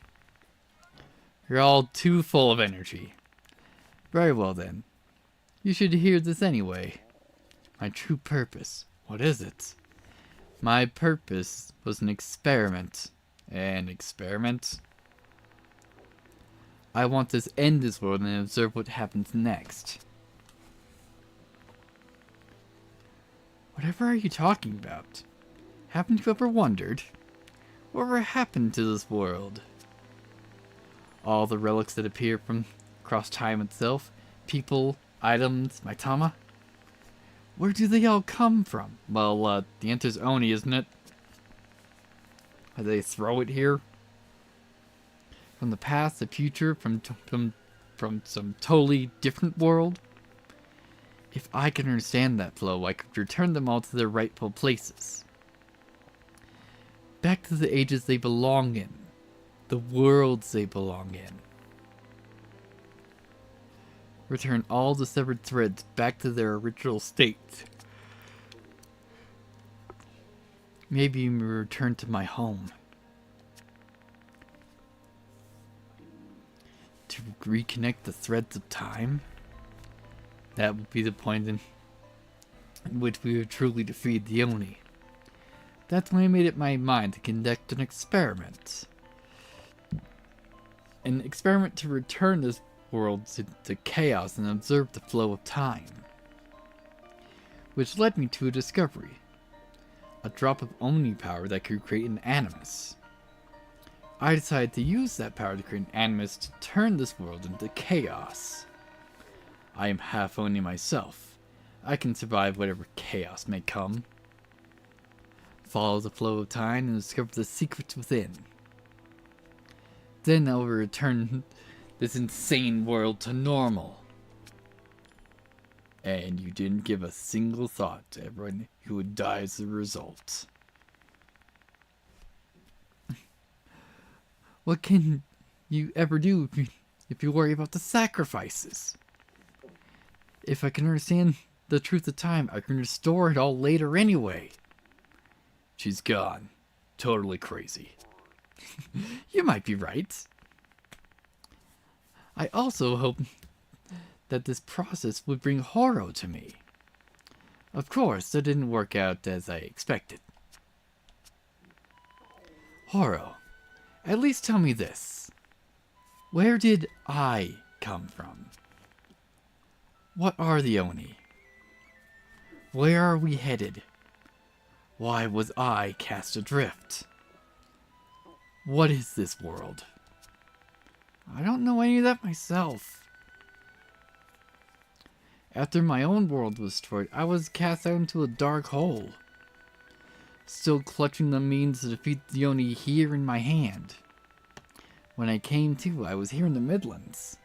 You're all too full of energy. Very well, then. You should hear this anyway. My true purpose. What is it? My purpose was an experiment. An experiment? I want to end this world and observe what happens next. Whatever are you talking about? Haven't you ever wondered? Whatever happened to this world? All the relics that appear from across time itself, people, items, my tama? Where do they all come from? Well, the answer's Oni, isn't it? Did they throw it here? From the past, the future, from some totally different world? If I can understand that flow, I could return them all to their rightful places. Back to the ages they belong in. The worlds they belong in. Return all the severed threads back to their original state. Maybe return to my home. To reconnect the threads of time? That would be the point in which we would truly defeat the Oni. That's when I made up my mind to conduct an experiment. An experiment to return this world to chaos and observe the flow of time. Which led me to a discovery. A drop of Oni power that could create an animus. I decided to use that power to create an animus to turn this world into chaos. I am half Oni myself. I can survive whatever chaos may come. Follow the flow of time and discover the secrets within. Then I will return this insane world to normal. And you didn't give a single thought to everyone who would die as a result. What can you ever do if you worry about the sacrifices? If I can understand the truth of time, I can restore it all later anyway. She's gone. Totally crazy. You might be right. I also hope that this process would bring Horo to me. Of course, that didn't work out as I expected. Horo, at least tell me this. Where did I come from? What are the Oni? Where are we headed? Why was I cast adrift? What is this world? I don't know any of that myself. After my own world was destroyed, I was cast out into a dark hole. Still clutching the means to defeat the Oni here in my hand. When I came to, I was here in the Midlands.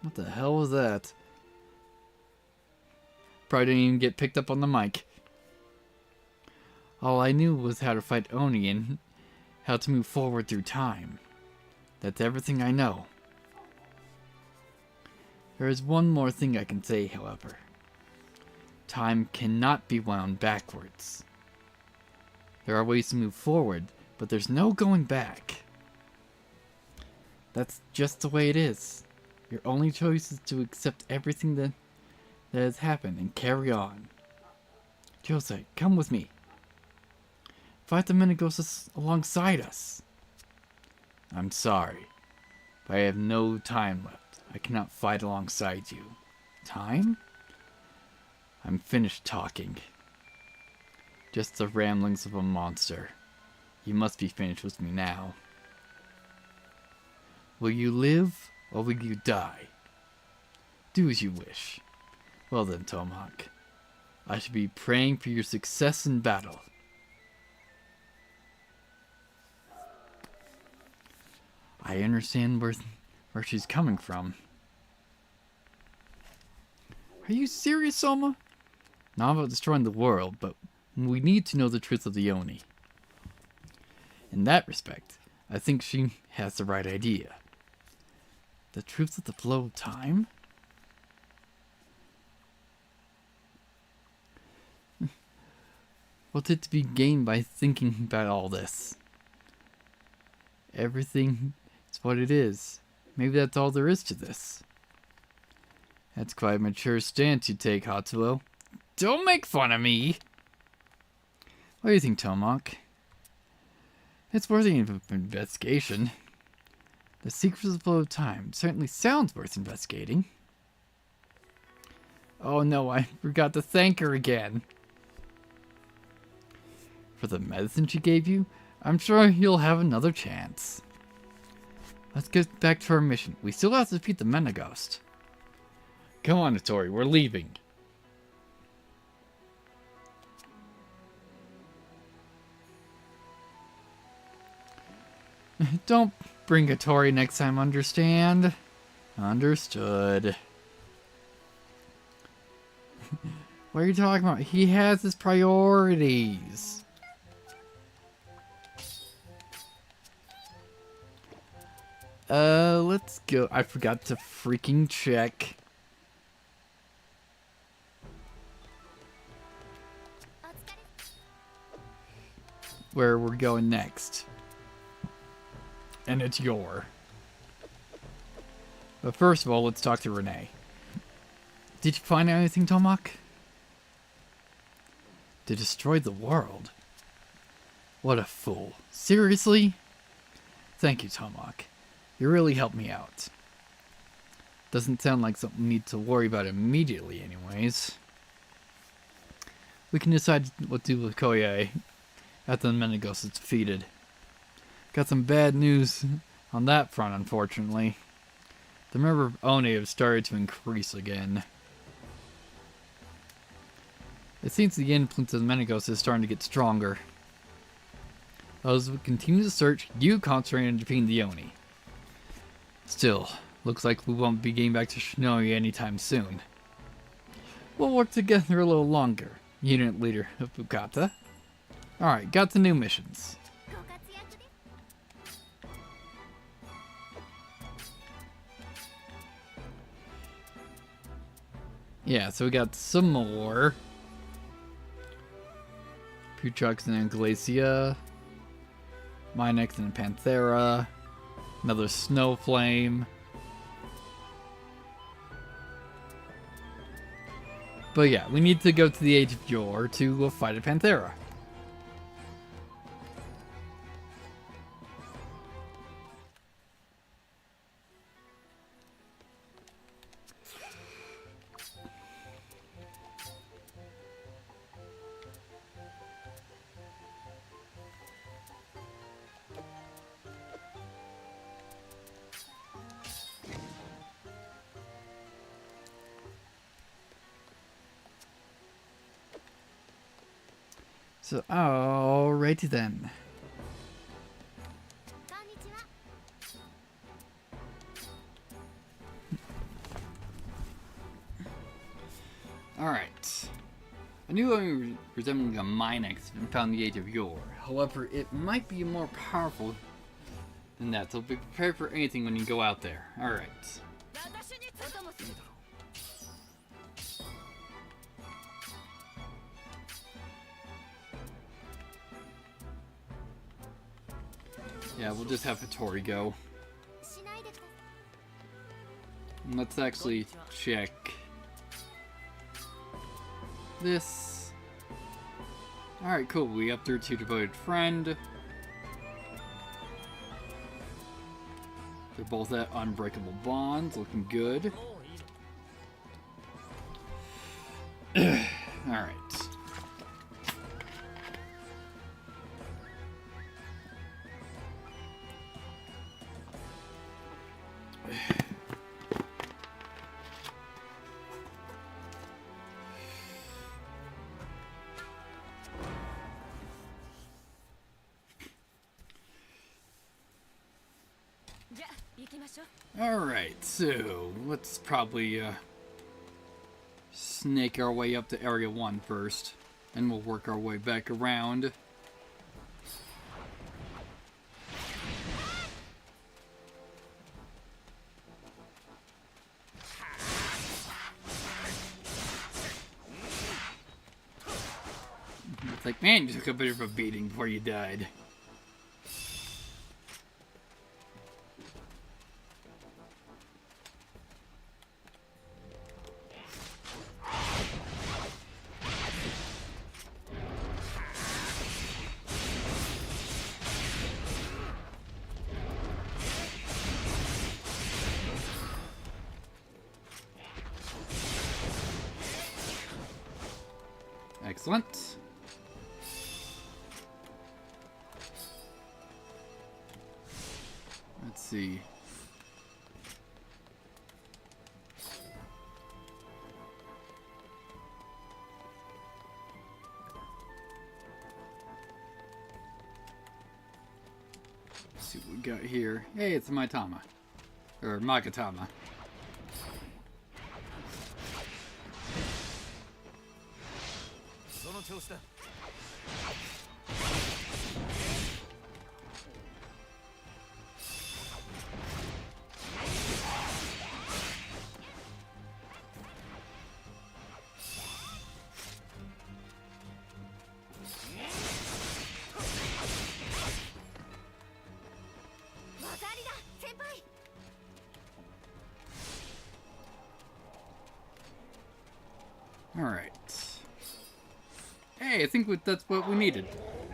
What the hell was that? Probably didn't even get picked up on the mic. All I knew was how to fight Oni and how to move forward through time. That's everything I know. There is one more thing I can say, however. Time cannot be wound backwards. There are ways to move forward, but there's no going back. That's just the way it is. Your only choice is to accept everything that has happened and carry on. Jose, come with me. Fight the Menegos alongside us. I'm sorry, but I have no time left. I cannot fight alongside you. Time? I'm finished talking. Just the ramblings of a monster. You must be finished with me now. Will you live, or will you die? Do as you wish. Well then, Toemock. I should be praying for your success in battle. I understand where she's coming from. Are you serious, Soma? Not about destroying the world, but we need to know the truth of the Oni. In that respect, I think she has the right idea. The truth of the flow of time? What's it to be gained by thinking about all this? Everything is what it is. Maybe that's all there is to this. That's quite a mature stance you take, Hatsuo. Don't make fun of me! What do you think, Toemock? It's worthy of an investigation. The secrets of the flow of time certainly sounds worth investigating. Oh no, I forgot to thank her again. For the medicine she gave you, I'm sure you'll have another chance. Let's get back to our mission. We still have to defeat the Menegos. Come on, Hattori, we're leaving. Don't bring Hattori next time, understand? Understood. What are you talking about? He has his priorities. Let's go. I forgot to freaking check. Where we're going next. And it's your. But first of all, let's talk to Renee. Did you find out anything, Toemock? To destroy the world? What a fool. Seriously? Thank you, Toemock. You really helped me out. Doesn't sound like something we need to worry about immediately anyways. We can decide what to do with Koye after the Menegos is defeated. Got some bad news on that front, unfortunately. The number of Oni have started to increase again. It seems the influence of the Menegos is starting to get stronger. As we continue to search, you concentrate on defeating the Oni. Still, looks like we won't be getting back to Shinoi anytime soon. We'll work together a little longer, unit leader of Bukata. Alright, got the new missions. Yeah, so we got some more. Putrox and Glacia. Minex and Panthera. Another Snow Flame. But yeah, we need to go to the Age of Yore to fight a Panthera. So, alrighty then. Alright. A new enemy resembling a Minex has been found in the Age of Yore. However, it might be more powerful than that, so be prepared for anything when you go out there. Alright. Yeah, we'll just have Hattori go. Let's actually check this. Alright, cool. We up there to Devoted Friend. They're both at Unbreakable Bonds, looking good. Alright. Alright, so let's probably snake our way up to Area 1 first, and we'll work our way back around. It's like, man, you took a bit of a beating before you died. Excellent. Let's see. Let's see what we got here. Hey, it's Maitama. Or Magatama. Alright. Hey, I think that's what we needed.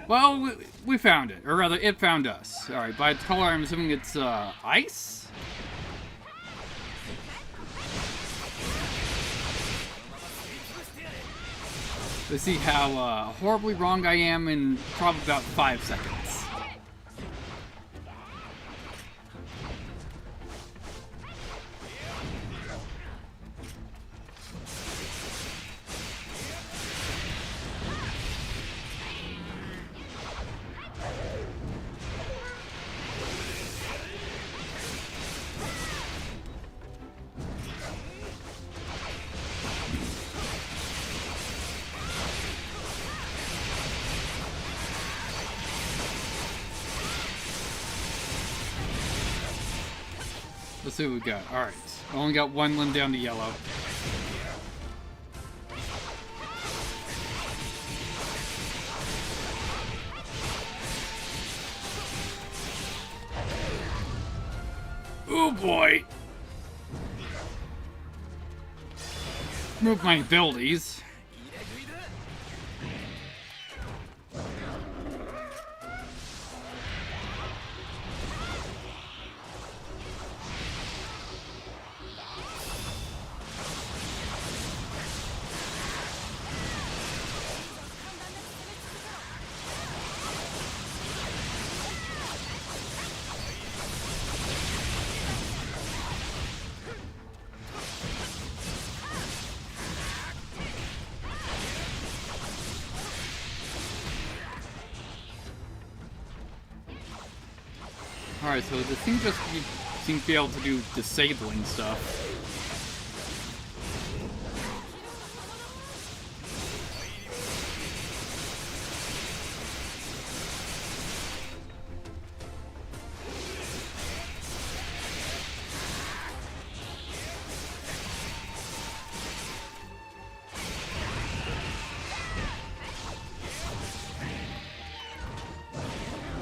Well, we found it. Or rather, it found us. Alright, by its color, I'm assuming it's, ice? Let's see how, horribly wrong I am in probably about 5 seconds. Let's see what we got. Alright. Only got one limb down to yellow. Oh boy! Move my abilities. Alright, so this thing just seems to be able to do disabling stuff.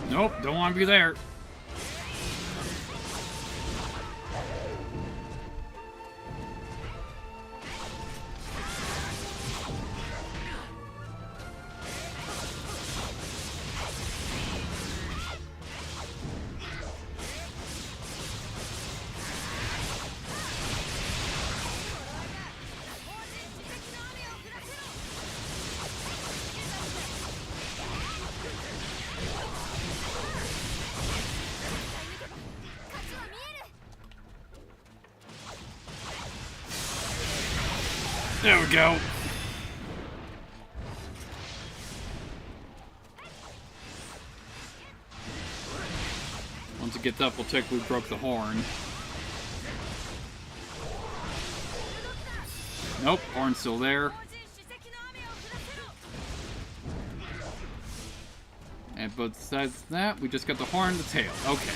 Nope, don't want to be there. There we go. Once it gets up, we'll check we broke the horn. Nope, horn's still there. And but besides that, we just got the horn and the tail. Okay.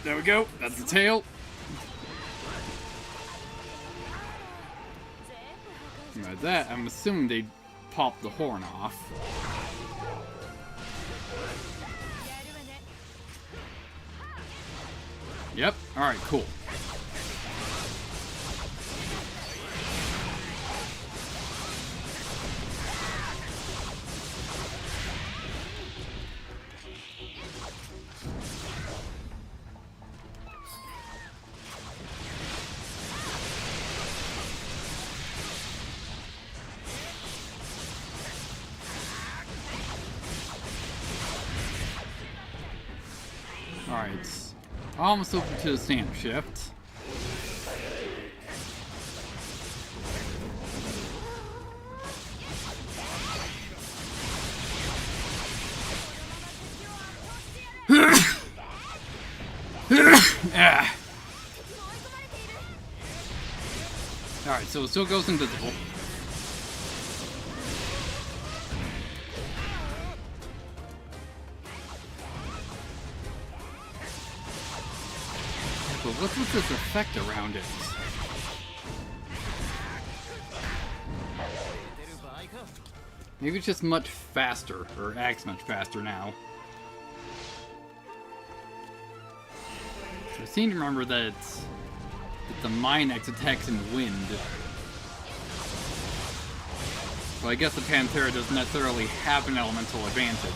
There we go. That's the tail. Like that, I'm assuming they popped the horn off. Yep. Alright, cool. Alright, almost open to the standard shift. Alright, so it still goes invisible. But what's with this effect around it? Maybe it's just much faster, or acts much faster now. I seem to remember that the Minex attacks in wind. Well, I guess the Panthera doesn't necessarily have an elemental advantage.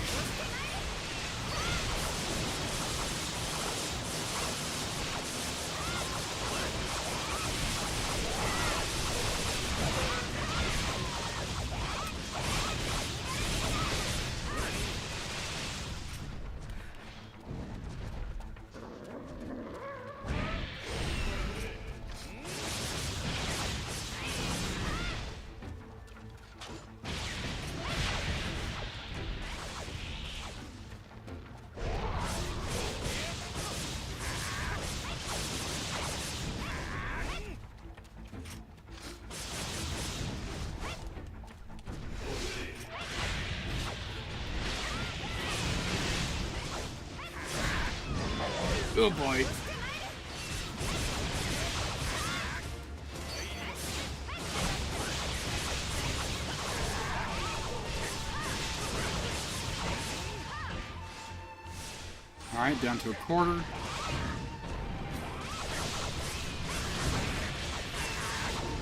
Oh boy. Alright, down to a quarter.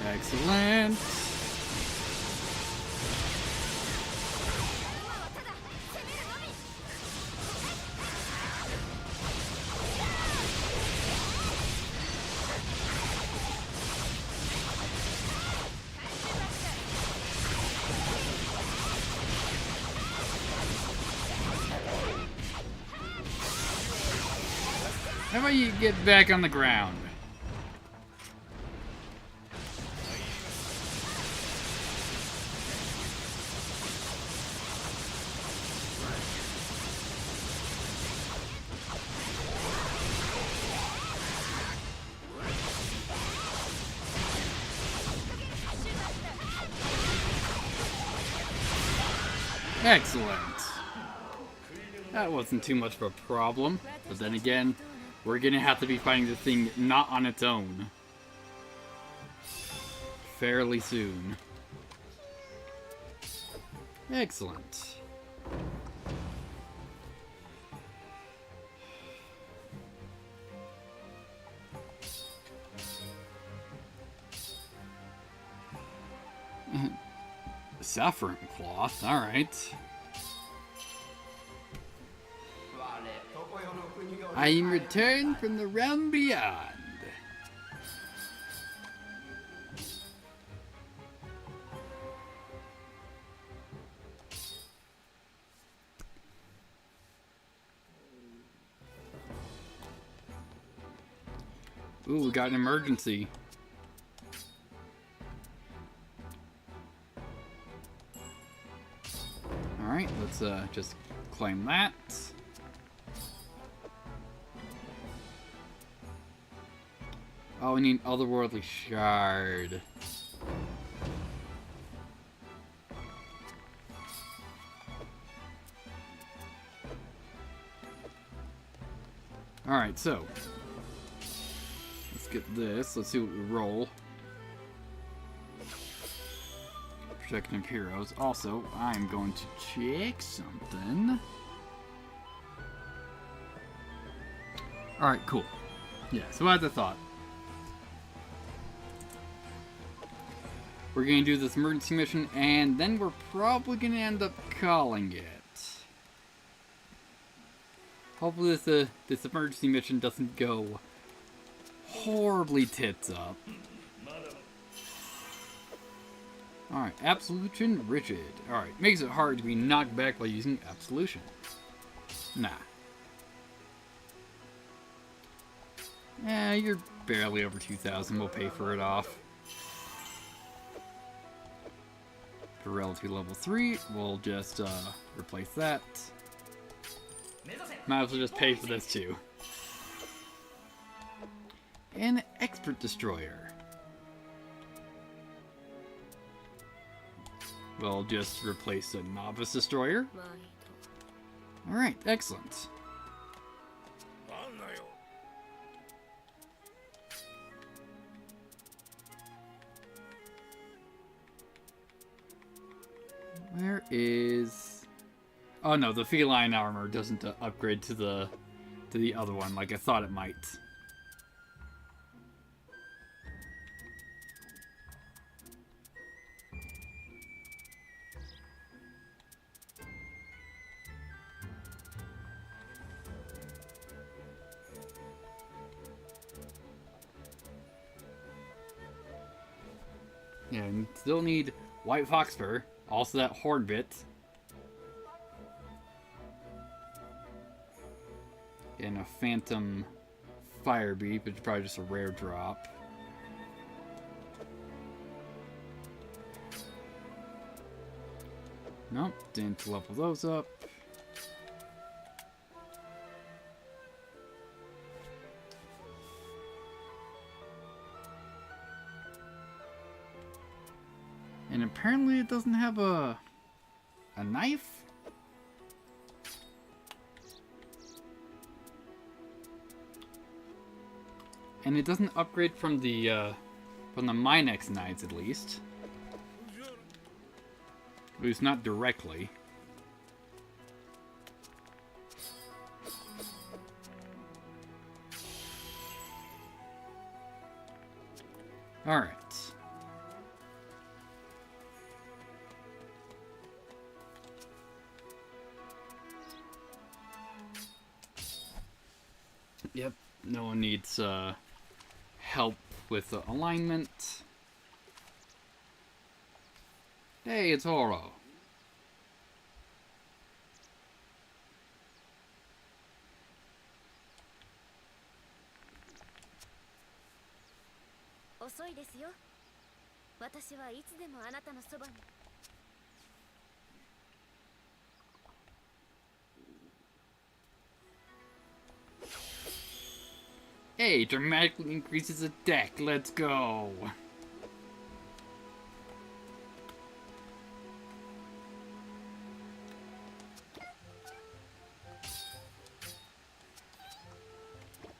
Excellent. How about you get back on the ground? Excellent. That wasn't too much of a problem. But then again, we're gonna have to be fighting the thing not on its own fairly soon. Excellent. Saffron cloth, alright. I am returned from the realm beyond. Ooh, we got an emergency. Alright, let's just claim that. Oh, we need otherworldly shard. Alright, so let's get this. Let's see what we roll. Protecting of heroes. Also, I'm going to check something. Alright, cool. Yeah, so as I thought. We're gonna do this emergency mission, and then we're probably gonna end up calling it. Hopefully this emergency mission doesn't go horribly tits up. Alright, Absolution Rigid. Alright, makes it hard to be knocked back by using Absolution. Nah. Eh, you're barely over 2,000. We'll pay for it off. For relative level 3, we'll just replace that. Might as well just pay for this too. An Expert Destroyer. We'll just replace a Novice Destroyer. Alright, excellent. Where is... Oh no, the feline armor doesn't upgrade to the other one like I thought it might. Yeah, and still need white fox fur. Also that horn bit. And a phantom fire beat, but it's probably just a rare drop. Nope, didn't level those up. And apparently it doesn't have a knife? And it doesn't upgrade from the Minex knives, at least. At least not directly. Alright. Yep, no one needs help with alignment. Hey, it's Horo. 遅いですよ。私はいつでもあなたのそばに。Hey, dramatically increases attack. Let's go.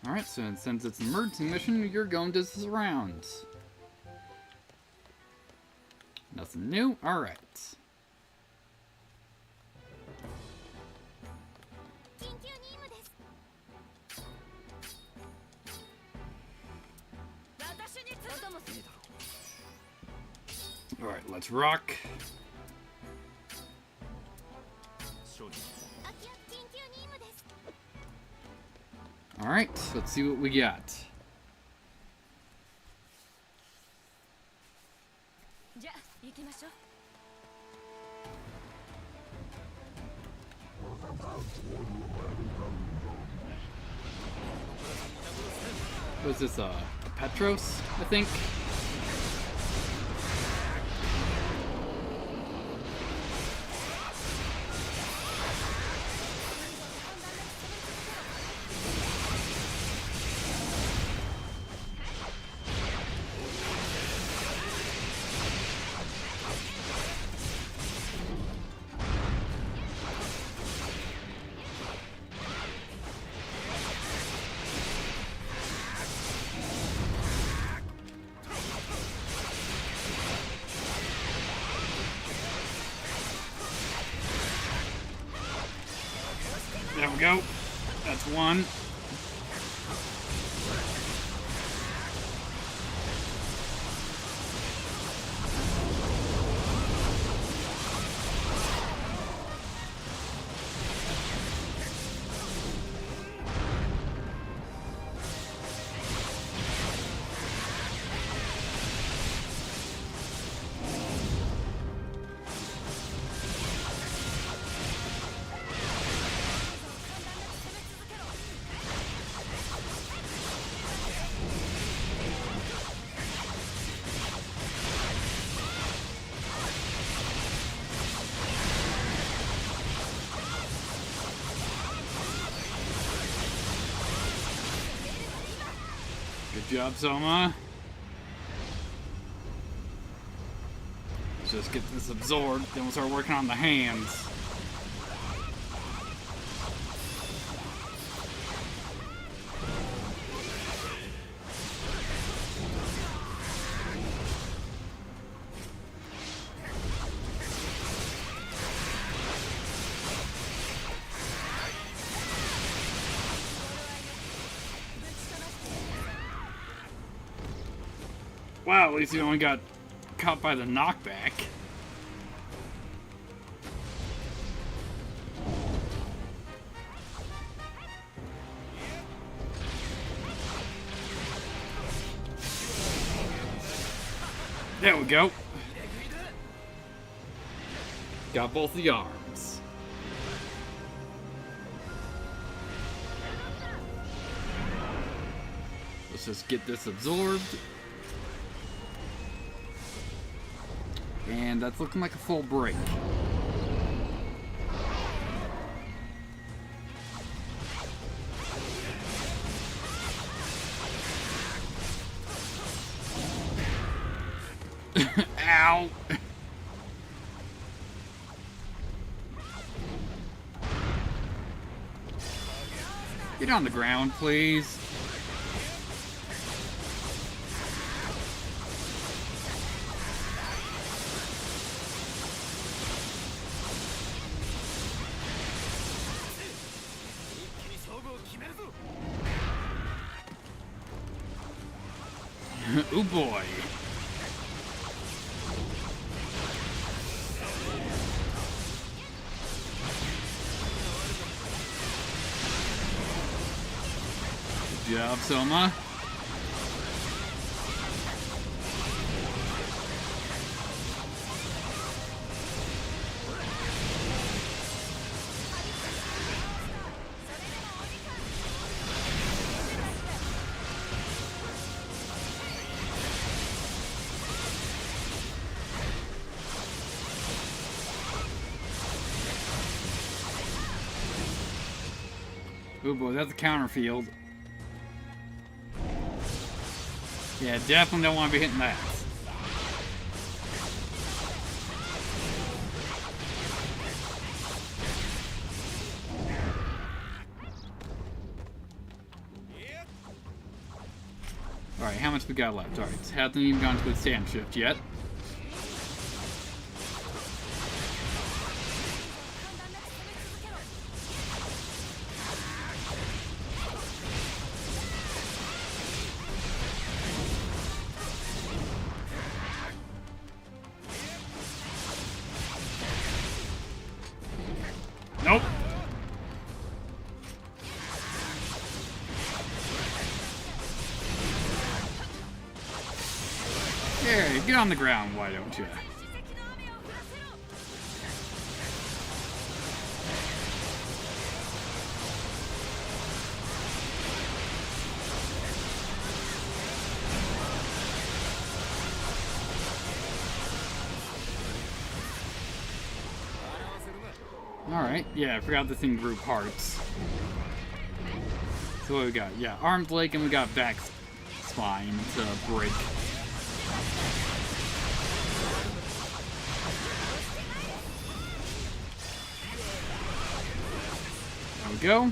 Alright, so since it's an emergency mission, you're going to surround. Nothing new? Alright. Alright, let's rock. Alright, let's see what we got. What is this, Petros, I think? There we go. That's one. Good job, Soma. Let's just get this absorbed, then we'll start working on the hands. Wow, at least you only got caught by the knockback. There we go. Got both the arms. Let's just get this absorbed. And that's looking like a full break. Ow! Get on the ground, please. Oh boy. Good job, Soma. Oh boy, that's a counter field. Yeah, definitely don't want to be hitting that. Alright, how much we got left? Alright, hasn't even gone to a stand shift yet. Nope. There, get on the ground, why don't you? Alright, yeah, I forgot this thing group hearts. So what we got? Yeah, armed leg and we got back spine to break. There we go.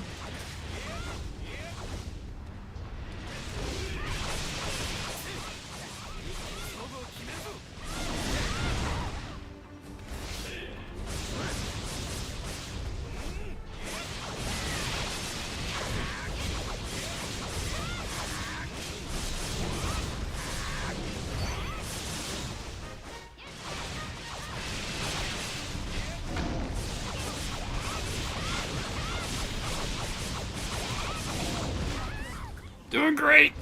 Doing great!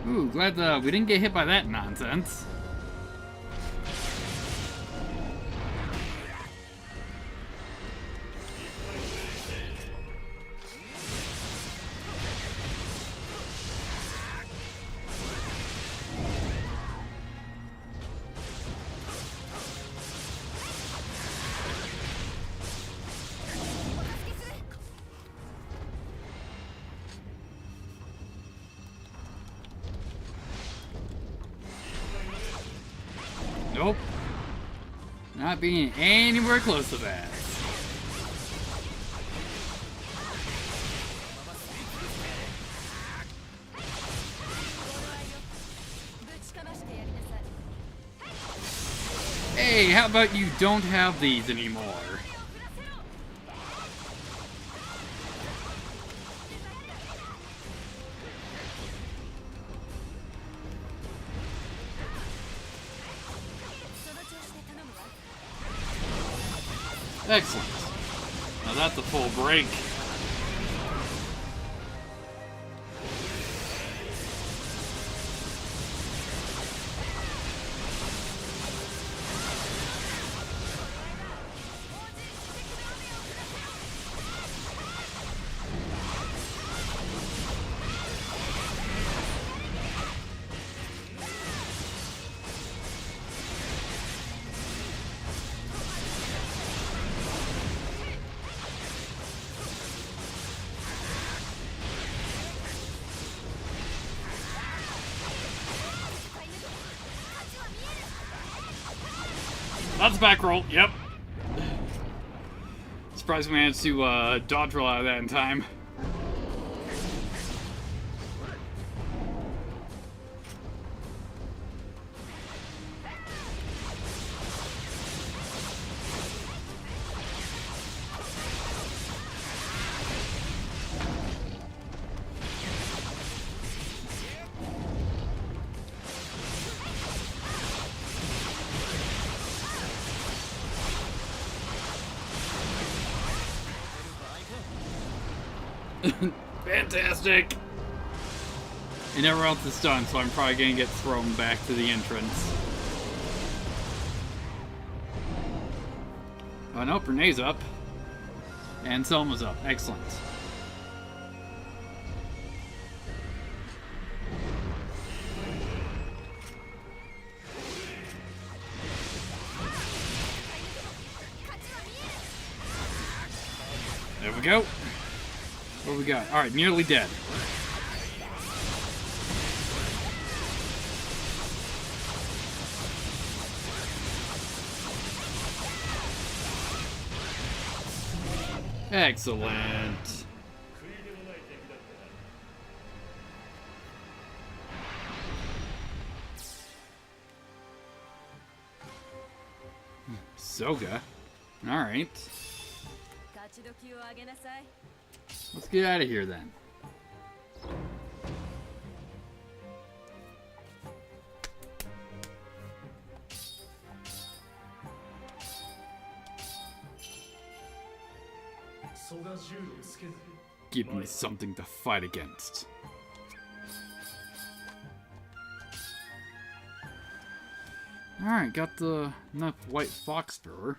Ooh, glad we didn't get hit by that nonsense. Nope. Not being anywhere close to that. Hey, how about you don't have these anymore? Excellent. Now that's a full break. That's back roll, yep. Surprised we managed to dodge roll out of that in time. Fantastic! And everyone else is stunned, so I'm probably gonna get thrown back to the entrance. Oh no, Renee's up. And Selma's up. Excellent. There we go. What do we got? Alright, nearly dead. Excellent. Soga. Alright. Let's get out of here then. Give me something to fight against. Alright, got the enough white fox fur.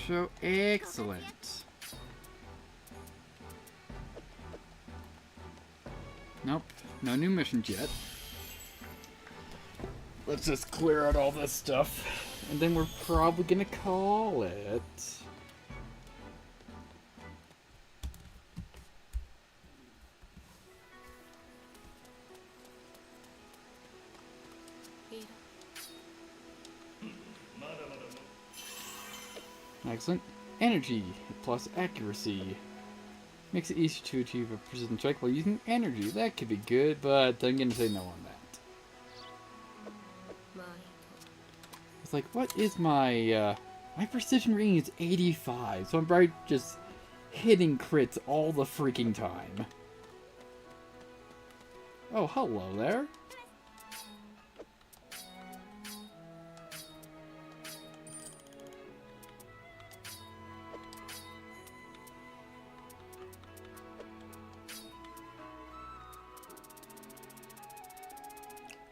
So excellent. Nope, no new missions yet. Let's just clear out all this stuff, and then we're probably gonna call it. Excellent. Energy plus accuracy. Makes it easy to achieve a precision strike while using energy. That could be good, but I'm gonna say no on that. It's like, what is my, my precision rating is 85, so I'm probably just hitting crits all the freaking time. Oh, hello there.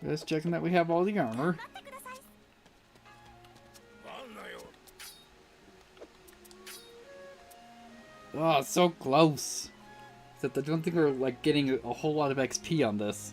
Just checking that we have all the armor. Oh, it's so close. Except I don't think we're like getting a whole lot of XP on this.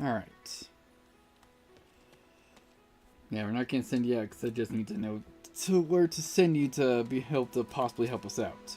Alright. Yeah, we're not going to send you out because I just need to know where to send you to possibly help us out.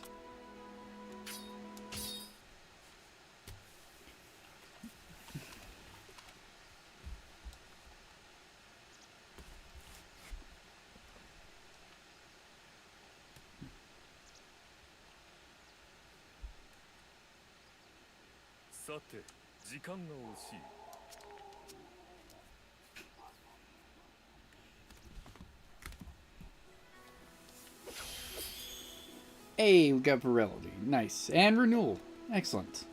Hey, we got virility. Nice. And renewal. Excellent.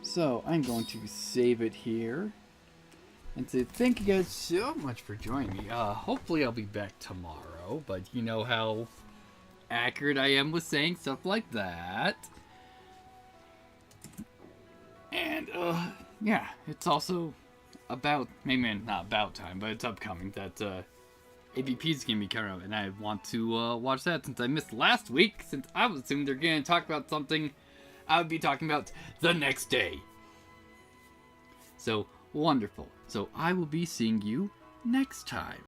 So, I'm going to save it here. And say thank you guys so much for joining me. Hopefully I'll be back tomorrow. But you know how accurate I am with saying stuff like that. And, yeah. It's also about, maybe not about time, but it's upcoming that, AVP is going to be coming up, and I want to watch that since I missed last week, since I was assuming they're going to talk about something I would be talking about the next day. So, wonderful. So, I will be seeing you next time.